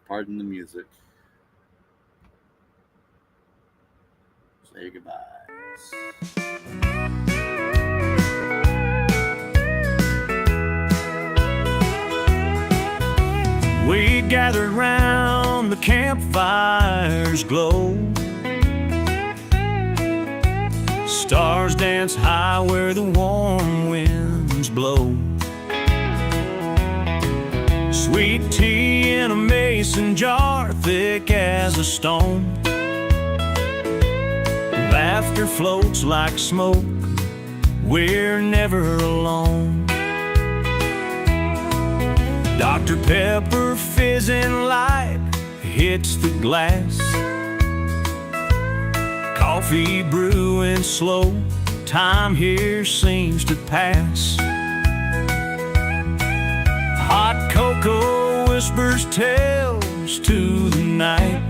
Pardon the music. Say goodbye. We gathered round the campfire's glow. Stars dance high where the warm winds blow. Sweet tea in a mason jar, thick as a stone. Laughter floats like smoke, we're never alone. Dr. Pepper fizzing light hits the glass. Coffee brewing slow, time here seems to pass. Hot cocoa whispers tales to the night.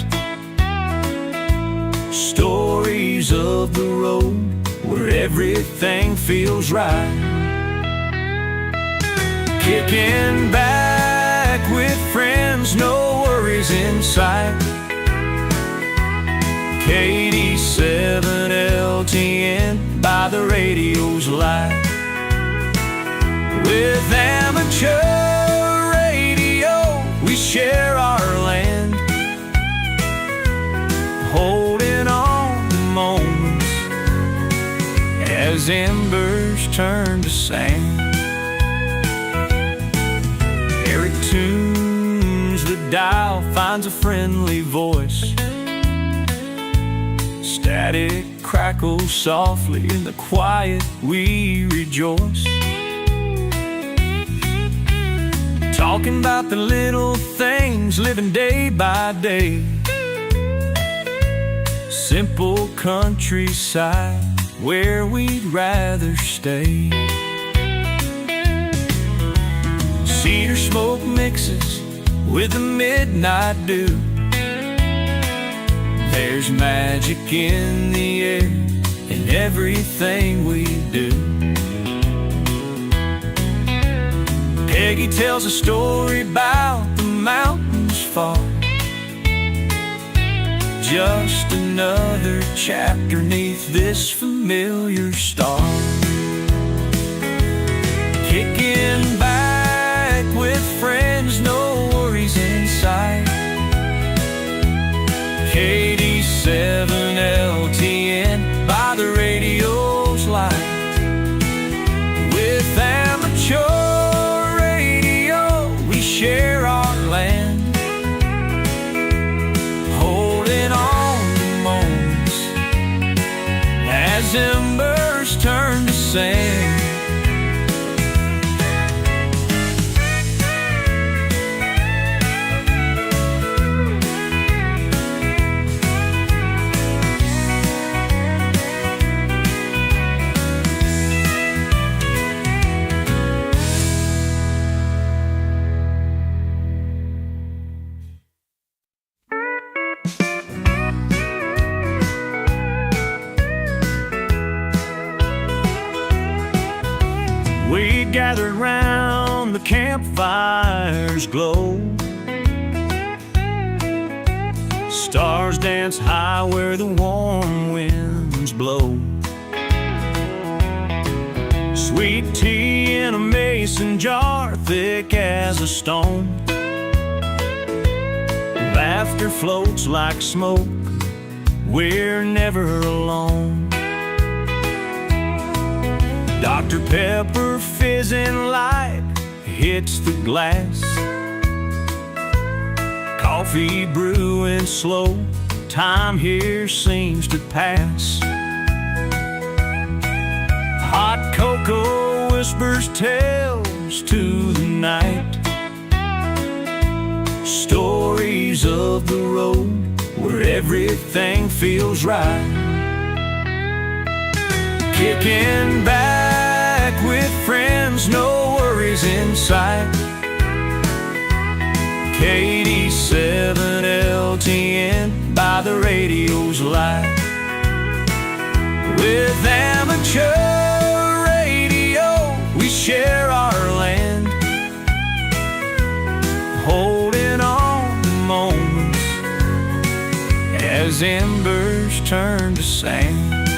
Stories of the road where everything feels right. Kicking back with friends, no worries in sight. KD7LTN by the radio's light. With amateur radio, we share our land, holding on to moments as embers turn to sand. Eric tunes the dial, finds a friendly voice. Static crackles softly in the quiet, we rejoice. Talking about the little things, living day by day. Simple countryside where we'd rather stay. Cedar smoke mixes with the midnight dew. There's magic in the air in everything we do. Peggy tells a story about the mountains far. Just another chapter neath this familiar star. Kicking back with friends, no worries in sight. KD7LTN by the radio's light. With amateur radio, we share our land, holding on to moments as embers turn to sand. We gathered round the campfire's glow. Stars dance high where the warm winds blow. Sweet tea in a mason jar, thick as a stone. Laughter floats like smoke, we're never alone. Dr. Pepper fizzing light hits the glass. Coffee brewing slow, time here seems to pass. Hot cocoa whispers tales to the night, stories of the road where everything feels right. Kicking back with friends, no worries in sight. KD7LTN by the radio's light. With amateur radio, we share our land, holding on to moments as embers turn to sand.